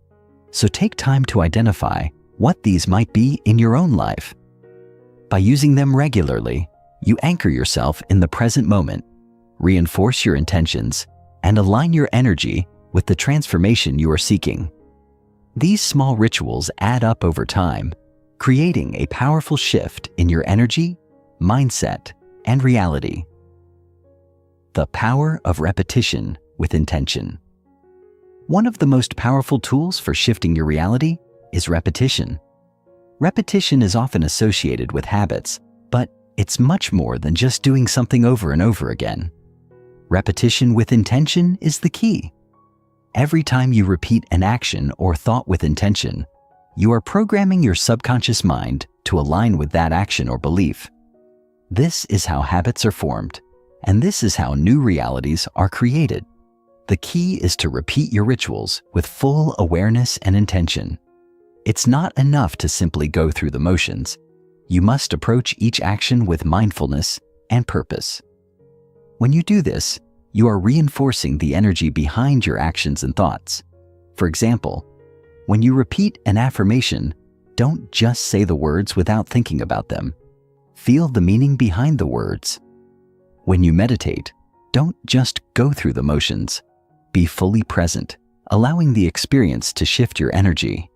so take time to identify what these might be in your own life. By using them regularly, you anchor yourself in the present moment, reinforce your intentions, and align your energy with the transformation you are seeking. These small rituals add up over time, creating a powerful shift in your energy, mindset, and reality. The power of repetition with intention. One of the most powerful tools for shifting your reality is repetition. Repetition is often associated with habits, but it's much more than just doing something over and over again. Repetition with intention is the key. Every time you repeat an action or thought with intention, you are programming your subconscious mind to align with that action or belief. This is how habits are formed, and this is how new realities are created. The key is to repeat your rituals with full awareness and intention. It's not enough to simply go through the motions. You must approach each action with mindfulness and purpose. When you do this, you are reinforcing the energy behind your actions and thoughts. For example, when you repeat an affirmation, don't just say the words without thinking about them. Feel the meaning behind the words. When you meditate, don't just go through the motions. Be fully present, allowing the experience to shift your energy.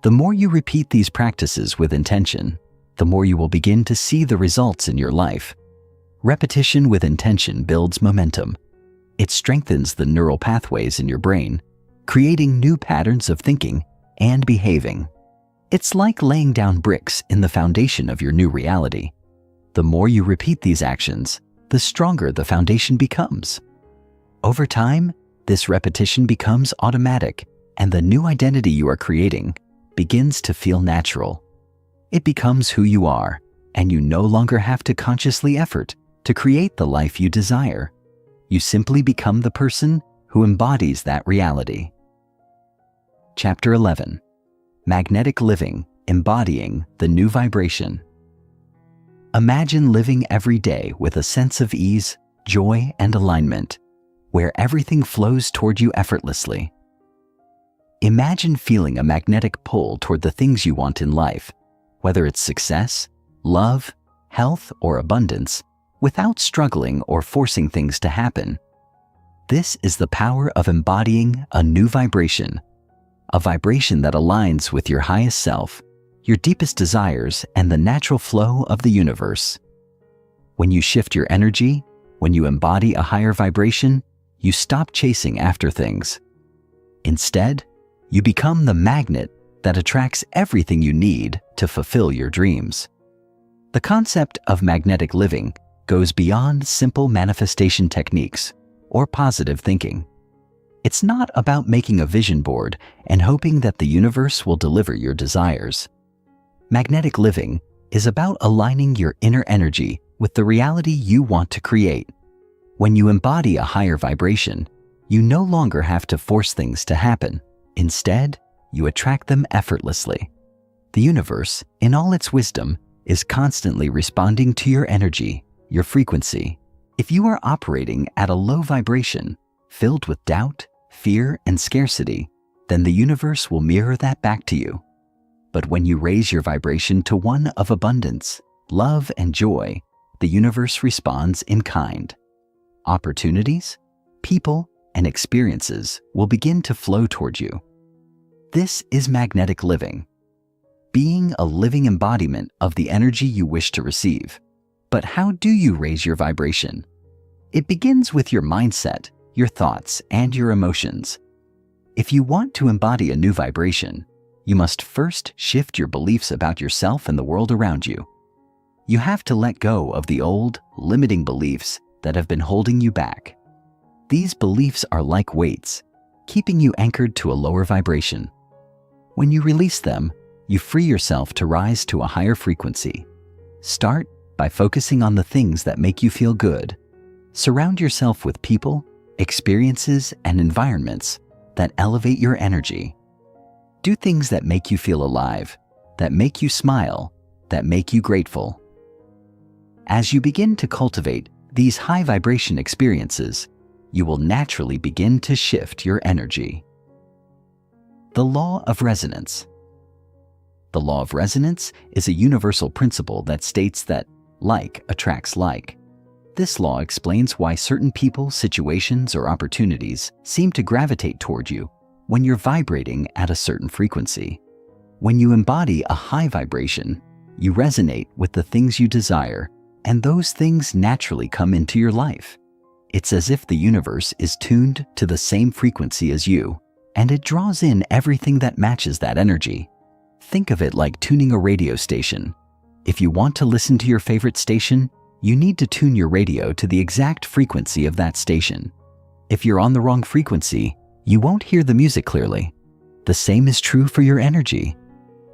The more you repeat these practices with intention, the more you will begin to see the results in your life. Repetition with intention builds momentum. It strengthens the neural pathways in your brain, creating new patterns of thinking and behaving. It's like laying down bricks in the foundation of your new reality. The more you repeat these actions, the stronger the foundation becomes. Over time, this repetition becomes automatic, and the new identity you are creating begins to feel natural. It becomes who you are, and you no longer have to consciously effort to create the life you desire. You simply become the person who embodies that reality. Chapter 11. Magnetic Living, Embodying the New Vibration. Imagine living every day with a sense of ease, joy, and alignment, where everything flows toward you effortlessly. Imagine feeling a magnetic pull toward the things you want in life, whether it's success, love, health, or abundance, without struggling or forcing things to happen. This is the power of embodying a new vibration, a vibration that aligns with your highest self, your deepest desires, and the natural flow of the universe. When you shift your energy, when you embody a higher vibration, you stop chasing after things. Instead, you become the magnet that attracts everything you need to fulfill your dreams. The concept of magnetic living goes beyond simple manifestation techniques or positive thinking. It's not about making a vision board and hoping that the universe will deliver your desires. Magnetic living is about aligning your inner energy with the reality you want to create. When you embody a higher vibration, you no longer have to force things to happen. Instead, you attract them effortlessly. The universe, in all its wisdom, is constantly responding to your energy, your frequency. If you are operating at a low vibration, filled with doubt, fear, and scarcity, then the universe will mirror that back to you. But when you raise your vibration to one of abundance, love, and joy, the universe responds in kind. Opportunities, people, and experiences will begin to flow toward you. This is magnetic living, being a living embodiment of the energy you wish to receive. But how do you raise your vibration? It begins with your mindset, your thoughts, and your emotions. If you want to embody a new vibration, you must first shift your beliefs about yourself and the world around you. You have to let go of the old, limiting beliefs that have been holding you back. These beliefs are like weights, keeping you anchored to a lower vibration. When you release them, you free yourself to rise to a higher frequency. Start by focusing on the things that make you feel good. Surround yourself with people, experiences, and environments that elevate your energy. Do things that make you feel alive, that make you smile, that make you grateful. As you begin to cultivate these high vibration experiences, you will naturally begin to shift your energy. The law of resonance. The law of resonance is a universal principle that states that like attracts like. This law explains why certain people, situations, or opportunities seem to gravitate toward you when you're vibrating at a certain frequency. When you embody a high vibration, you resonate with the things you desire, and those things naturally come into your life. It's as if the universe is tuned to the same frequency as you, and it draws in everything that matches that energy. Think of it like tuning a radio station. If you want to listen to your favorite station, you need to tune your radio to the exact frequency of that station. If you're on the wrong frequency, you won't hear the music clearly. The same is true for your energy.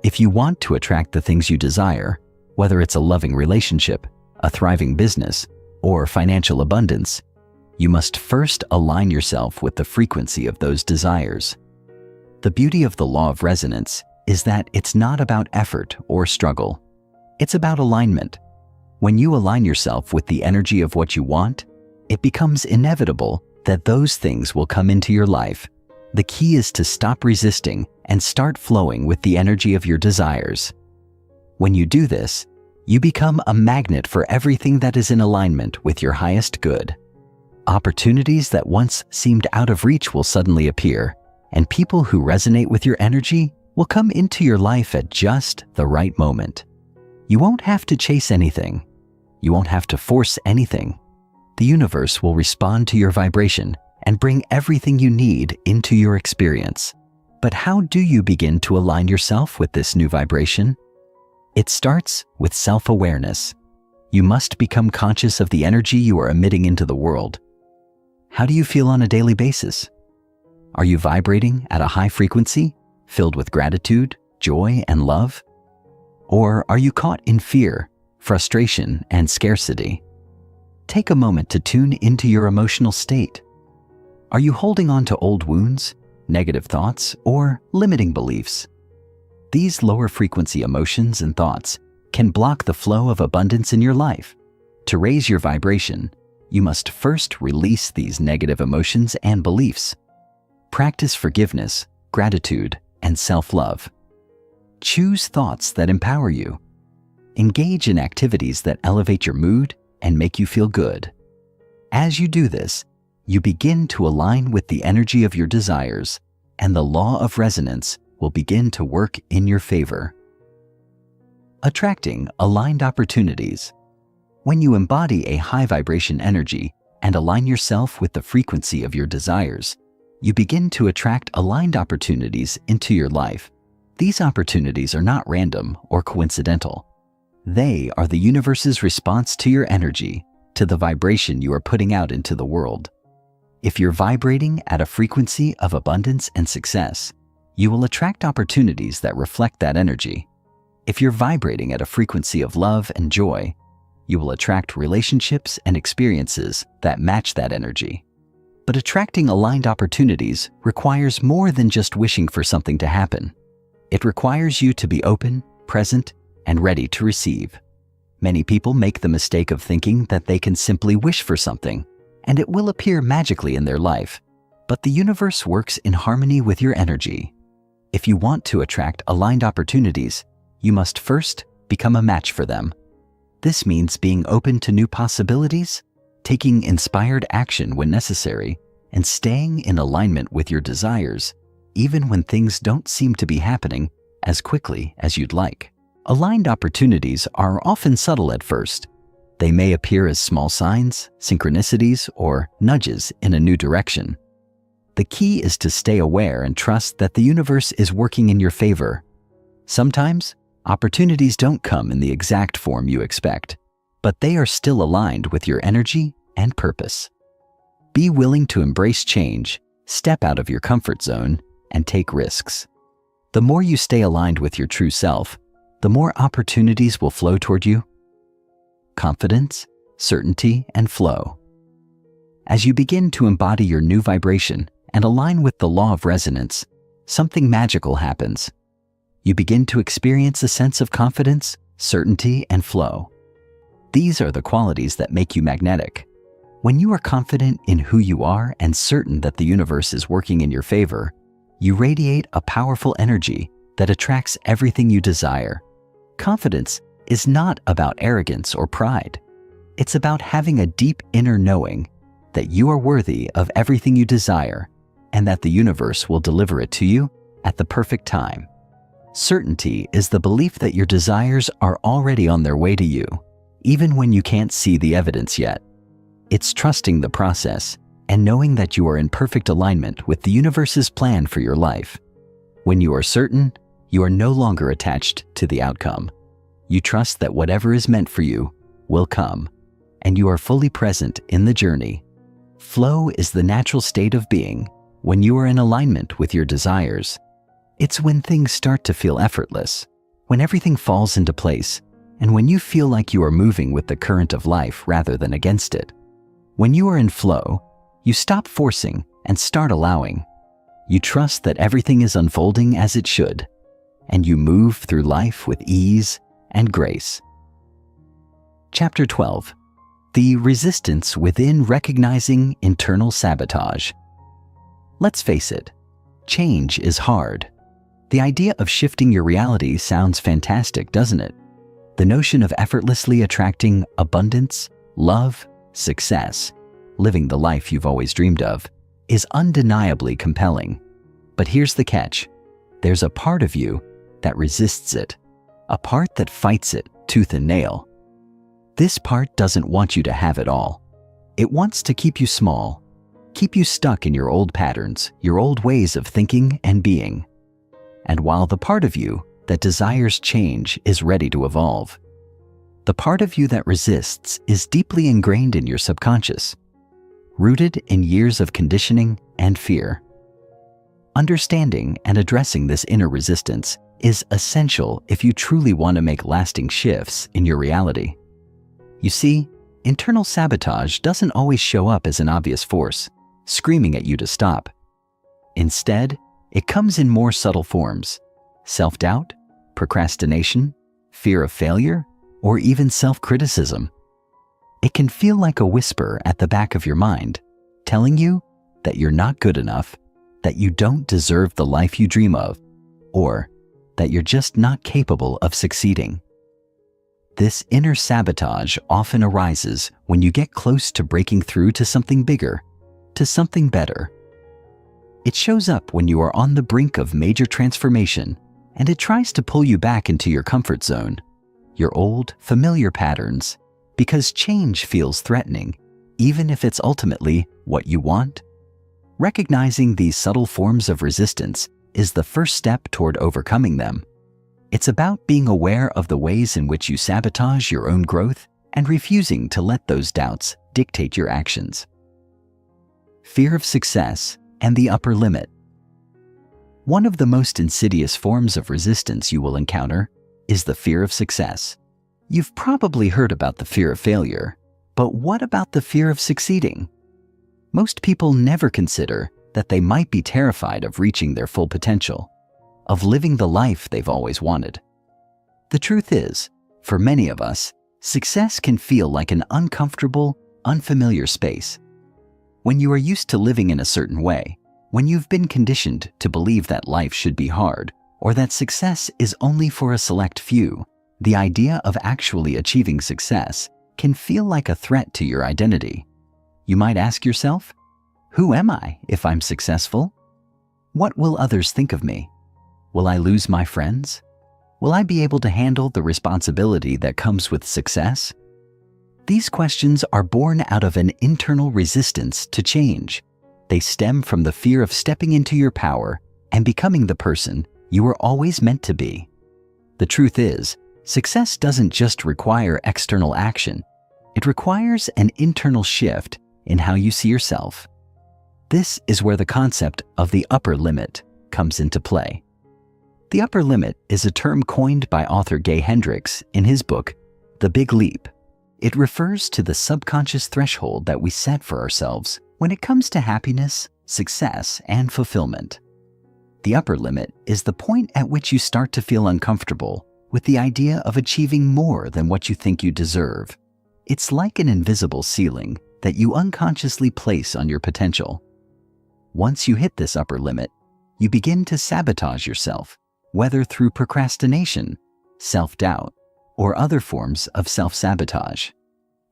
If you want to attract the things you desire, whether it's a loving relationship, a thriving business, or financial abundance, you must first align yourself with the frequency of those desires. The beauty of the law of resonance is that it's not about effort or struggle. It's about alignment. When you align yourself with the energy of what you want, it becomes inevitable that those things will come into your life. The key is to stop resisting and start flowing with the energy of your desires. When you do this, you become a magnet for everything that is in alignment with your highest good. Opportunities that once seemed out of reach will suddenly appear, and people who resonate with your energy will come into your life at just the right moment. You won't have to chase anything. You won't have to force anything. The universe will respond to your vibration and bring everything you need into your experience. But how do you begin to align yourself with this new vibration? It starts with self-awareness. You must become conscious of the energy you are emitting into the world. How do you feel on a daily basis? Are you vibrating at a high frequency, filled with gratitude, joy, and love? Or are you caught in fear, frustration, and scarcity? Take a moment to tune into your emotional state. Are you holding on to old wounds, negative thoughts, or limiting beliefs? These lower frequency emotions and thoughts can block the flow of abundance in your life. To raise your vibration, you must first release these negative emotions and beliefs. Practice forgiveness gratitude, and self-love. Choose thoughts that empower you. Engage in activities that elevate your mood and make you feel good. As you do this, you begin to align with the energy of your desires, and the law of resonance will begin to work in your favor. Attracting aligned opportunities. When you embody a high vibration energy and align yourself with the frequency of your desires, you begin to attract aligned opportunities into your life. These opportunities are not random or coincidental. They are the universe's response to your energy, to the vibration you are putting out into the world. If you're vibrating at a frequency of abundance and success, you will attract opportunities that reflect that energy. If you're vibrating at a frequency of love and joy, you will attract relationships and experiences that match that energy. But attracting aligned opportunities requires more than just wishing for something to happen. It requires you to be open, present, and ready to receive. Many people make the mistake of thinking that they can simply wish for something, and it will appear magically in their life. But the universe works in harmony with your energy. If you want to attract aligned opportunities, you must first become a match for them. This means being open to new possibilities, taking inspired action when necessary, and staying in alignment with your desires, even when things don't seem to be happening as quickly as you'd like. Aligned opportunities are often subtle at first. They may appear as small signs, synchronicities, or nudges in a new direction. The key is to stay aware and trust that the universe is working in your favor. Sometimes, opportunities don't come in the exact form you expect, but they are still aligned with your energy and purpose. Be willing to embrace change, step out of your comfort zone, and take risks. The more you stay aligned with your true self, the more opportunities will flow toward you. Confidence, certainty, and flow. As you begin to embody your new vibration and align with the law of resonance, something magical happens. You begin to experience a sense of confidence, certainty, and flow. These are the qualities that make you magnetic. When you are confident in who you are and certain that the universe is working in your favor, you radiate a powerful energy that attracts everything you desire. Confidence is not about arrogance or pride. It's about having a deep inner knowing that you are worthy of everything you desire and that the universe will deliver it to you at the perfect time. Certainty is the belief that your desires are already on their way to you, even when you can't see the evidence yet. It's trusting the process and knowing that you are in perfect alignment with the universe's plan for your life. When you are certain, you are no longer attached to the outcome. You trust that whatever is meant for you will come, and you are fully present in the journey. Flow is the natural state of being when you are in alignment with your desires. It's when things start to feel effortless, when everything falls into place, and when you feel like you are moving with the current of life rather than against it. When you are in flow, you stop forcing and start allowing. You trust that everything is unfolding as it should, and you move through life with ease and grace. Chapter 12. The resistance within recognizing internal sabotage. Let's face it, change is hard. The idea of shifting your reality sounds fantastic, doesn't it? The notion of effortlessly attracting abundance, love, success, living the life you've always dreamed of, is undeniably compelling. But here's the catch. There's a part of you that resists it, a part that fights it tooth and nail. This part doesn't want you to have it all. It wants to keep you small, keep you stuck in your old patterns, your old ways of thinking and being. And while the part of you that desires change is ready to evolve, the part of you that resists is deeply ingrained in your subconscious, rooted in years of conditioning and fear. Understanding and addressing this inner resistance is essential if you truly want to make lasting shifts in your reality. You see, internal sabotage doesn't always show up as an obvious force, screaming at you to stop. Instead, it comes in more subtle forms: self-doubt, procrastination, fear of failure, or even self-criticism. It can feel like a whisper at the back of your mind, telling you that you're not good enough, that you don't deserve the life you dream of, or that you're just not capable of succeeding. This inner sabotage often arises when you get close to breaking through to something bigger, to something better. It shows up when you are on the brink of major transformation, and it tries to pull you back into your comfort zone, your old, familiar patterns, because change feels threatening, even if it's ultimately what you want. Recognizing these subtle forms of resistance is the first step toward overcoming them. It's about being aware of the ways in which you sabotage your own growth and refusing to let those doubts dictate your actions. Fear of success and the upper limit. One of the most insidious forms of resistance you will encounter is the fear of success. You've probably heard about the fear of failure, but what about the fear of succeeding? Most people never consider that they might be terrified of reaching their full potential, of living the life they've always wanted. The truth is, for many of us, success can feel like an uncomfortable, unfamiliar space. When you are used to living in a certain way, when you've been conditioned to believe that life should be hard, or that success is only for a select few, the idea of actually achieving success can feel like a threat to your identity. You might ask yourself, who am I if I'm successful? What will others think of me? Will I lose my friends? Will I be able to handle the responsibility that comes with success? These questions are born out of an internal resistance to change. They stem from the fear of stepping into your power and becoming the person you were always meant to be. The truth is, success doesn't just require external action. It requires an internal shift in how you see yourself. This is where the concept of the upper limit comes into play. The upper limit is a term coined by author Gay Hendricks in his book, The Big Leap. It refers to the subconscious threshold that we set for ourselves when it comes to happiness, success, and fulfillment. The upper limit is the point at which you start to feel uncomfortable with the idea of achieving more than what you think you deserve. It's like an invisible ceiling that you unconsciously place on your potential. Once you hit this upper limit, you begin to sabotage yourself, whether through procrastination, self-doubt, or other forms of self-sabotage.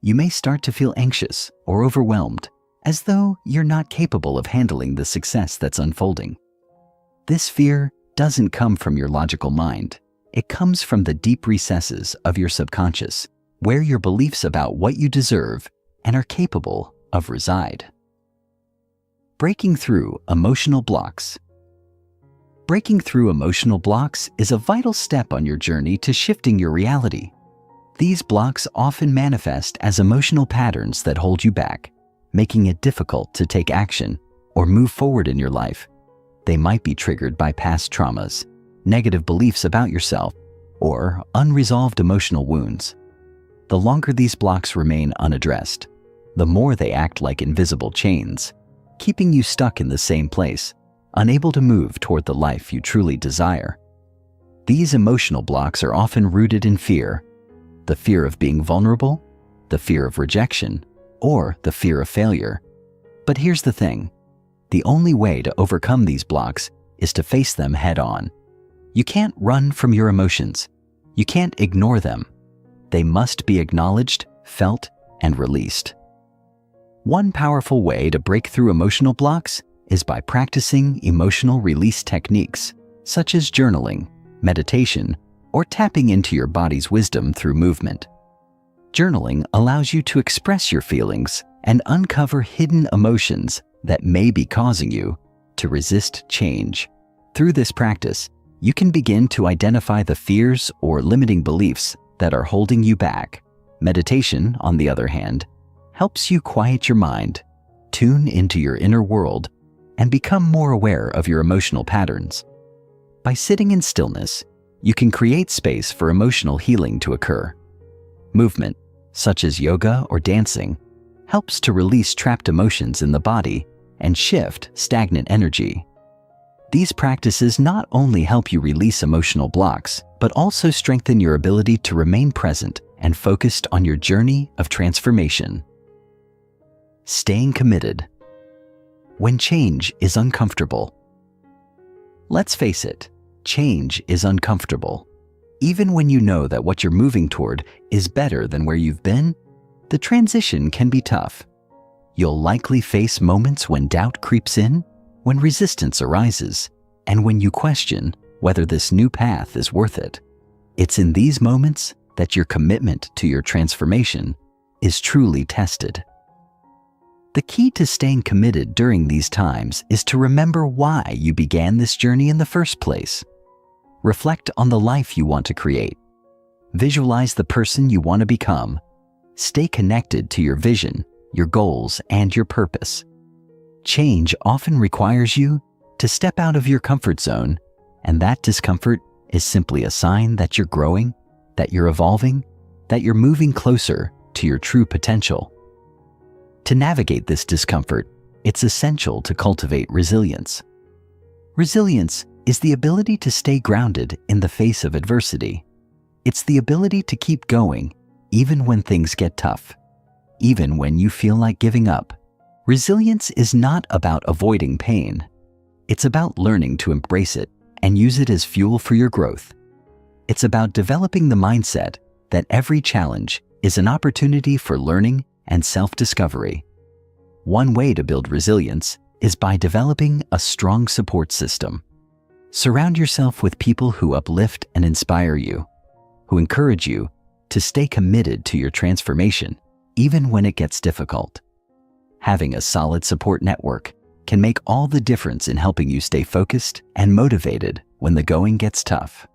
You may start to feel anxious or overwhelmed, as though you're not capable of handling the success that's unfolding. This fear doesn't come from your logical mind. It comes from the deep recesses of your subconscious, where your beliefs about what you deserve and are capable of reside. Breaking through emotional blocks. Breaking through emotional blocks is a vital step on your journey to shifting your reality. These blocks often manifest as emotional patterns that hold you back, making it difficult to take action or move forward in your life. They might be triggered by past traumas, negative beliefs about yourself, or unresolved emotional wounds. The longer these blocks remain unaddressed, the more they act like invisible chains, keeping you stuck in the same place, unable to move toward the life you truly desire. These emotional blocks are often rooted in fear: the fear of being vulnerable, the fear of rejection, or the fear of failure. But here's the thing: the only way to overcome these blocks is to face them head on. You can't run from your emotions. You can't ignore them. They must be acknowledged, felt, and released. One powerful way to break through emotional blocks is by practicing emotional release techniques, such as journaling, meditation, or tapping into your body's wisdom through movement. Journaling allows you to express your feelings and uncover hidden emotions that may be causing you to resist change. Through this practice, you can begin to identify the fears or limiting beliefs that are holding you back. Meditation, on the other hand, helps you quiet your mind, tune into your inner world, and become more aware of your emotional patterns. By sitting in stillness, you can create space for emotional healing to occur. Movement, such as yoga or dancing, helps to release trapped emotions in the body and shift stagnant energy. These practices not only help you release emotional blocks, but also strengthen your ability to remain present and focused on your journey of transformation. Staying committed. When change is uncomfortable, Let's face it, change is uncomfortable. Even when you know that what you're moving toward is better than where you've been, the transition can be tough. You'll likely face moments when doubt creeps in, when resistance arises, and when you question whether this new path is worth it. It's in these moments that your commitment to your transformation is truly tested. The key to staying committed during these times is to remember why you began this journey in the first place. Reflect on the life you want to create. Visualize the person you want to become. Stay connected to your vision, your goals, and your purpose. Change often requires you to step out of your comfort zone, and that discomfort is simply a sign that you're growing, that you're evolving, that you're moving closer to your true potential. To navigate this discomfort, it's essential to cultivate resilience. Resilience is the ability to stay grounded in the face of adversity. It's the ability to keep going even when things get tough, even when you feel like giving up. Resilience is not about avoiding pain. It's about learning to embrace it and use it as fuel for your growth. It's about developing the mindset that every challenge is an opportunity for learning and self-discovery. One way to build resilience is by developing a strong support system. Surround yourself with people who uplift and inspire you, who encourage you to stay committed to your transformation, even when it gets difficult. Having a solid support network can make all the difference in helping you stay focused and motivated when the going gets tough.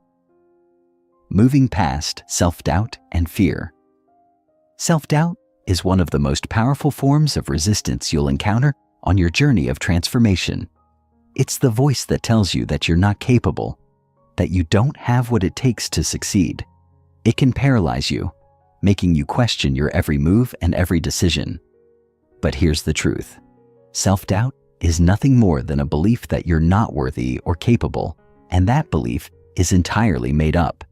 Moving past self-doubt and fear. Self-doubt is one of the most powerful forms of resistance you'll encounter on your journey of transformation. It's the voice that tells you that you're not capable, that you don't have what it takes to succeed. It can paralyze you, making you question your every move and every decision. But here's the truth. Self-doubt is nothing more than a belief that you're not worthy or capable, and that belief is entirely made up.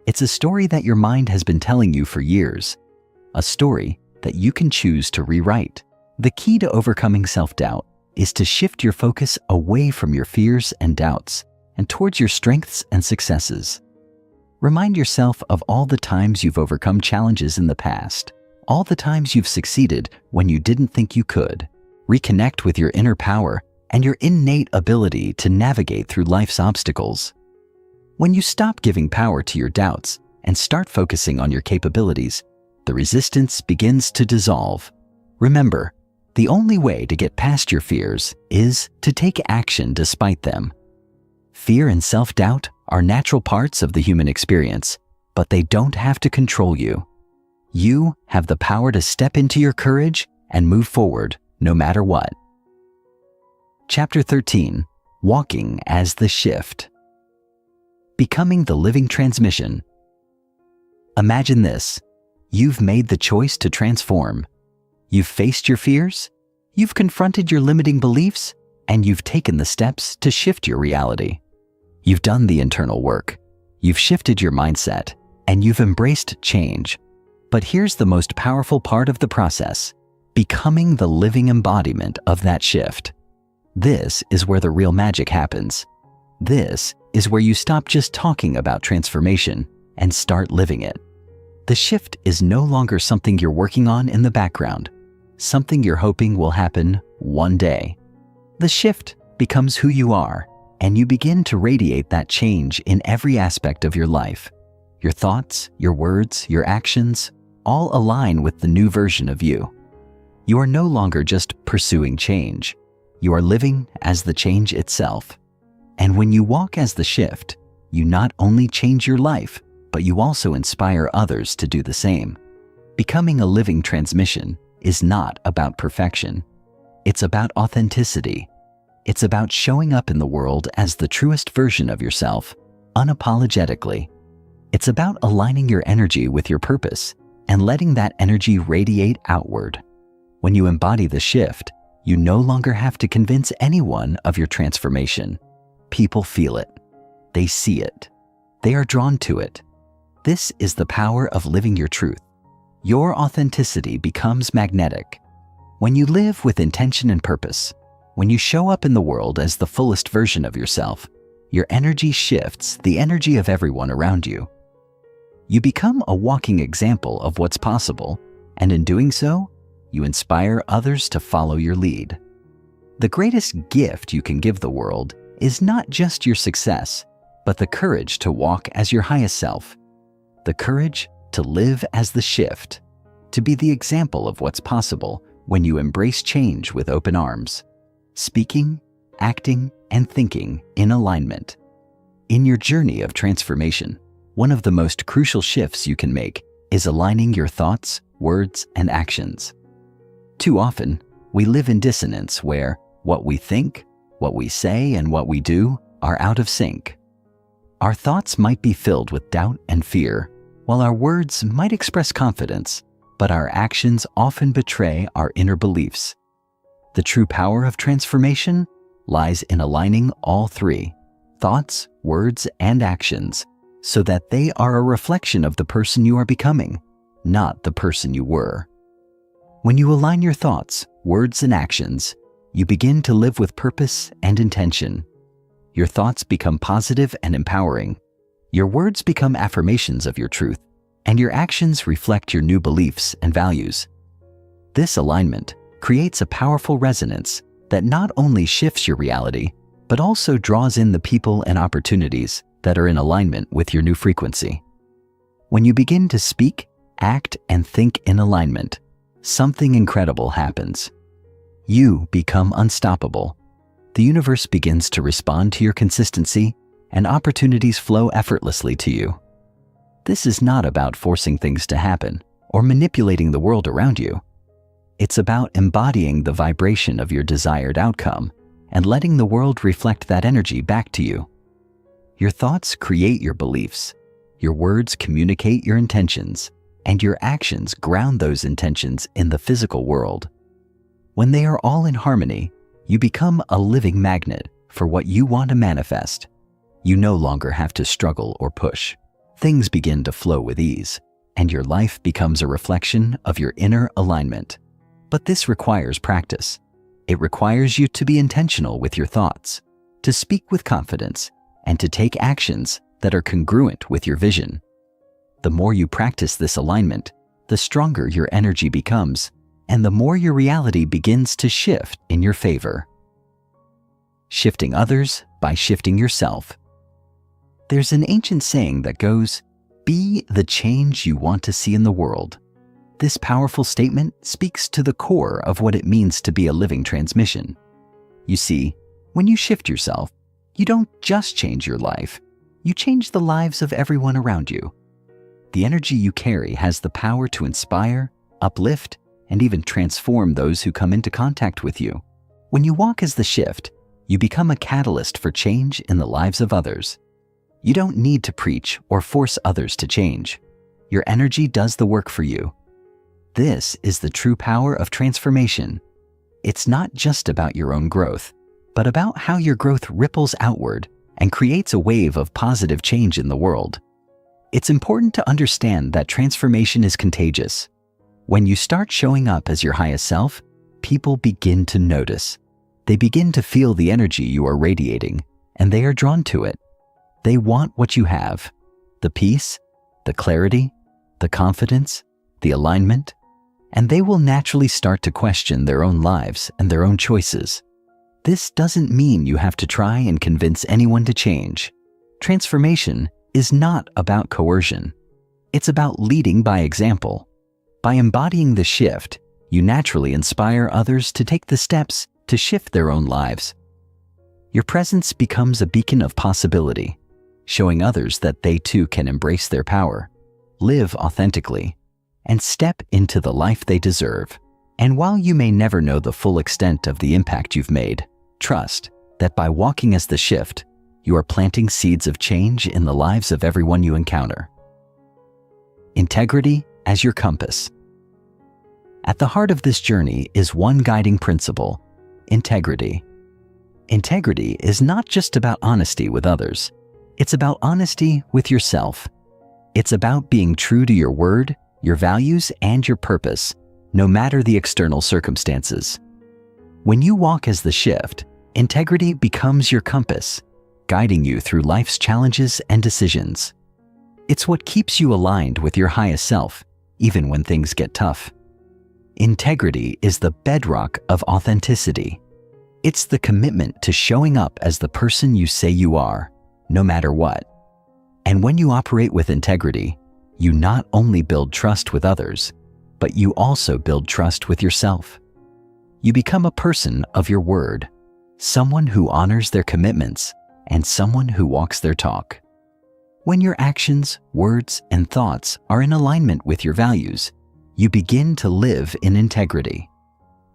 It's a story that your mind has been telling you for years, a story that you can choose to rewrite. The key to overcoming self-doubt is to shift your focus away from your fears and doubts and towards your strengths and successes. Remind yourself of all the times you've overcome challenges in the past, all the times you've succeeded when you didn't think you could. Reconnect with your inner power and your innate ability to navigate through life's obstacles. When you stop giving power to your doubts and start focusing on your capabilities, the resistance begins to dissolve. Remember, the only way to get past your fears is to take action despite them. Fear and self-doubt are natural parts of the human experience, but they don't have to control you. You have the power to step into your courage and move forward no matter what. Chapter 13. Walking as the Shift. Becoming the living transmission. Imagine this. You've made the choice to transform. You've faced your fears, you've confronted your limiting beliefs, and you've taken the steps to shift your reality. You've done the internal work, you've shifted your mindset, and you've embraced change. But here's the most powerful part of the process: becoming the living embodiment of that shift. This is where the real magic happens. This is where you stop just talking about transformation and start living it. The shift is no longer something you're working on in the background, something you're hoping will happen one day. The shift becomes who you are, and you begin to radiate that change in every aspect of your life. Your thoughts, your words, your actions, all align with the new version of you. You are no longer just pursuing change. You are living as the change itself. And when you walk as the shift, you not only change your life, but you also inspire others to do the same. Becoming a living transmission is not about perfection. It's about authenticity. It's about showing up in the world as the truest version of yourself, unapologetically. It's about aligning your energy with your purpose and letting that energy radiate outward. When you embody the shift, you no longer have to convince anyone of your transformation. People feel it. They see it. They are drawn to it. This is the power of living your truth. Your authenticity becomes magnetic. When you live with intention and purpose, when you show up in the world as the fullest version of yourself, your energy shifts the energy of everyone around you. You become a walking example of what's possible, and in doing so, you inspire others to follow your lead. The greatest gift you can give the world is not just your success, but the courage to walk as your highest self, the courage to live as the shift, to be the example of what's possible when you embrace change with open arms, speaking, acting, and thinking in alignment. In your journey of transformation, one of the most crucial shifts you can make is aligning your thoughts, words, and actions. Too often, we live in dissonance where what we think, what we say, and what we do are out of sync. Our thoughts might be filled with doubt and fear, while our words might express confidence, but our actions often betray our inner beliefs. The true power of transformation lies in aligning all three, thoughts, words, and actions, so that they are a reflection of the person you are becoming, not the person you were. When you align your thoughts, words, and actions, you begin to live with purpose and intention. Your thoughts become positive and empowering. Your words become affirmations of your truth, and your actions reflect your new beliefs and values. This alignment creates a powerful resonance that not only shifts your reality, but also draws in the people and opportunities that are in alignment with your new frequency. When you begin to speak, act, and think in alignment, something incredible happens. You become unstoppable. The universe begins to respond to your consistency, and opportunities flow effortlessly to you. This is not about forcing things to happen or manipulating the world around you. It's about embodying the vibration of your desired outcome and letting the world reflect that energy back to you. Your thoughts create your beliefs, your words communicate your intentions, and your actions ground those intentions in the physical world. When they are all in harmony, you become a living magnet for what you want to manifest. You no longer have to struggle or push. Things begin to flow with ease, and your life becomes a reflection of your inner alignment. But this requires practice. It requires you to be intentional with your thoughts, to speak with confidence, and to take actions that are congruent with your vision. The more you practice this alignment, the stronger your energy becomes, and the more your reality begins to shift in your favor. Shifting others by shifting yourself. There's an ancient saying that goes, "Be the change you want to see in the world." This powerful statement speaks to the core of what it means to be a living transmission. You see, when you shift yourself, you don't just change your life, you change the lives of everyone around you. The energy you carry has the power to inspire, uplift, and even transform those who come into contact with you. When you walk as the shift, you become a catalyst for change in the lives of others. You don't need to preach or force others to change. Your energy does the work for you. This is the true power of transformation. It's not just about your own growth, but about how your growth ripples outward and creates a wave of positive change in the world. It's important to understand that transformation is contagious. When you start showing up as your highest self, people begin to notice. They begin to feel the energy you are radiating, and they are drawn to it. They want what you have: the peace, the clarity, the confidence, the alignment, and they will naturally start to question their own lives and their own choices. This doesn't mean you have to try and convince anyone to change. Transformation is not about coercion. It's about leading by example. By embodying the shift, you naturally inspire others to take the steps to shift their own lives. Your presence becomes a beacon of possibility, showing others that they too can embrace their power, live authentically, and step into the life they deserve. And while you may never know the full extent of the impact you've made, trust that by walking as the shift, you are planting seeds of change in the lives of everyone you encounter. Integrity as your compass. At the heart of this journey is one guiding principle: integrity. Integrity is not just about honesty with others. It's about honesty with yourself. It's about being true to your word, your values, and your purpose, no matter the external circumstances. When you walk as the shift, integrity becomes your compass. guiding you through life's challenges and decisions. It's what keeps you aligned with your highest self, even when things get tough. Integrity is the bedrock of authenticity. It's the commitment to showing up as the person you say you are, no matter what. And when you operate with integrity, you not only build trust with others, but you also build trust with yourself. You become a person of your word, someone who honors their commitments, and someone who walks their talk. When your actions, words, and thoughts are in alignment with your values, you begin to live in integrity.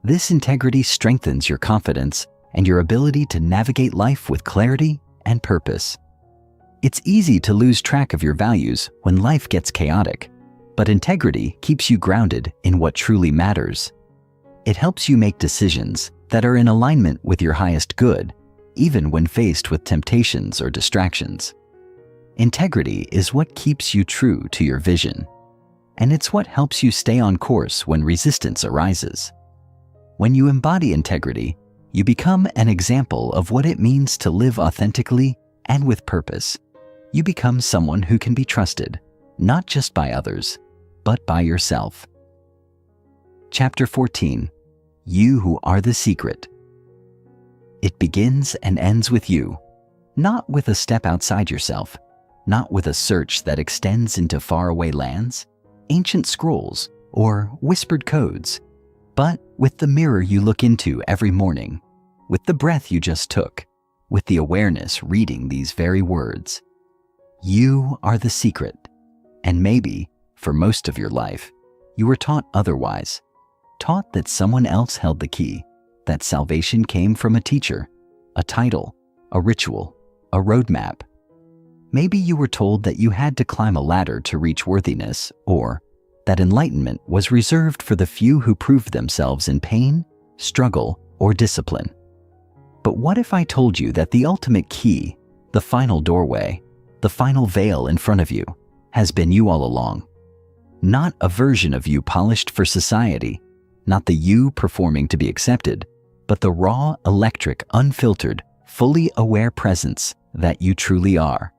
This integrity strengthens your confidence and your ability to navigate life with clarity and purpose. It's easy to lose track of your values when life gets chaotic, but integrity keeps you grounded in what truly matters. It helps you make decisions that are in alignment with your highest good, even when faced with temptations or distractions. Integrity is what keeps you true to your vision, and it's what helps you stay on course when resistance arises. When you embody integrity, you become an example of what it means to live authentically and with purpose. You become someone who can be trusted, not just by others, but by yourself. Chapter 14. You who are the secret. It begins and ends with you, not with a step outside yourself, not with a search that extends into faraway lands, ancient scrolls, or whispered codes, but with the mirror you look into every morning, with the breath you just took, with the awareness reading these very words. You are the secret, and maybe, for most of your life, you were taught otherwise, taught that someone else held the key, that salvation came from a teacher, a title, a ritual, a roadmap. Maybe you were told that you had to climb a ladder to reach worthiness, or that enlightenment was reserved for the few who proved themselves in pain, struggle, or discipline. But what if I told you that the ultimate key, the final doorway, the final veil in front of you, has been you all along? Not a version of you polished for society, not the you performing to be accepted, but the raw, electric, unfiltered, fully aware presence that you truly are.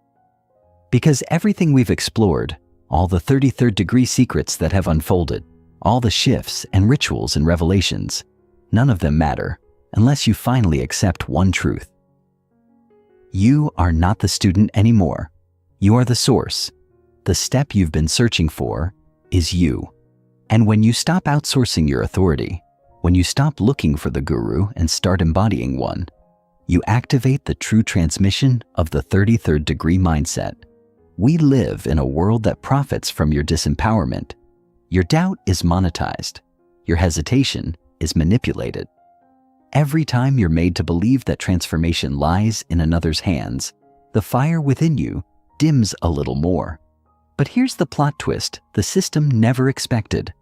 Because everything we've explored, all the 33rd degree secrets that have unfolded, all the shifts and rituals and revelations, none of them matter unless you finally accept one truth. You are not the student anymore. You are the source. The step you've been searching for is you. And when you stop outsourcing your authority, when you stop looking for the guru and start embodying one, you activate the true transmission of the 33rd degree mindset. We live in a world that profits from your disempowerment. Your doubt is monetized. Your hesitation is manipulated. Every time you're made to believe that transformation lies in another's hands, the fire within you dims a little more. But here's the plot twist the system never expected.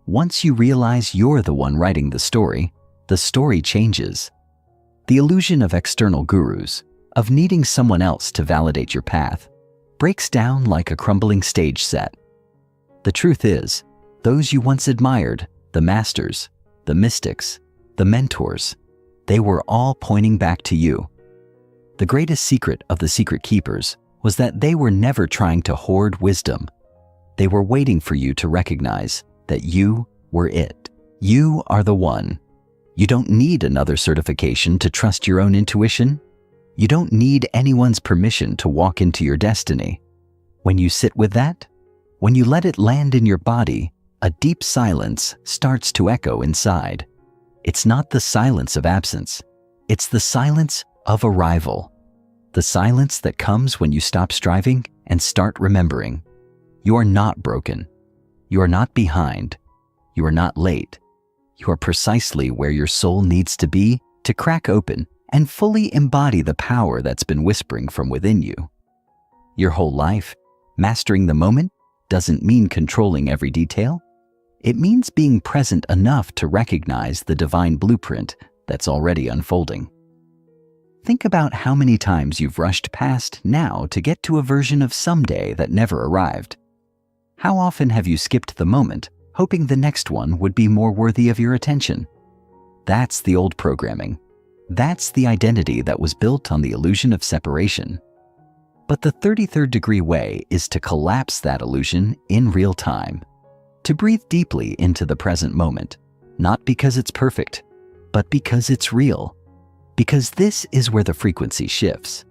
Once you realize you're the one writing the story changes. The illusion of external gurus, of needing someone else to validate your path, breaks down like a crumbling stage set. The truth is, those you once admired, the masters, the mystics, the mentors, they were all pointing back to you. The greatest secret of the secret keepers was that they were never trying to hoard wisdom. They were waiting for you to recognize that you were it. You are the one. You don't need another certification to trust your own intuition. You don't need anyone's permission to walk into your destiny. When you sit with that, when you let it land in your body, a deep silence starts to echo inside. It's not the silence of absence. It's the silence of arrival. The silence that comes when you stop striving and start remembering. You are not broken. You are not behind. You are not late. You are precisely where your soul needs to be to crack open and fully embody the power that's been whispering from within you. Your whole life, mastering the moment, doesn't mean controlling every detail. It means being present enough to recognize the divine blueprint that's already unfolding. Think about how many times you've rushed past now to get to a version of someday that never arrived. How often have you skipped the moment, hoping the next one would be more worthy of your attention? That's the old programming. That's the identity that was built on the illusion of separation. But the 33rd degree way is to collapse that illusion in real time, to breathe deeply into the present moment, not because it's perfect, but because it's real. Because this is where the frequency shifts.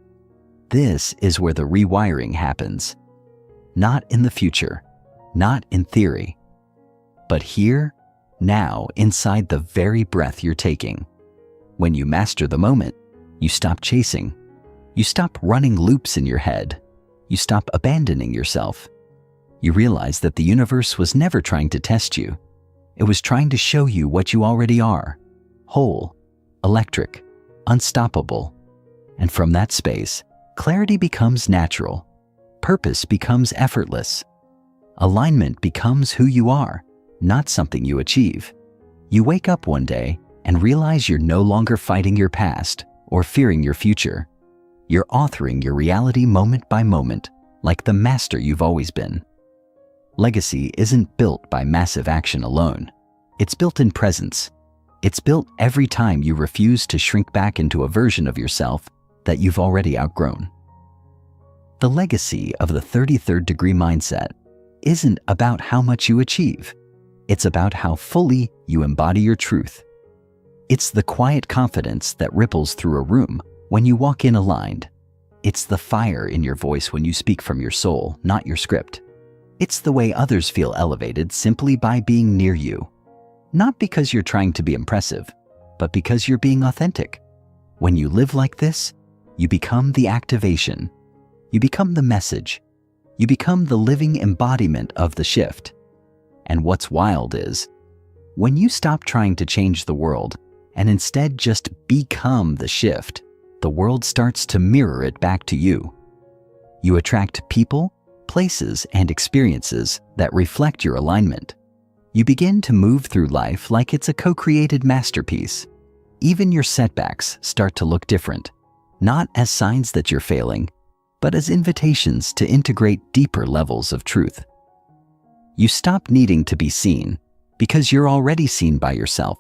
This is where the rewiring happens. Not in the future, not in theory, but here, now, inside the very breath you're taking. When you master the moment, you stop chasing. You stop running loops in your head. You stop abandoning yourself. You realize that the universe was never trying to test you. It was trying to show you what you already are: whole, electric, unstoppable. And from that space, clarity becomes natural. Purpose becomes effortless. Alignment becomes who you are, not something you achieve. You wake up one day and realize you're no longer fighting your past or fearing your future. You're authoring your reality moment by moment, like the master you've always been. Legacy isn't built by massive action alone. It's built in presence. It's built every time you refuse to shrink back into a version of yourself that you've already outgrown. The legacy of the 33rd degree mindset isn't about how much you achieve. It's about how fully you embody your truth. It's the quiet confidence that ripples through a room when you walk in aligned. It's the fire in your voice when you speak from your soul, not your script. It's the way others feel elevated simply by being near you. Not because you're trying to be impressive, but because you're being authentic. When you live like this, you become the activation. You become the message. You become the living embodiment of the shift. And what's wild is, when you stop trying to change the world and instead just become the shift, the world starts to mirror it back to you. You attract people, places, and experiences that reflect your alignment. You begin to move through life like it's a co-created masterpiece. Even your setbacks start to look different, not as signs that you're failing, but as invitations to integrate deeper levels of truth. You stop needing to be seen because you're already seen by yourself.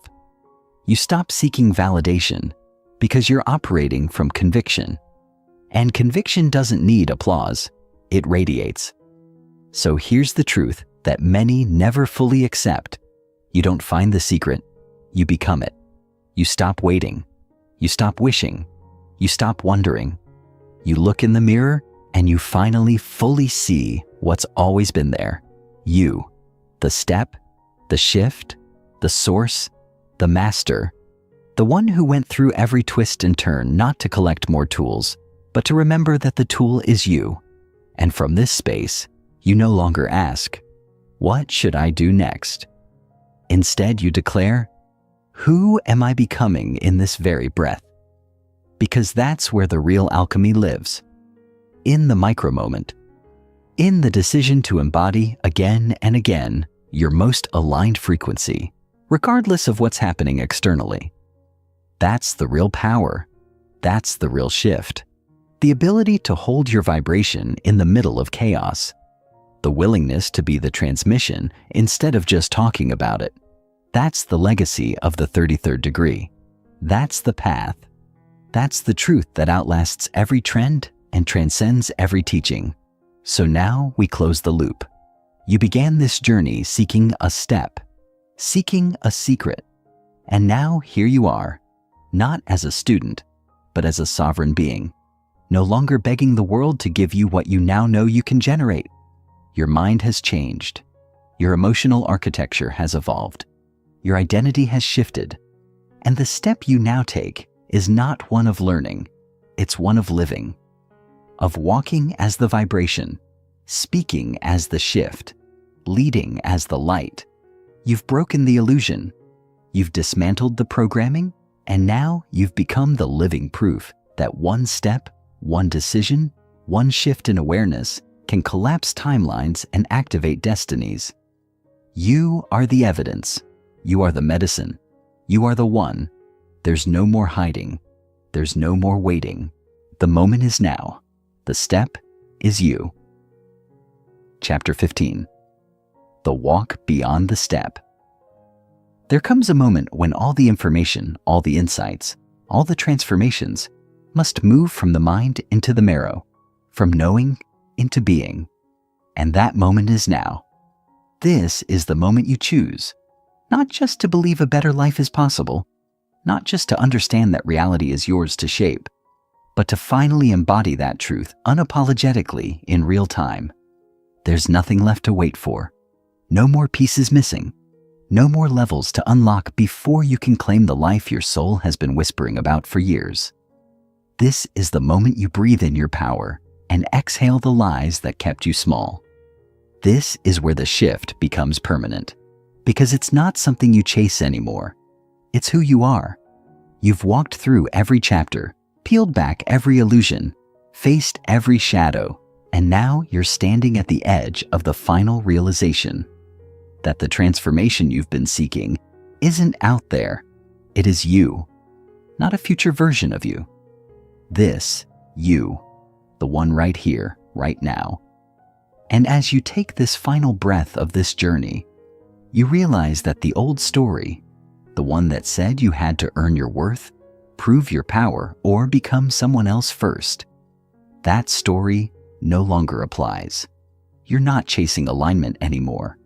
You stop seeking validation because you're operating from conviction. And conviction doesn't need applause, it radiates. So here's the truth that many never fully accept. You don't find the secret, you become it. You stop waiting, you stop wishing, you stop wondering. You look in the mirror and you finally fully see what's always been there. You, the step, the shift, the source, the master, the one who went through every twist and turn not to collect more tools, but to remember that the tool is you. And from this space, you no longer ask, "What should I do next?" Instead, you declare, "Who am I becoming in this very breath?" Because that's where the real alchemy lives. In the micro moment. In the decision to embody again and again your most aligned frequency, regardless of what's happening externally. That's the real power. That's the real shift. The ability to hold your vibration in the middle of chaos. The willingness to be the transmission instead of just talking about it. That's the legacy of the 33rd degree. That's the path. That's the truth that outlasts every trend and transcends every teaching. So now we close the loop. You began this journey seeking a step, seeking a secret. And now here you are, not as a student, but as a sovereign being, no longer begging the world to give you what you now know you can generate. Your mind has changed. Your emotional architecture has evolved. Your identity has shifted. And the step you now take is not one of learning, it's one of living. Of walking as the vibration, speaking as the shift, leading as the light. You've broken the illusion. You've dismantled the programming, and now you've become the living proof that one step, one decision, one shift in awareness can collapse timelines and activate destinies. You are the evidence. You are the medicine. You are the one. There's no more hiding. There's no more waiting. The moment is now. The step is you. Chapter 15. The walk beyond the step. There comes a moment when all the information, all the insights, all the transformations must move from the mind into the marrow, from knowing into being. And that moment is now. This is the moment you choose, not just to believe a better life is possible, not just to understand that reality is yours to shape, but to finally embody that truth unapologetically in real time. There's nothing left to wait for. No more pieces missing. No more levels to unlock before you can claim the life your soul has been whispering about for years. This is the moment you breathe in your power and exhale the lies that kept you small. This is where the shift becomes permanent, because it's not something you chase anymore. It's who you are. You've walked through every chapter, peeled back every illusion, faced every shadow, and now you're standing at the edge of the final realization that the transformation you've been seeking isn't out there. It is you, not a future version of you. This you, the one right here, right now. And as you take this final breath of this journey, you realize that the old story, the one that said you had to earn your worth, prove your power, or become someone else first, that story no longer applies. You're not chasing alignment anymore.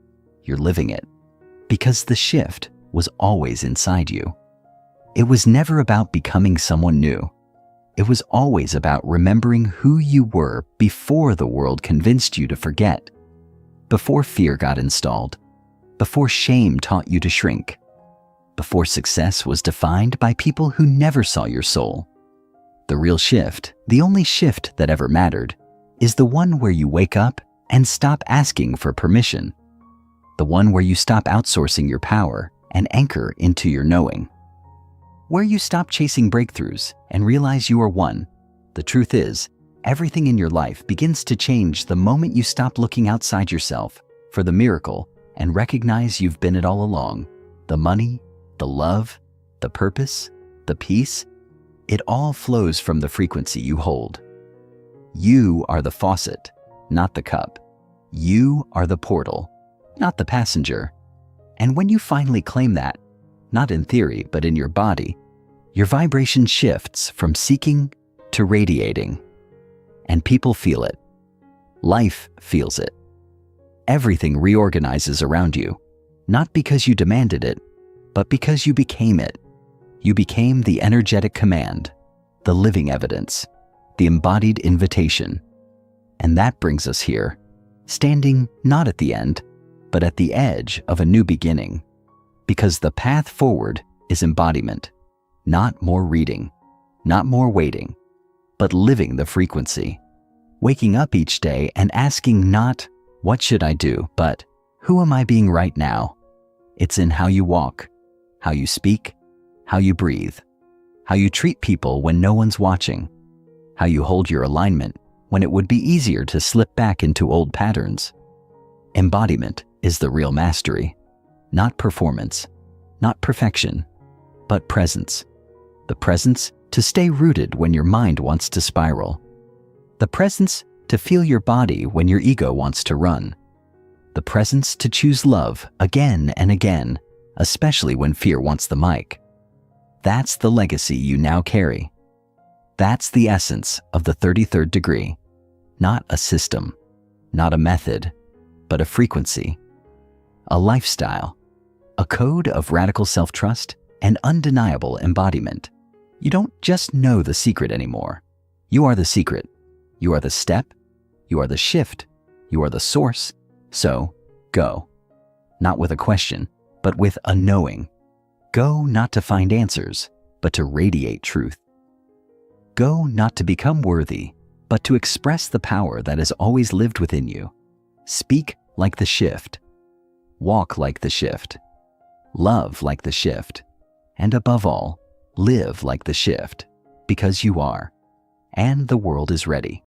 You're living it, because the shift was always inside you. It was never about becoming someone new. It was always about remembering who you were before the world convinced you to forget, before fear got installed, before shame taught you to shrink, before success was defined by people who never saw your soul. The real shift, the only shift that ever mattered, is the one where you wake up and stop asking for permission. The one where you stop outsourcing your power and anchor into your knowing. Where you stop chasing breakthroughs and realize you are one. The truth is, everything in your life begins to change the moment you stop looking outside yourself for the miracle and recognize you've been it all along. The money, the love, the purpose, the peace, it all flows from the frequency you hold. You are the faucet, not the cup. You are the portal, not the passenger. And when you finally claim that, not in theory, but in your body, your vibration shifts from seeking to radiating. And people feel it. Life feels it. Everything reorganizes around you, not because you demanded it, but because you became it. You became the energetic command, the living evidence, the embodied invitation. And that brings us here, standing not at the end, but at the edge of a new beginning. Because the path forward is embodiment, not more reading, not more waiting, but living the frequency. Waking up each day and asking not, what should I do, but who am I being right now? It's in how you walk, how you speak, how you breathe, how you treat people when no one's watching, how you hold your alignment when it would be easier to slip back into old patterns. Embodiment is the real mastery. Not performance, not perfection, but presence. The presence to stay rooted when your mind wants to spiral. The presence to feel your body when your ego wants to run. The presence to choose love again and again, especially when fear wants the mic. That's the legacy you now carry. That's the essence of the 33rd degree. Not a system, not a method, but a frequency. A lifestyle. A code of radical self-trust and undeniable embodiment. You don't just know the secret anymore. You are the secret. You are the step. You are the shift. You are the source. So, go. Not with a question, but with a knowing. Go not to find answers, but to radiate truth. Go not to become worthy, but to express the power that has always lived within you. Speak like the shift. Walk like the shift. Love like the shift. And above all, live like the shift, because you are, and the world is ready.